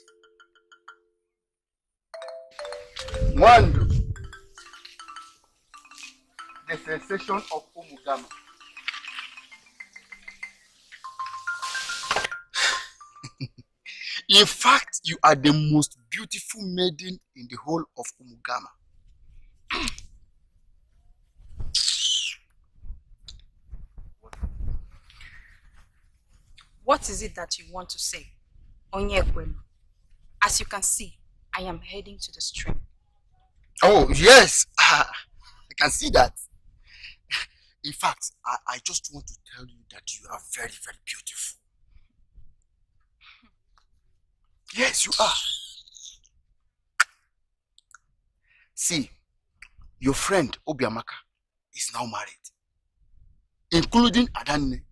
One, the sensation of Umugama. In fact, you are the most beautiful maiden in the whole of Umugama. What is it that you want to say? Onyekwelu. As you can see, I am heading to the stream. Oh, yes. I can see that. In fact, I just want to tell you that you are very, very beautiful. Yes, you are. See, your friend Obiamaka is now married, including Adanne.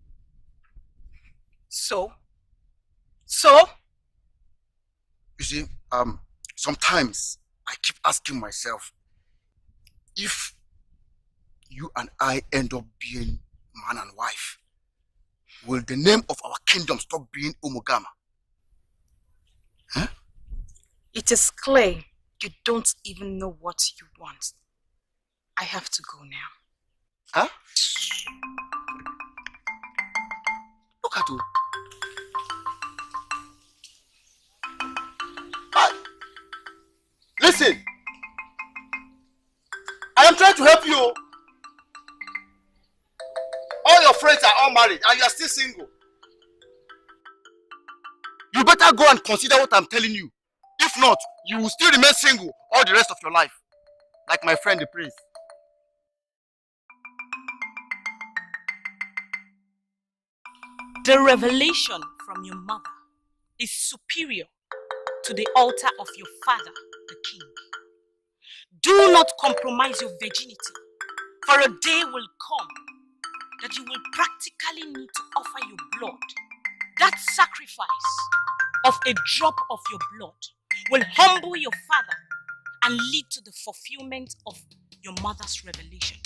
So? You see, sometimes I keep asking myself, if you and I end up being man and wife, will the name of our kingdom stop being Umugama? Huh? It is clear you don't even know what you want. I have to go now. Huh? Look at you. Listen, I am trying to help you. All your friends are all married and you are still single. You better go and consider what I'm telling you. If not, you will still remain single all the rest of your life. Like my friend the prince. The revelation from your mother is superior to the altar of your father, the king. Do not compromise your virginity, for a day will come that you will practically need to offer your blood. That sacrifice of a drop of your blood will humble your father and lead to the fulfillment of your mother's revelation.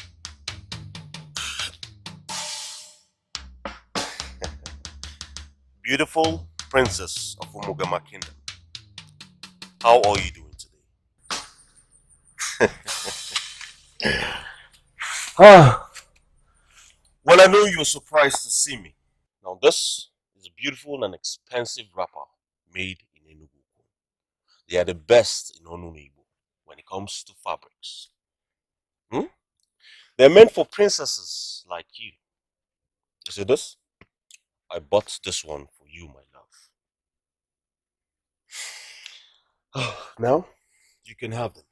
Beautiful princess of Umugama Kingdom, how are you doing today? Well, I know you're surprised to see me. Now, this is a beautiful and expensive wrapper made in Enugu. They are the best in Onunigbo when it comes to fabrics. They're meant for princesses like you. You see this? I bought this one for you, my love. Now, you can have them.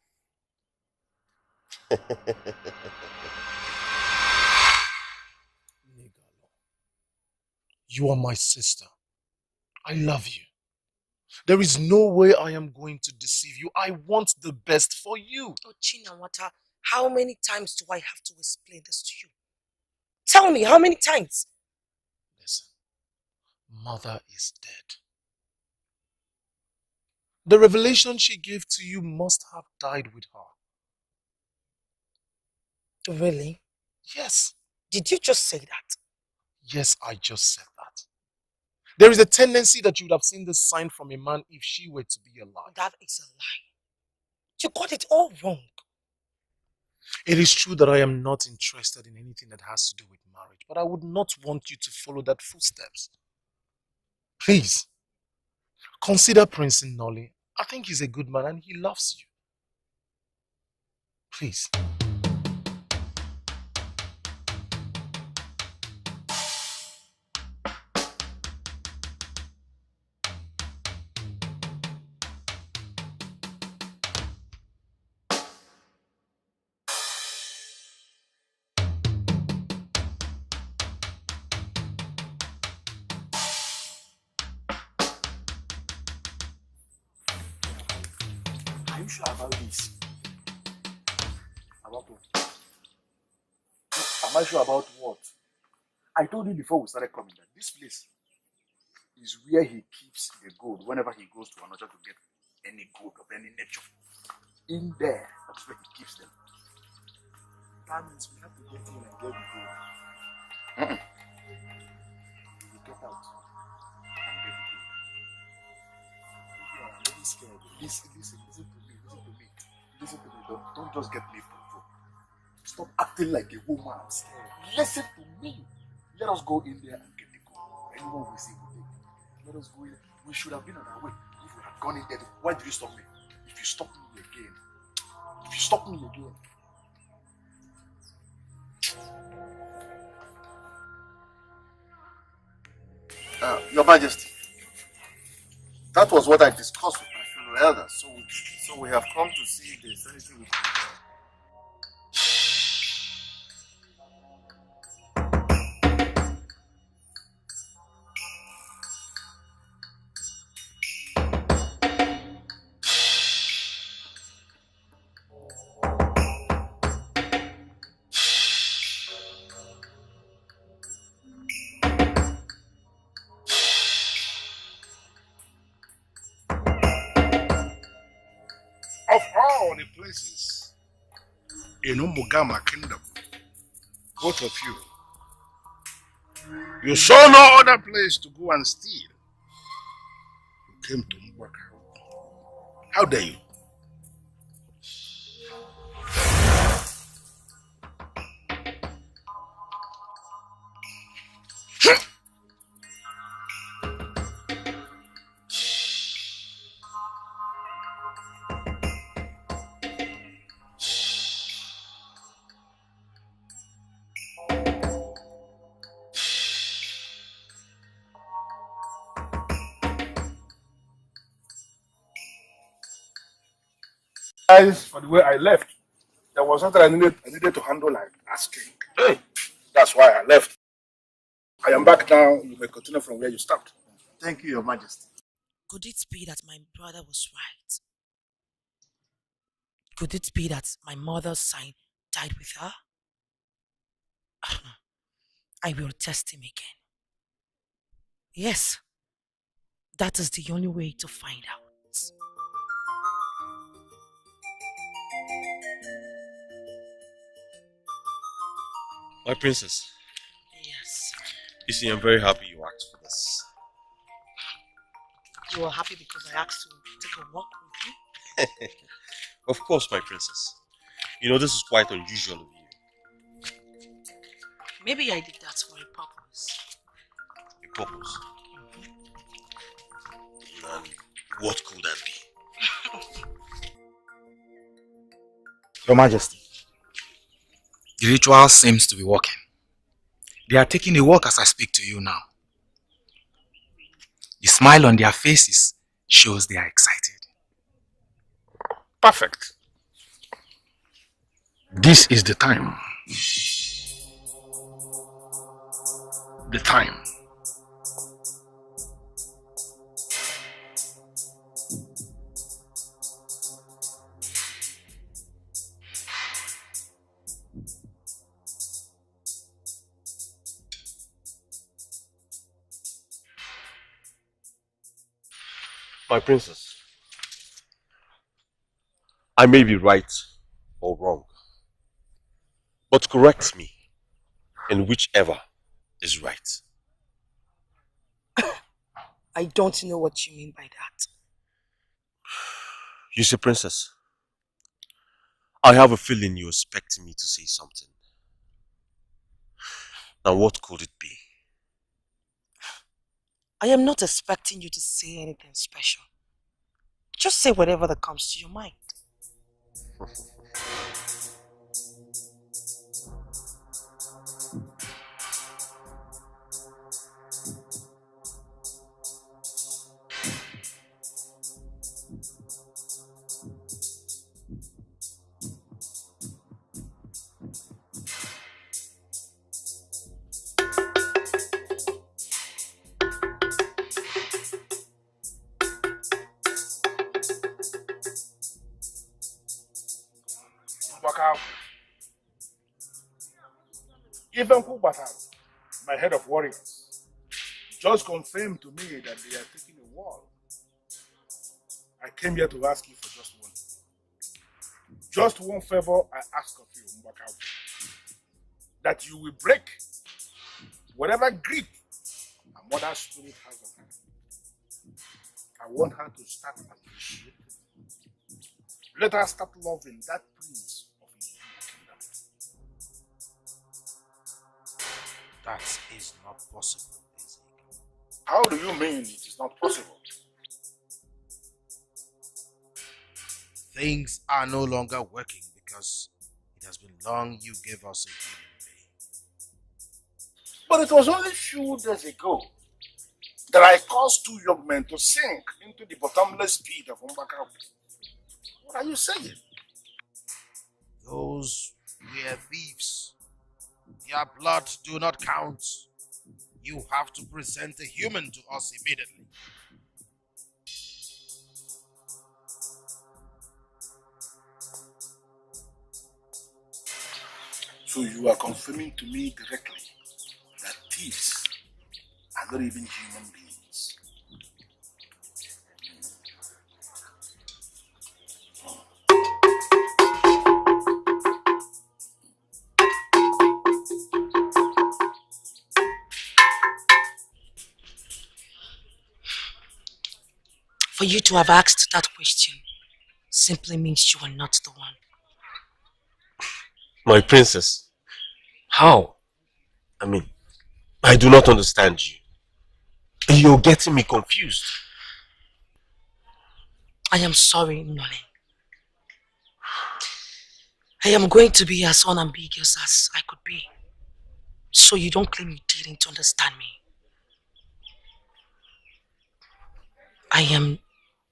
You are my sister. I love you. There is no way I am going to deceive you. I want the best for you. Oh, Chinawata, how many times do I have to explain this to you? Tell me, how many times? Listen, Mother is dead. The revelation she gave to you must have died with her. Really? Yes. Did you just say that? Yes, I just said that. There is a tendency that you would have seen this sign from a man if she were to be alive. That is a lie. You got it all wrong. It is true that I am not interested in anything that has to do with marriage, but I would not want you to follow that footsteps. Please, consider Prince Nolly. I think he's a good man and he loves you. Please. Are you sure about this? About what? No, am I sure about what? I told you before we started coming that this place is where he keeps the gold whenever he goes to another to get any gold of any nature. In there, that's where he keeps them. That means we have to get in and get the gold. We get out and get the gold. I'm really scared. Listen to me. Listen to me. Don't just get me provoked. Stop acting like a woman. I'm scared. Listen to me. Let us go in there and get the gold. Anyone we see will take. Let us go in. We should have been on our way. If we had gone in there, why did you stop me? If you stop me again. Your Majesty, that was what I discussed with my fellow elders. So we have come to see if there's anything we can do. Of all the places in Umugama Kingdom, both of you saw no other place to go and steal. You came to Mbaka. How dare you? For the way I left, there was something I needed to handle like asking. Hey, that's why I left. I am back now. You may continue from where you stopped. Thank you, Your Majesty. Could it be that my brother was right? Could it be that my mother's sign died with her? I will test him again. Yes, that is the only way to find out. My princess. Yes. You see, I'm very happy you asked for this. You are happy because I asked to take a walk with you? Of course, my princess. You know, this is quite unusual of you. Maybe I did that for a purpose. A purpose? And what could that be? Your Majesty, the ritual seems to be working. They are taking a walk as I speak to you now. The smile on their faces shows they are excited. Perfect. This is the time. The time. My princess, I may be right or wrong, but correct me in whichever is right. I don't know what you mean by that. You see, princess, I have a feeling you're expecting me to say something. Now, what could it be? I am not expecting you to say anything special. Just say whatever that comes to your mind. Even Kubatal, my head of warriors, just confirmed to me that they are taking a wall. I came here to ask you for just one. Just one favor I ask of you, Mbakau. That you will break whatever grip a mother's spirit has on her. I want her to start appreciating. Let her start loving that prince of his kingdom. That is not possible, Isaac. How do you mean it is not possible? Things are no longer working because it has been long you gave us a human being. But it was only a few days ago that I caused two young men to sink into the bottomless pit of Umbaka. What are you saying? Those were thieves. Their blood do not count. You have to present a human to us immediately. So you are confirming to me directly that thieves are not even human beings. For you to have asked that question simply means you are not the one. My princess, how? I mean, I do not understand you. You're getting me confused. I am sorry, Nolly. I am going to be as unambiguous as I could be. So you don't claim you didn't understand me. I am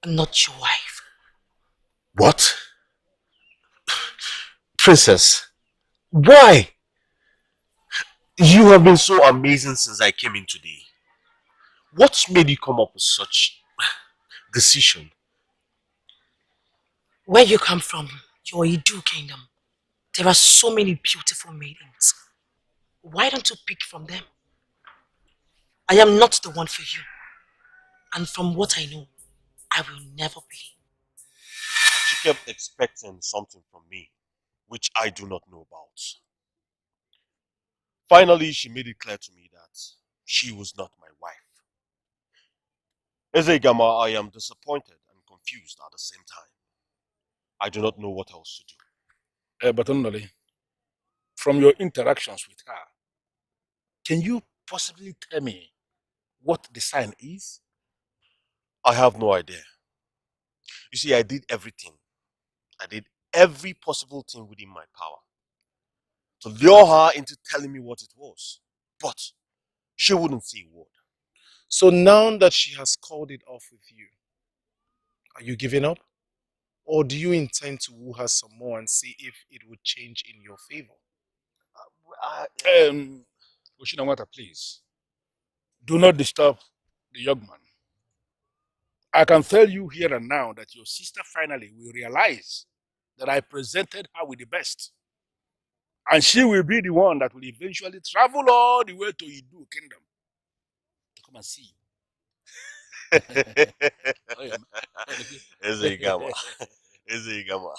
not your wife. What? Princess, why? You have been so amazing since I came in today. What made you come up with such decision? Where you come from, your Idu kingdom, there are so many beautiful maidens. Why don't you pick from them? I am not the one for you. And from what I know, I will never be. She kept expecting something from me, which I do not know about. Finally, she made it clear to me that she was not my wife. Ezegama, I am disappointed and confused at the same time. I do not know what else to do. But Nolly, from your interactions with her, can you possibly tell me what the sign is? I have no idea. You see, I did everything. I did every possible thing within my power to lure her into telling me what it was. But she wouldn't say a word. So now that she has called it off with you, are you giving up? Or do you intend to woo her some more and see if it would change in your favor? Oshinawata, please. Do not disturb the young man. I can tell you here and now that your sister finally will realize that I presented her with the best. And she will be the one that will eventually travel all the way to Idu Kingdom to come and see you. Ezegama. Ezegama.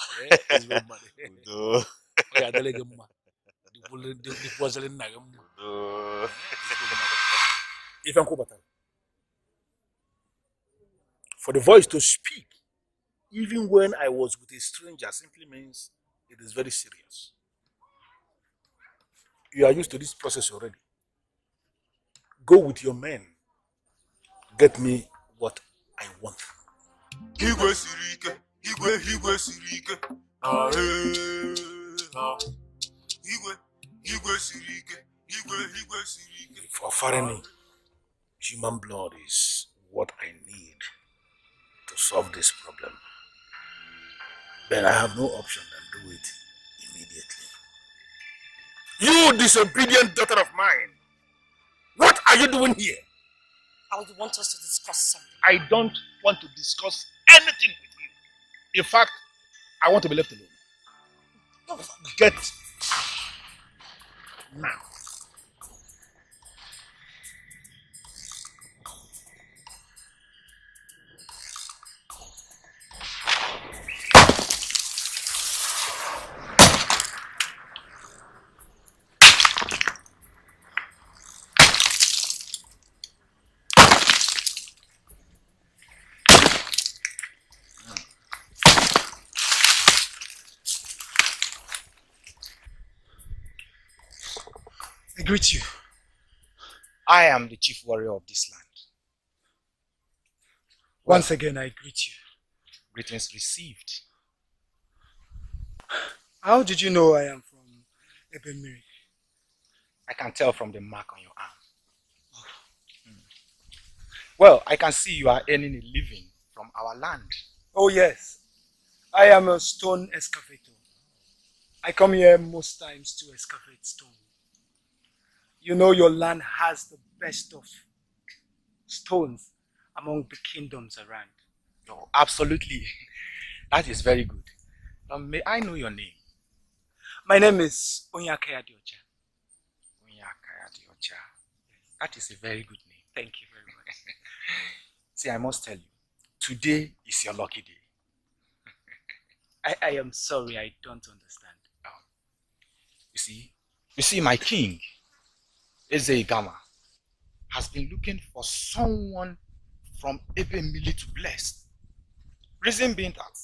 For the voice to speak, even when I was with a stranger, simply means it is very serious. You are used to this process already. Go with your men. Get me what I want. For foreign, human blood is what I need to solve this problem. Then I have no option than do it immediately. You disobedient daughter of mine! What are you doing here? I would want us to discuss something. I don't want to discuss anything with you. In fact, I want to be left alone. Get out. Now. I greet you. I am the chief warrior of this land. Once again, I greet you. Greetings received. How did you know I am from Ebemiri? I can tell from the mark on your arm. Well, I can see you are earning a living from our land. Oh yes, I am a stone excavator. I come here most times to excavate stone. You know your land has the best of stones among the kingdoms around. Oh, absolutely. That is very good. May I know your name? My name is Onyakaya Diocha. Onyakaya Diocha. That is a very good name. Thank you very much. See, I must tell you, today is your lucky day. I am sorry, I don't understand. You see, my king, Ezegama, has been looking for someone from Ebemili to bless. Reason being that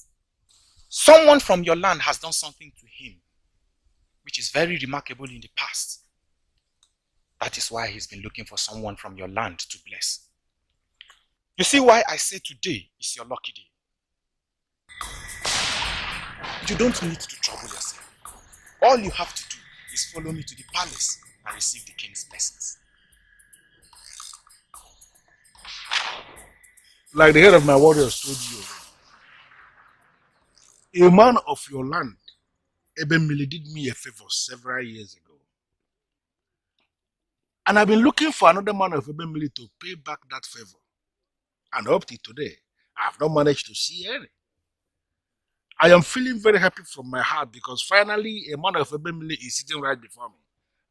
someone from your land has done something to him, which is very remarkable in the past. That is why he's been looking for someone from your land to bless. You see why I say today is your lucky day. You don't need to trouble yourself. All you have to do is follow me to the palace and receive the king's blessings. Like the head of my warriors told you already, a man of your land, Ebemili, did me a favor several years ago. And I've been looking for another man of Ebemili to pay back that favor. And up to today, I have not managed to see any. I am feeling very happy from my heart because finally a man of Ebemili is sitting right before me.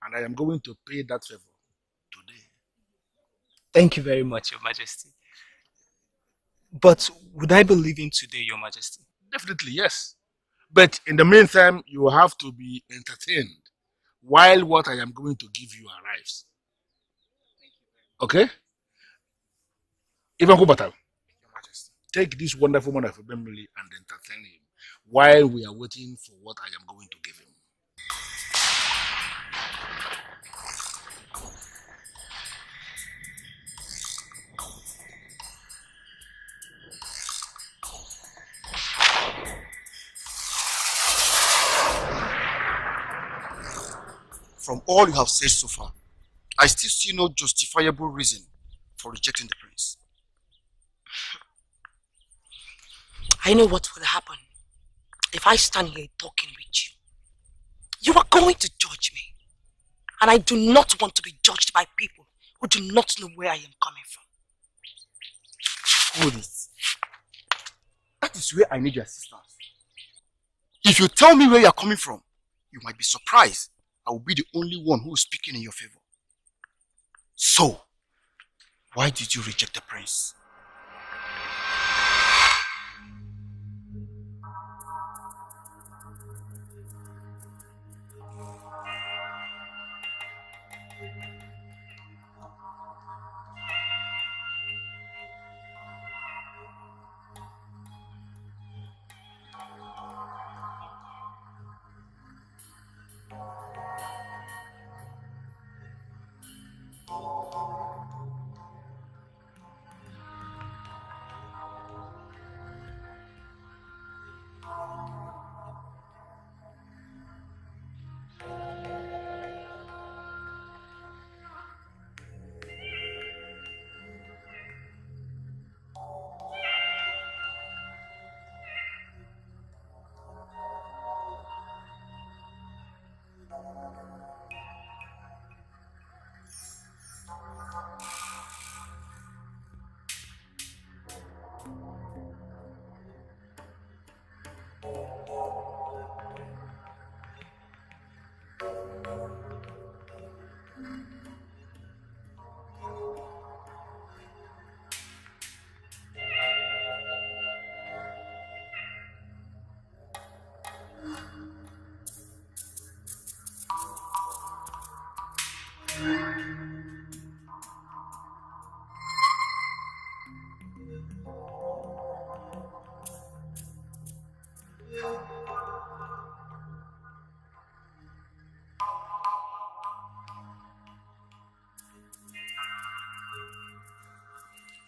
And I am going to pay that favor today. Thank you very much, Your Majesty. But would I be leaving today, Your Majesty? Definitely, yes. But in the meantime, you have to be entertained while what I am going to give you arrives. Okay? Even Kubatal, take this wonderful man of Ebemili and entertain him while we are waiting for what I am going to give him. From all you have said so far, I still see no justifiable reason for rejecting the prince. I know what will happen if I stand here talking with you. You are going to judge me. And I do not want to be judged by people who do not know where I am coming from. Hold it. That is where I need your assistance. If you tell me where you are coming from, you might be surprised I will be the only one who is speaking in your favor. So, why did you reject the prince?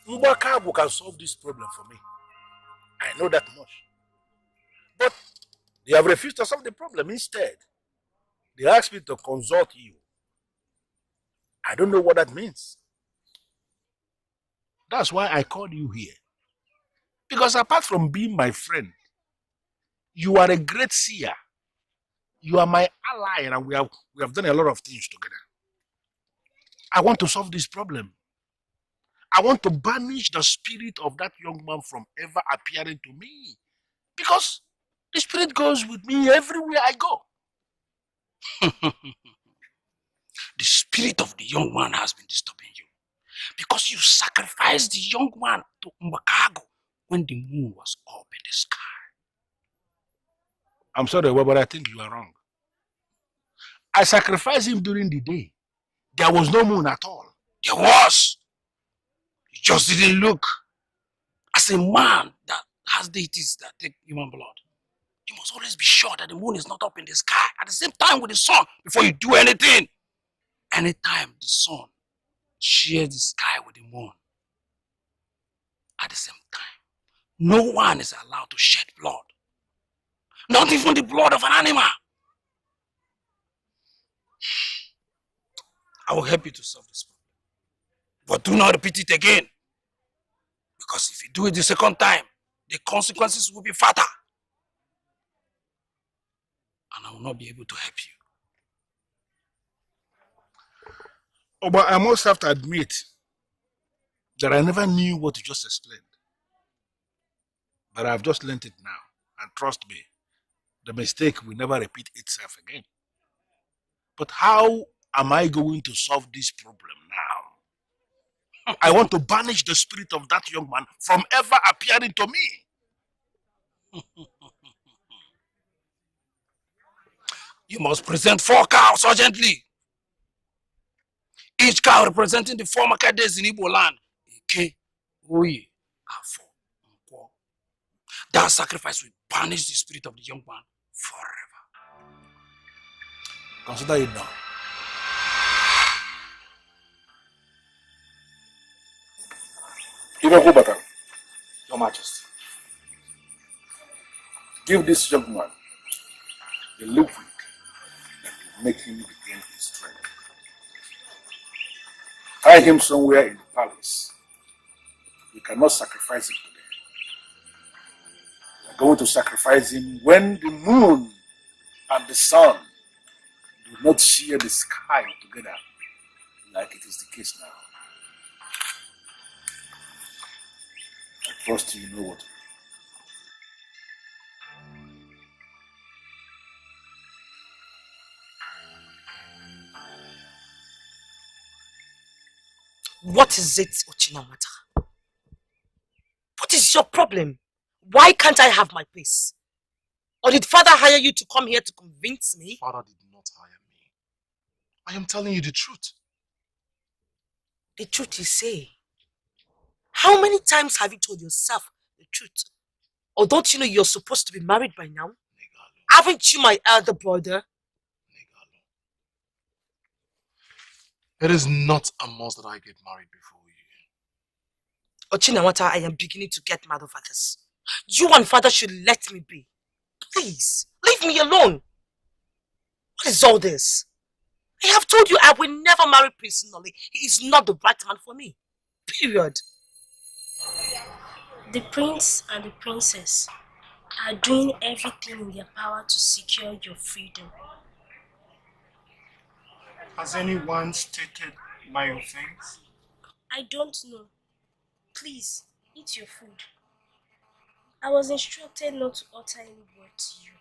Ubakabu can solve this problem for me. I know that much. But they have refused to solve the problem. Instead, they asked me to consult you. I don't know what that means. That's why I called you here. Because apart from being my friend, you are a great seer. You are my ally, and we have done a lot of things together. I want to solve this problem. I want to banish the spirit of that young man from ever appearing to me. Because the spirit goes with me everywhere I go. The spirit of the young man has been disturbing you. Because you sacrificed the young man to Mbakago when the moon was up in the sky. I'm sorry, but I think you are wrong. I sacrificed him during the day. There was no moon at all. There was. You just didn't look as a man that as deities that take human blood, you must always be sure that the moon is not up in the sky at the same time with the sun before you do anything. Anytime the sun shares the sky with the moon at the same time, no one is allowed to shed blood. Not even the blood of an animal. I will help you to solve this problem. But do not repeat it again. Because if you do it the second time, the consequences will be fatal. And I will not be able to help you. Oh, but I must have to admit that I never knew what you just explained. But I've just learned it now. And trust me, the mistake will never repeat itself again. But how am I going to solve this problem now? I want to banish the spirit of that young man from ever appearing to me. You must present 4 cows urgently. Each cow representing the 4 market days in Igbo land. Eke, Oye, Afo, Nkwo. That sacrifice will banish the spirit of the young man forever. Consider it done. Your Majesty. Give this young man the liquid that will make him regain his strength. Tie him somewhere in the palace. You cannot sacrifice him today. You are going to sacrifice him when the moon and the sun do not share the sky together like it is the case now. I trust you know what to do. What is it, Ochinamata? What is your problem? Why can't I have my place? Or did father hire you to come here to convince me? Father did not hire me. I am telling you the truth. The truth you say. How many times have you told yourself the truth? Or don't you know you're supposed to be married by now? Haven't you my elder brother? It is not a must that I get married before you. Ochinamata, I am beginning to get mad over this. You and father should let me be. Please, leave me alone. What is all this? I have told you I will never marry Prince Nolly. He is not the right man for me. Period. The prince and the princess are doing everything in their power to secure your freedom. Has anyone stated my offense? I don't know. Please, eat your food. I was instructed not to utter any word to you.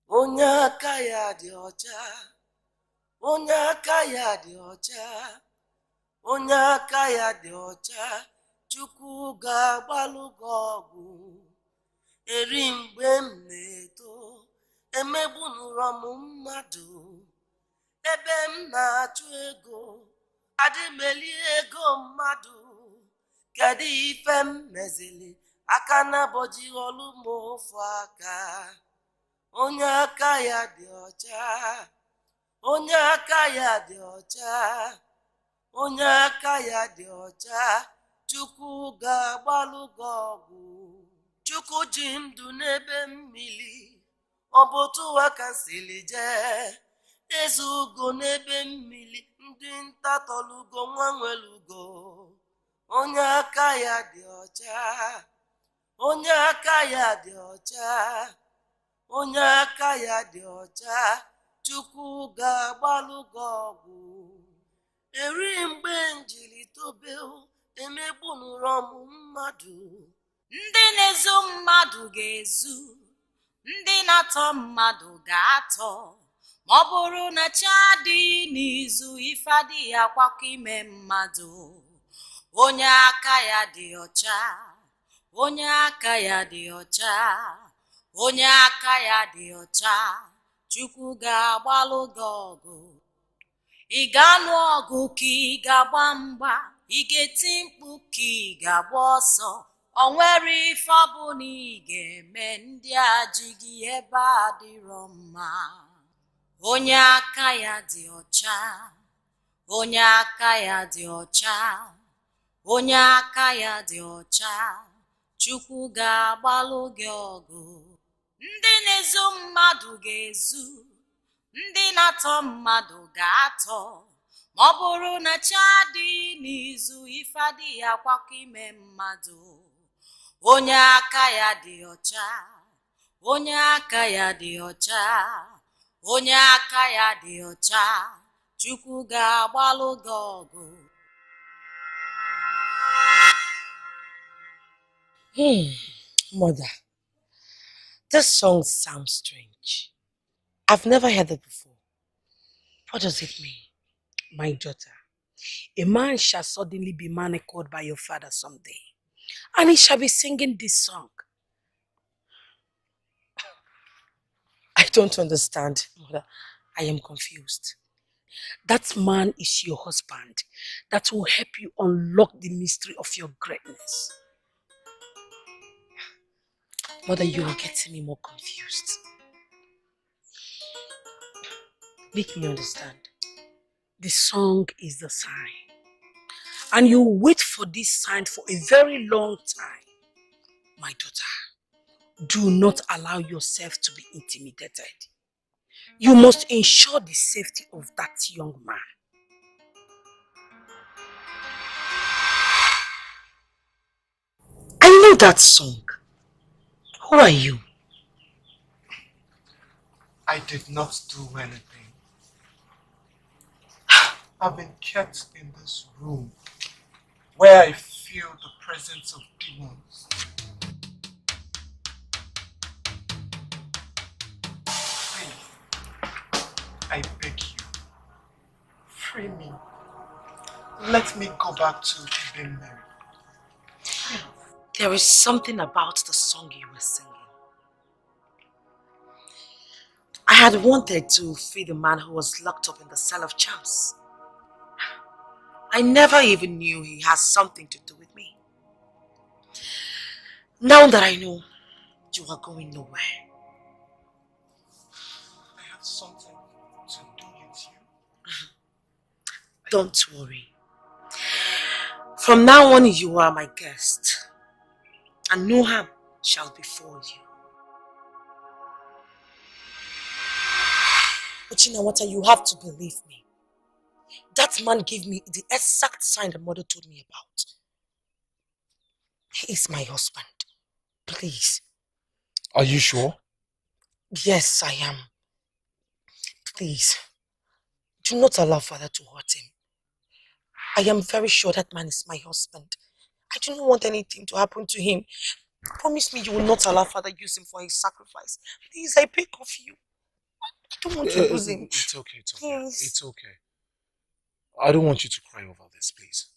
Onyaka ya dị ọcha. Onyaka ya dị ọcha. Onyaka ya dị ọcha. Chukwu ga-agbalụ gị ọgwụ. Eri mgbe m na-eto. Emegbunụrụ m mmadụ. Ebe m na-achụ ego. Adị m eli ego mmadụ. Kedu ife m mezili? Aka na bọji olu m ofu aka. Onye aka ya dị ọcha. Onye aka ya dị ọcha. Onye aka ya dị ọcha. Chukwu ga-agbalụ gị ọgwụ. Chukwu ji ndụ n'ebe mmiri. Ọ bụ otu aka sili jee. Eze ugo n'ebe mmiri. Ndị nta tọlugo nwa nwelugo. Onye aka ya dị ọcha. Onye aka ya dị ọcha. Onye aka ya dị ọcha. Chukwu ga-agbalụ gị ọgwụ. Eri mgbe njiri tobe. Emegbunụrụ m mmadụ. Ndị na-ezu mmadụ ga-ezu. Ndị na-atọ mmadụ ga-atọ. Ma ọ bụrụ na chi adịghị n'izu, ife adịghị akwakọ ime mmadụ. Onye aka ya dị ọcha. Onye aka ya dị ọcha. Onye aka ya dị ọcha. Chukwu ga-agbalụ gị ọgụ. Ị ga-alụ ọgụ ka ị ga-agba mgba. Ị ga-eti mkpu ka ị ga-agba ọsọ. O nwere ife ọbụla ị ga-eme ndị a ji gị ebe a dịrọ mma. Onye aka ya dị ọcha, onye aka ya dị ọcha, onye aka ya dị ọcha, Chukwu ga-agbalụ gị ọgụ. Ndị na-ezu mmadụ ga-ezu, ndị na-atọ mmadụ ga-atọ. Ma ọ bụrụ na chi adịghị n'izu, ife adịghị akwakọ ime mmadụ. Onye aka ya dị ọcha, onye aka ya dị ọcha, onye aka ya dị ọcha, Chukwu ga-agbalụ gị ọgụ. Mother, this song sounds strange. I've never heard it before. What does it mean? My daughter, a man shall suddenly be manacled by your father someday, and he shall be singing this song. I don't understand, Mother. I am confused. That man is your husband that will help you unlock the mystery of your greatness. Mother, you are getting me more confused. Make me understand. The song is the sign. And you wait for this sign for a very long time. My daughter, do not allow yourself to be intimidated. You must ensure the safety of that young man. I know that song. Who are you? I did not do anything. I've been kept in this room where I feel the presence of demons. Please, I beg you, free me. Let me go back to being married. There is something about the song you were singing. I had wanted to free the man who was locked up in the cell of charms. I never even knew he has something to do with me. Now that I know, you are going nowhere. I have something to do with you. Don't worry. From now on, you are my guest, and no harm shall befall you. But you know what? You have to believe me. That man gave me the exact sign the mother told me about. He is my husband. Please. Are you sure? Yes, I am. Please. Do not allow Father to hurt him. I am very sure that man is my husband. I do not want anything to happen to him. Promise me you will not allow Father use him for his sacrifice. Please, I beg of you. I don't want to lose him. It's okay, it's okay. Please. It's okay. I don't want you to cry over this, please.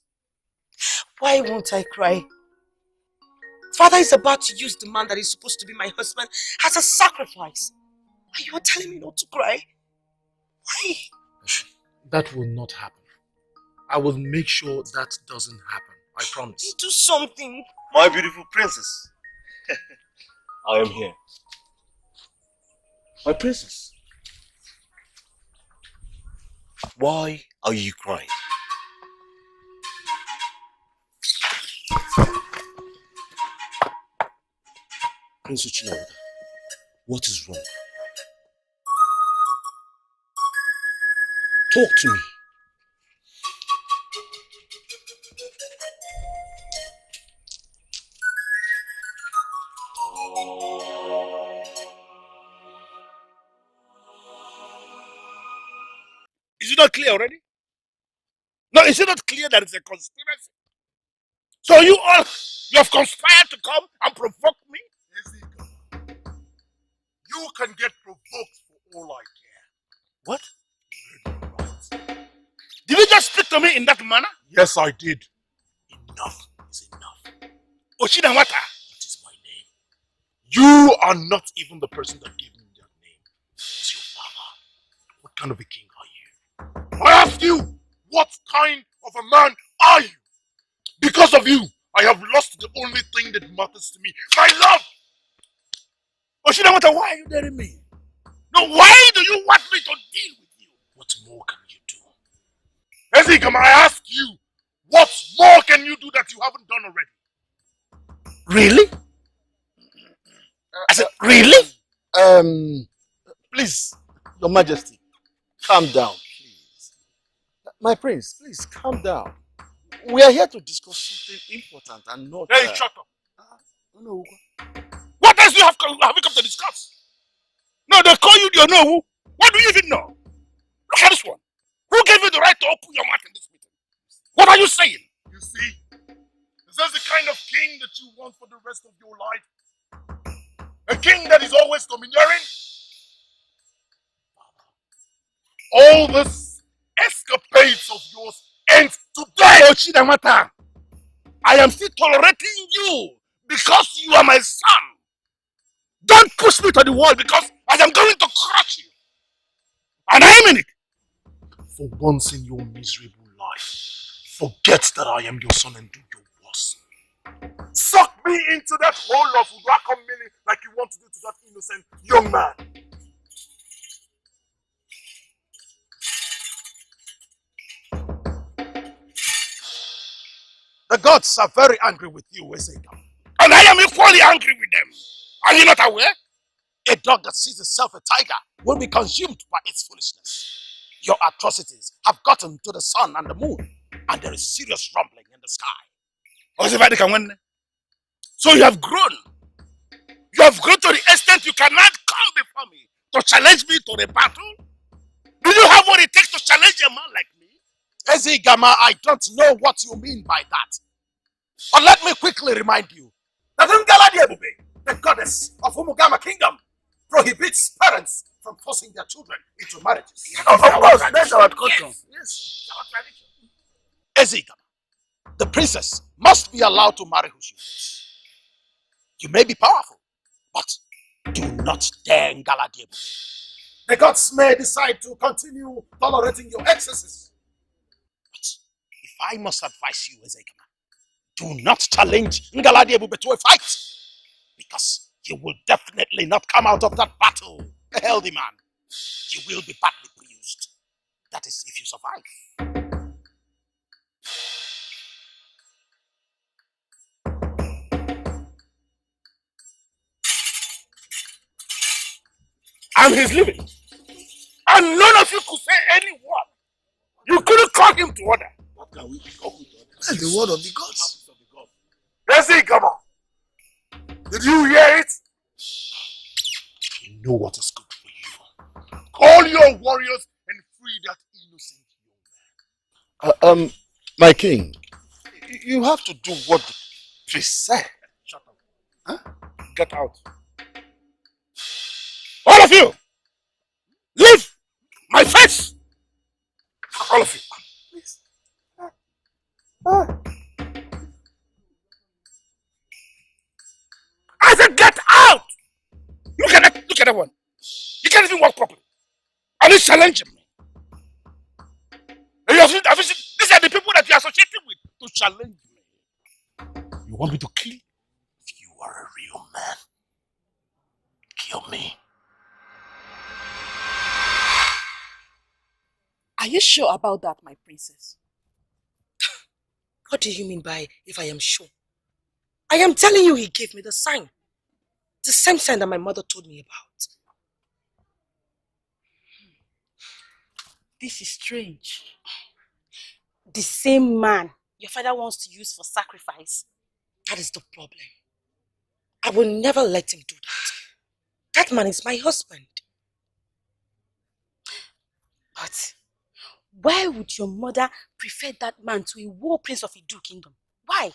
Why won't I cry? Father is about to use the man that is supposed to be my husband as a sacrifice. And you are telling me not to cry? Why? That will not happen. I will make sure that doesn't happen. I promise. Do something. My beautiful princess. I am here. My princess. Why are you crying? Prince Uchinawada, what is wrong? Talk to me. Is it not clear already? No, is it not clear that it's a conspiracy? So you have conspired to come and provoke me? You can get provoked for all I care. What? Did you just speak to me in that manner? Yes, I did. Enough is enough. Oshinawata. That is my name. You are not even the person that gave me that name. It's your father. What kind of a king are you? I ask you, what kind of a man are you? Because of you, I have lost the only thing that matters to me. My love! Oshinamata, why are you daring me? No, why do you want me to deal with you? What more can you do? Ezekama, I ask you, what more can you do that you haven't done already? Really? I said, really? Please, Your Majesty, calm down, please. My prince, please calm down. We are here to discuss something important and not... Hey, shut up. No. What else have we come to discuss? No, they call you the no. What do you even know? Look at this one. Who gave you the right to open your mouth in this meeting? What are you saying? You see, is this the kind of king that you want for the rest of your life? A king that is always domineering? All this escapades of yours ends today, Ochidamata. I am still tolerating you because you are my son. Don't push me to the wall because I am going to crush you. And I am in it. For once in your miserable life, forget that I am your son and do your worst. Suck me into that hole of Urakamili like you want to do to that innocent young man. The gods are very angry with you, Ezeka. And I am equally angry with them. Are you not aware? A dog that sees itself a tiger will be consumed by its foolishness. Your atrocities have gotten to the sun and the moon, and there is serious rumbling in the sky. So you have grown. You have grown to the extent you cannot come before me to challenge me to the battle. Do you have what it takes to challenge a man like me? Ezigama, I don't know what you mean by that. But let me quickly remind you that Ngala the goddess of Umugama Kingdom, prohibits parents from forcing their children into marriages. Of course, that's our custom. Yes, our tradition. Ezigama, the princess must be allowed to marry who she wants. You may be powerful, but do not dare Ngala The gods may decide to continue tolerating your excesses. But if I must advise you, Ezekama, do not challenge Ngala to a fight, because you will definitely not come out of that battle a healthy man. You will be badly bruised. That is if you survive. I'm his limit. And none of you could say any word. You couldn't call him to order. What can we call him to order? That's the word of the gods. Let's see, come on. Did you hear it? You know what is good for you. Call your warriors and free that innocent young man. My king, you have to do what the priest said. Shut up. Huh? Get out. All of you! Leave my face! All of you. Please. I said get out! Look at that one. He can't even walk properly. And he's challenging me. And these are the people that you're associating with to challenge me. You want me to kill you? If you are a real man, kill me. Are you sure about that, my princess? What do you mean by if I am sure? I am telling you he gave me the sign. The same sign that my mother told me about. This is strange. The same man your father wants to use for sacrifice. That is the problem. I will never let him do that. That man is my husband. But why would your mother prefer that man to a war prince of Idu kingdom? Why?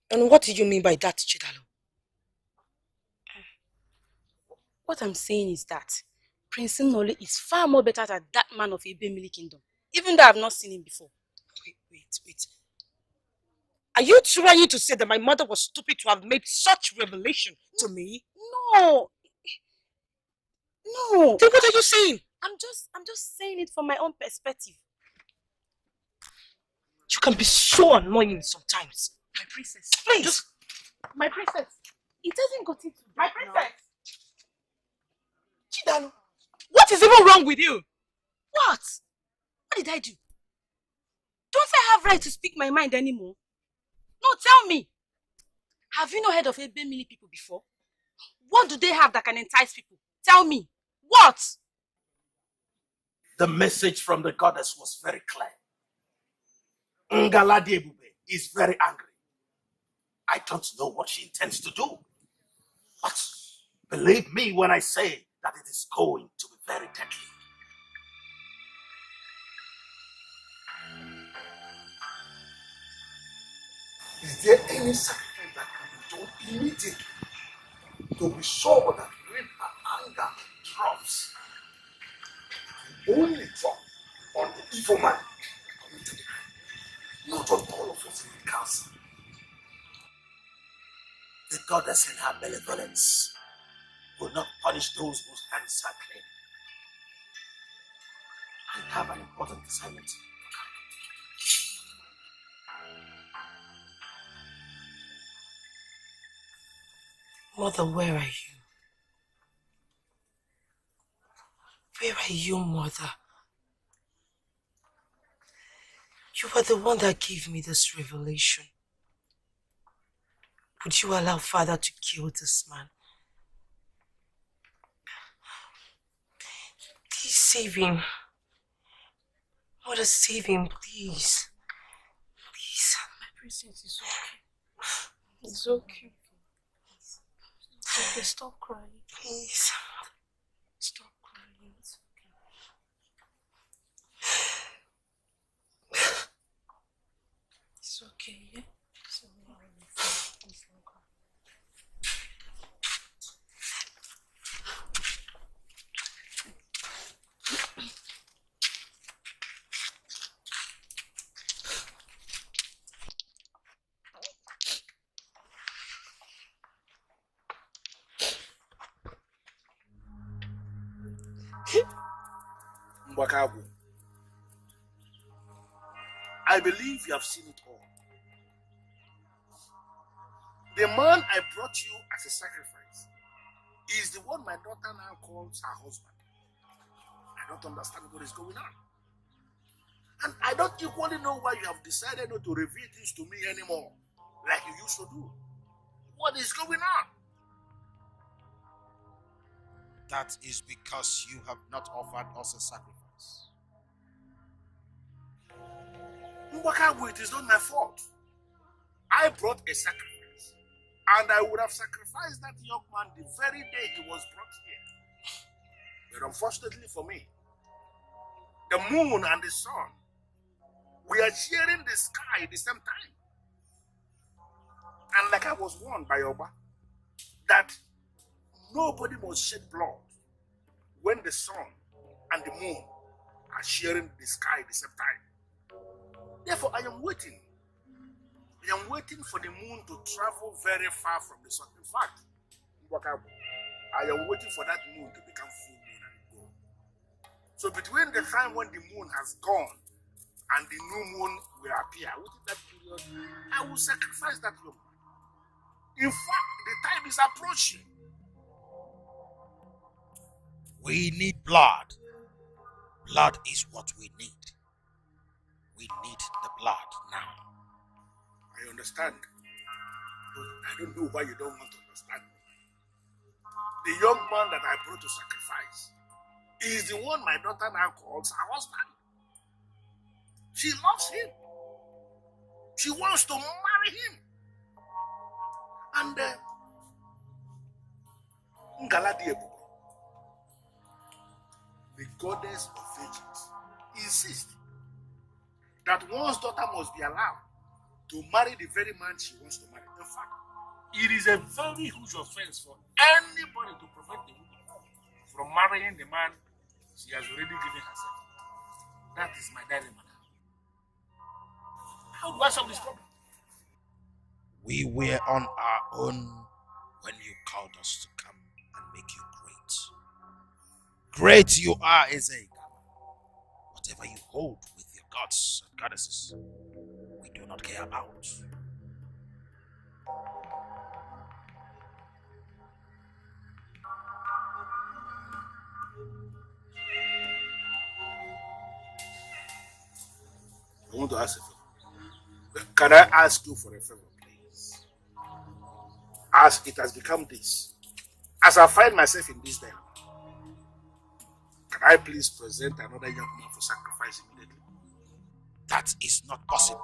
And what do you mean by that, Chidalo? What I'm saying is that Prince Nolly is far more better than that man of Ebemili kingdom, even though I've not seen him before. Wait. Are you trying to say that my mother was stupid to have made such revelation to me? No. Then what are you saying? I'm just saying it from my own perspective. You can be so annoying sometimes. My princess. Please. My princess. It hasn't got into that. My princess. Chidalo. What is even wrong with you? What? What did I do? Don't I have right to speak my mind anymore? No, tell me. Have you not heard of many people before? What do they have that can entice people? Tell me. What? The message from the goddess was very clear. Ngaladi Ebube is very angry. I don't know what she intends to do. But believe me when I say that it is going to be very deadly. Is there any sacrifice that can be done immediately to be sure that when her anger drops, it will only drop on the evil man that committed the crime, not on all of us in the council? The goddess in her malevolence will not punish those whose hands are clean. I have an important assignment. Mother, where are you? Where are you, Mother? You were the one that gave me this revelation. Would you allow Father to kill this man? Please save him. Mother, save him, please. Please. My princess is okay. It's okay. It's okay. Stop crying. Please. Stop crying. It's okay. It's okay, yeah? It's okay. Please don't cry. Mbakabu, I believe you have seen it all. The man I brought you as a sacrifice is the one my daughter now calls her husband. I don't understand what is going on. And I don't equally know why you have decided not to reveal things to me anymore, like you used to do. What is going on? That is because you have not offered us a sacrifice. Mbakabu, it is not my fault. I brought a sacrifice, and I would have sacrificed that young man the very day he was brought here. But unfortunately for me, the moon and the sun, we are sharing the sky at the same time. And like I was warned by Oba, that nobody must shed blood when the sun and the moon are sharing the sky at the same time. Therefore, I am waiting. I am waiting for the moon to travel very far from the sun. In fact, I am waiting for that moon to become full moon and go. So between the time when the moon has gone and the new moon will appear, within that period, I will sacrifice that young man. In fact, the time is approaching. We need blood. Blood is what we need. We need the blood now. I understand. But I don't know why you don't want to understand. The young man that I brought to sacrifice is the one my daughter now calls her husband. She loves him. She wants to marry him. And Ngaladi Ebube, the goddess of virgins, insists that one's daughter must be allowed to marry the very man she wants to marry. In fact, it is a very huge offense for anybody to prevent the woman from marrying the man she has already given herself. That is my dilemma now. How do I solve this problem? We were on our own when you called us to come and make you great. Great you are, Ezega. Whatever you hold with your gods and goddesses, not care about. I want to ask a favor. Can I ask you for a favor, please? As it has become this, as I find myself in this dilemma, can I please present another young man for sacrifice immediately? That is not possible.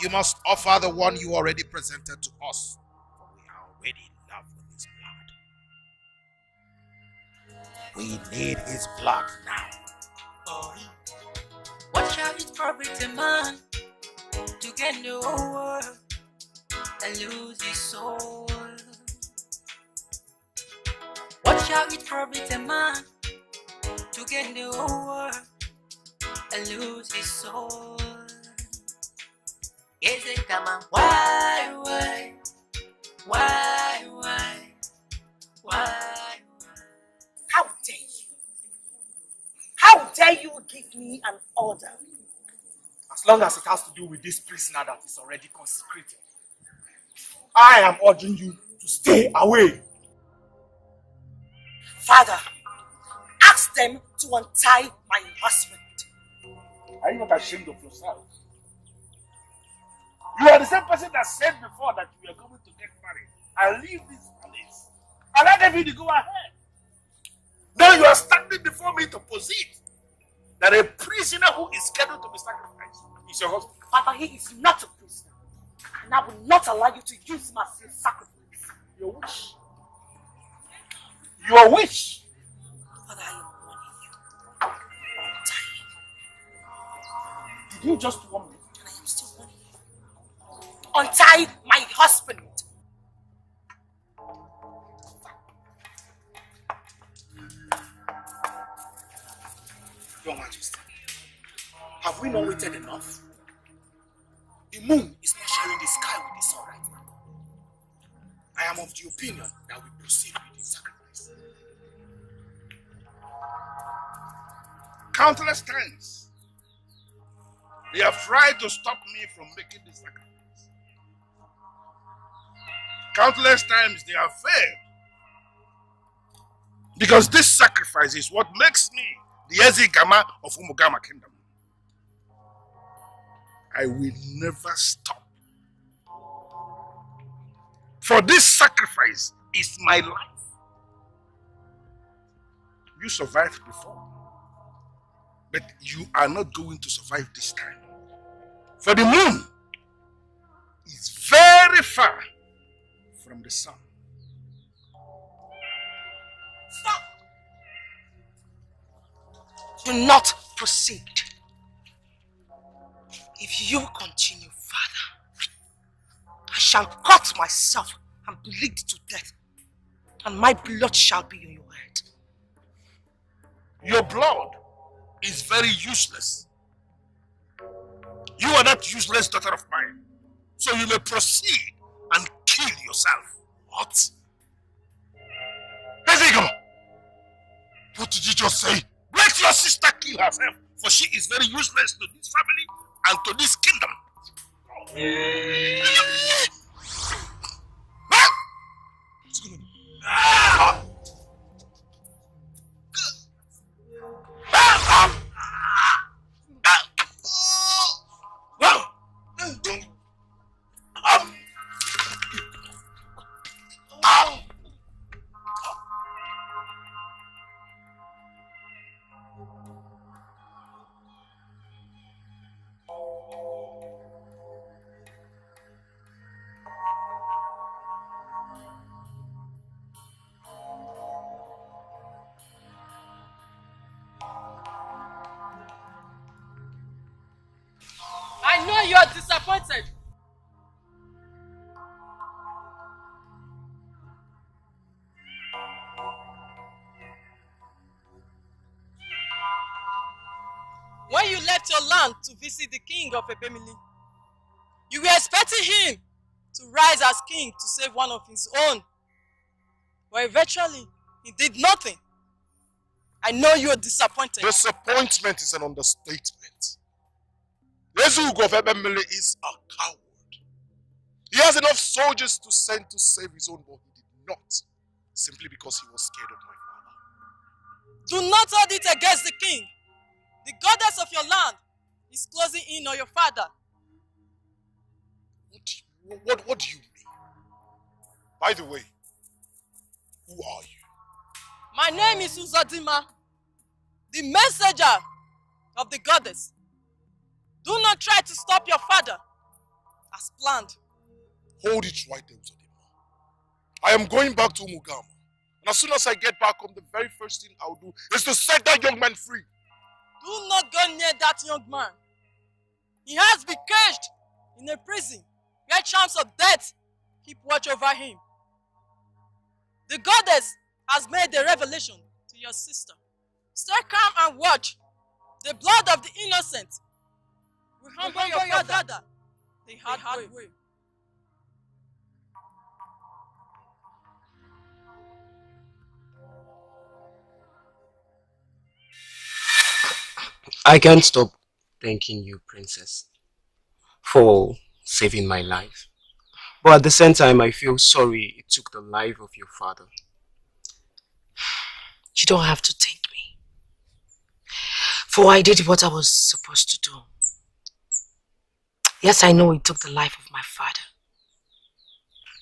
You must offer the one you already presented to us. For we are already in love with his blood. We need his blood now. What shall it profit a man to gain the whole world and lose his soul? What shall it profit a man to gain the whole world and lose his soul? Yes, they come on. Why? How dare you? How dare you give me an order? As long as it has to do with this prisoner that is already consecrated, I am urging you to stay away. Father, ask them to untie my husband. Are you not ashamed of yourself? You are the same person that said before that you are going to get married and leave this palace. And let David go ahead. Now you are standing before me to posit that a prisoner who is scheduled to be sacrificed is your husband. Father, he is not a prisoner. And I will not allow you to use him as a sacrifice. Your wish. Your wish. Father, I am warning you. Did you just warn me? And I am still warning you. Untie my husband. Your Majesty, have we not waited enough? The moon is not sharing the sky with the sun right now. I am of the opinion that we proceed with the sacrifice. Countless times, they have tried to stop me from making this sacrifice. Countless times they have failed. Because this sacrifice is what makes me the Ezigama of Umugama Kingdom. I will never stop. For this sacrifice is my life. You survived before, but you are not going to survive this time. For the moon is very far from the sun. Stop! Do not proceed. If you continue, Father, I shall cut myself and bleed to death, and my blood shall be on your head. Your blood is very useless. You are that useless daughter of mine, so you may proceed and kill yourself. What? Ezigama! What did you just say? Let your sister kill herself, for she is very useless to this family and to this kingdom. I know you are disappointed. When you left your land to visit the king of Ebemili, you were expecting him to rise as king to save one of his own. But eventually, he did nothing. I know you are disappointed. Disappointment is an understatement. Ugezu of Ebemele is a coward. He has enough soldiers to send to save his own, but he did not. Simply because he was scared of my father. Do not hold it against the king. The goddess of your land is closing in on your father. What do you mean? By the way, who are you? My name is Uzodima, the messenger of the goddess. Do not try to stop your father, as planned. Hold it right there, Uzodima. I am going back to Umugama. And as soon as I get back home, the very first thing I'll do is to set that young man free. Do not go near that young man. He has been caged in a prison where charms of death keep watch over him. The goddess has made a revelation to your sister. Stay calm and watch. The blood of the innocent will humble your father the hard way. I can't stop thanking you, Princess, for saving my life. But at the same time, I feel sorry it took the life of your father. You don't have to thank me. For I did what I was supposed to do. Yes, I know it took the life of my father.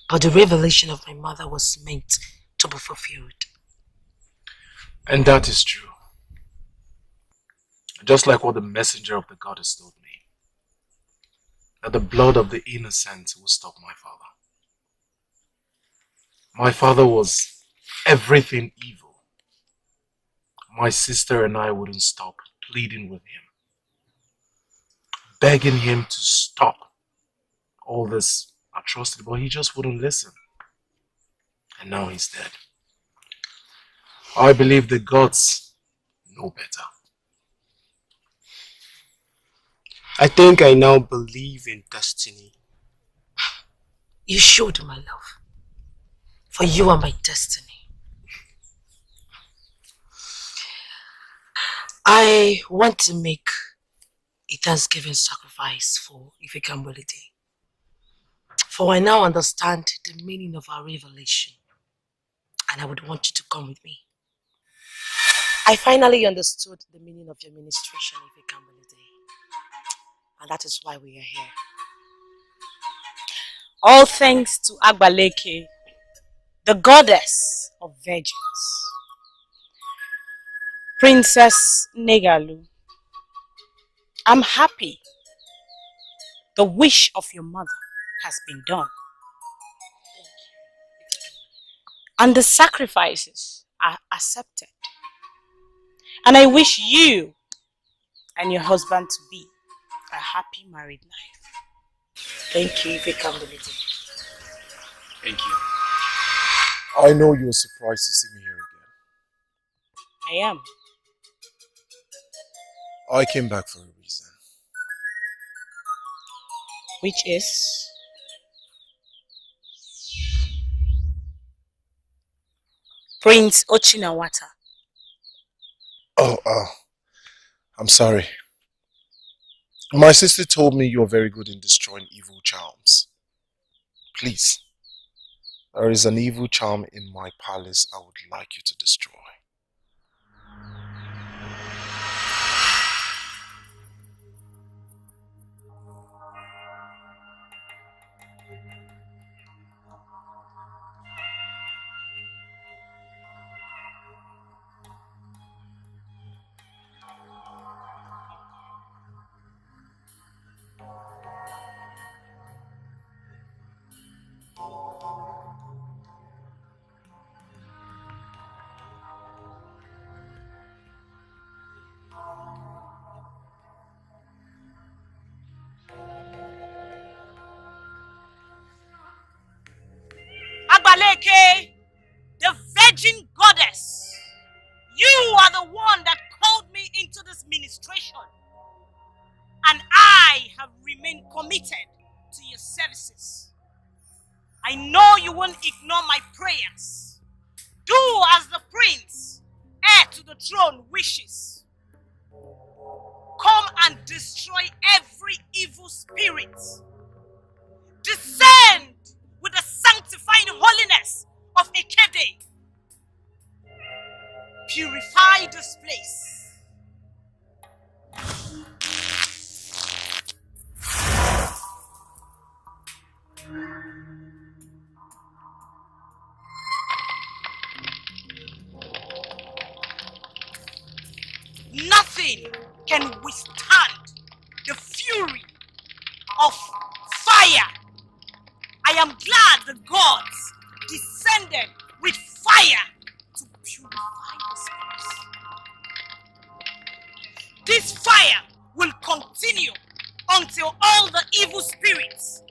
But the revelation of my mother was meant to be fulfilled. And that is true. Just like what the messenger of the goddess told me. That the blood of the innocent will stop my father. My father was everything evil. My sister and I wouldn't stop pleading with him, begging him to stop all this atrocity, but he just wouldn't listen. And now he's dead. I believe the gods know better. I think I now believe in destiny. You should, my love. For you are my destiny. I want to make a Thanksgiving sacrifice for Ifekamwele Day. For I now understand the meaning of our revelation. And I would want you to come with me. I finally understood the meaning of your ministration, Ifekamwele Day. And that is why we are here. All thanks to Agbaleke, the goddess of virgins. Princess Negalu, I'm happy. The wish of your mother has been done. And the sacrifices are accepted. And I wish you and your husband to be a happy married life. Thank you, Ifekamwele. Thank you. I know you're surprised to see me here again. I am. I came back for a reason. Which is? Prince Ochinawata. Oh, I'm sorry. My sister told me you're very good in destroying evil charms. Please, there is an evil charm in my palace I would like you to destroy. Agbaleke, the virgin goddess. You are the one that called me into this ministration. And I have remained committed to your services. I know you won't ignore my prayers. Do as the prince, heir to the throne, wishes. Come and destroy every evil spirit. Descend with the sanctifying holiness of Ekede. Purify this place. Nothing can withstand the fury of fire. I am glad the gods descended with fire to purify this place. This fire will continue until all the evil spirits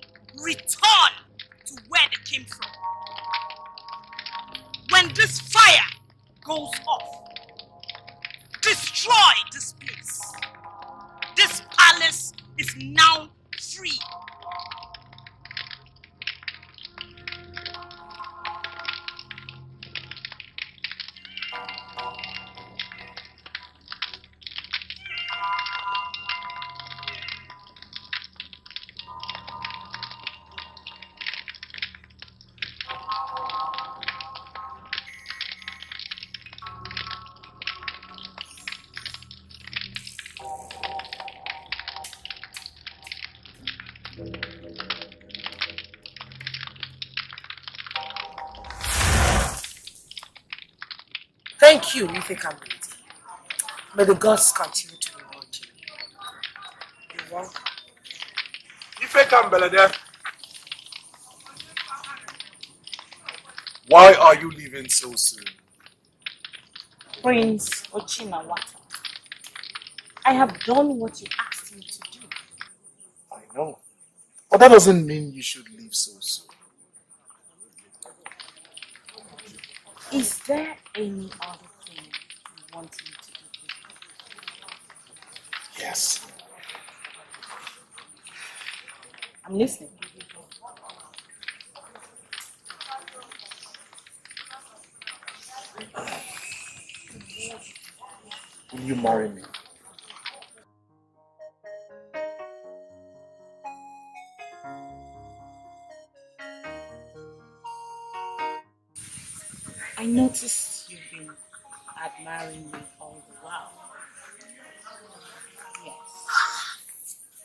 return to where they came from. When this fire goes off, destroy this place. This palace is now free. Thank you, Ife Kambiliti. May the gods continue to reward you. You're welcome. Ife Kambiliti. Why are you leaving so soon? Prince Ochinawata, I have done what you asked me to do. I know. But that doesn't mean you should leave so soon. Is there any other thing you want me to do? Yes. I'm listening. Will you marry me? I noticed you've been admiring me all the while. Yes,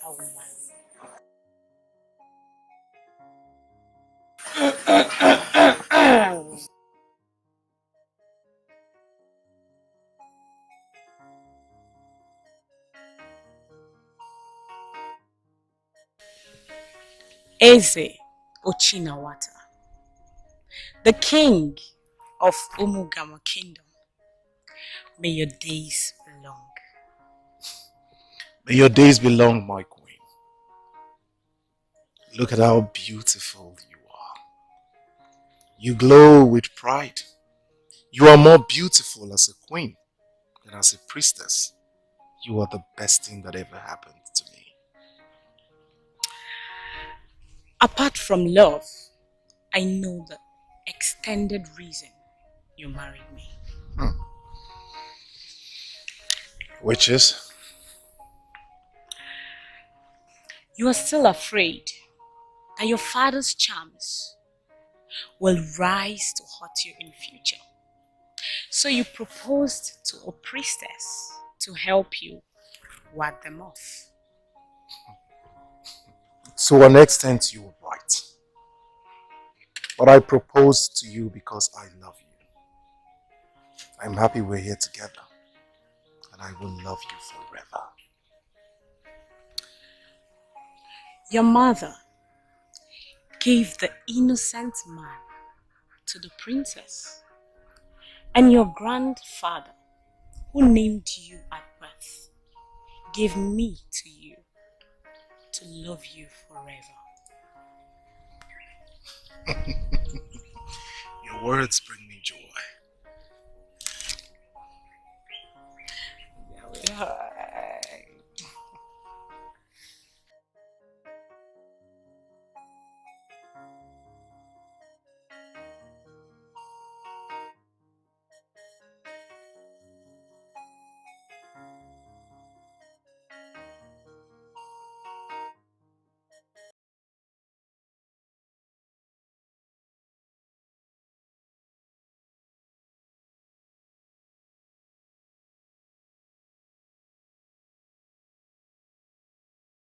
I will marry you. Eze Ochinawata, the king of Umugama Kingdom. May your days be long. May your days be long, my queen. Look at how beautiful you are. You glow with pride. You are more beautiful as a queen than as a priestess. You are the best thing that ever happened to me. Apart from love, I know the extended reason you married me. Which is? You are still afraid that your father's charms will rise to haunt you in future. So you proposed to a priestess to help you ward them off. To an extent, you were right. But I proposed to you because I love you. I'm happy we're here together. And I will love you forever. Your mother gave the innocent man to the princess. And your grandfather, who named you at birth, gave me to you to love you forever. Your words bring me joy.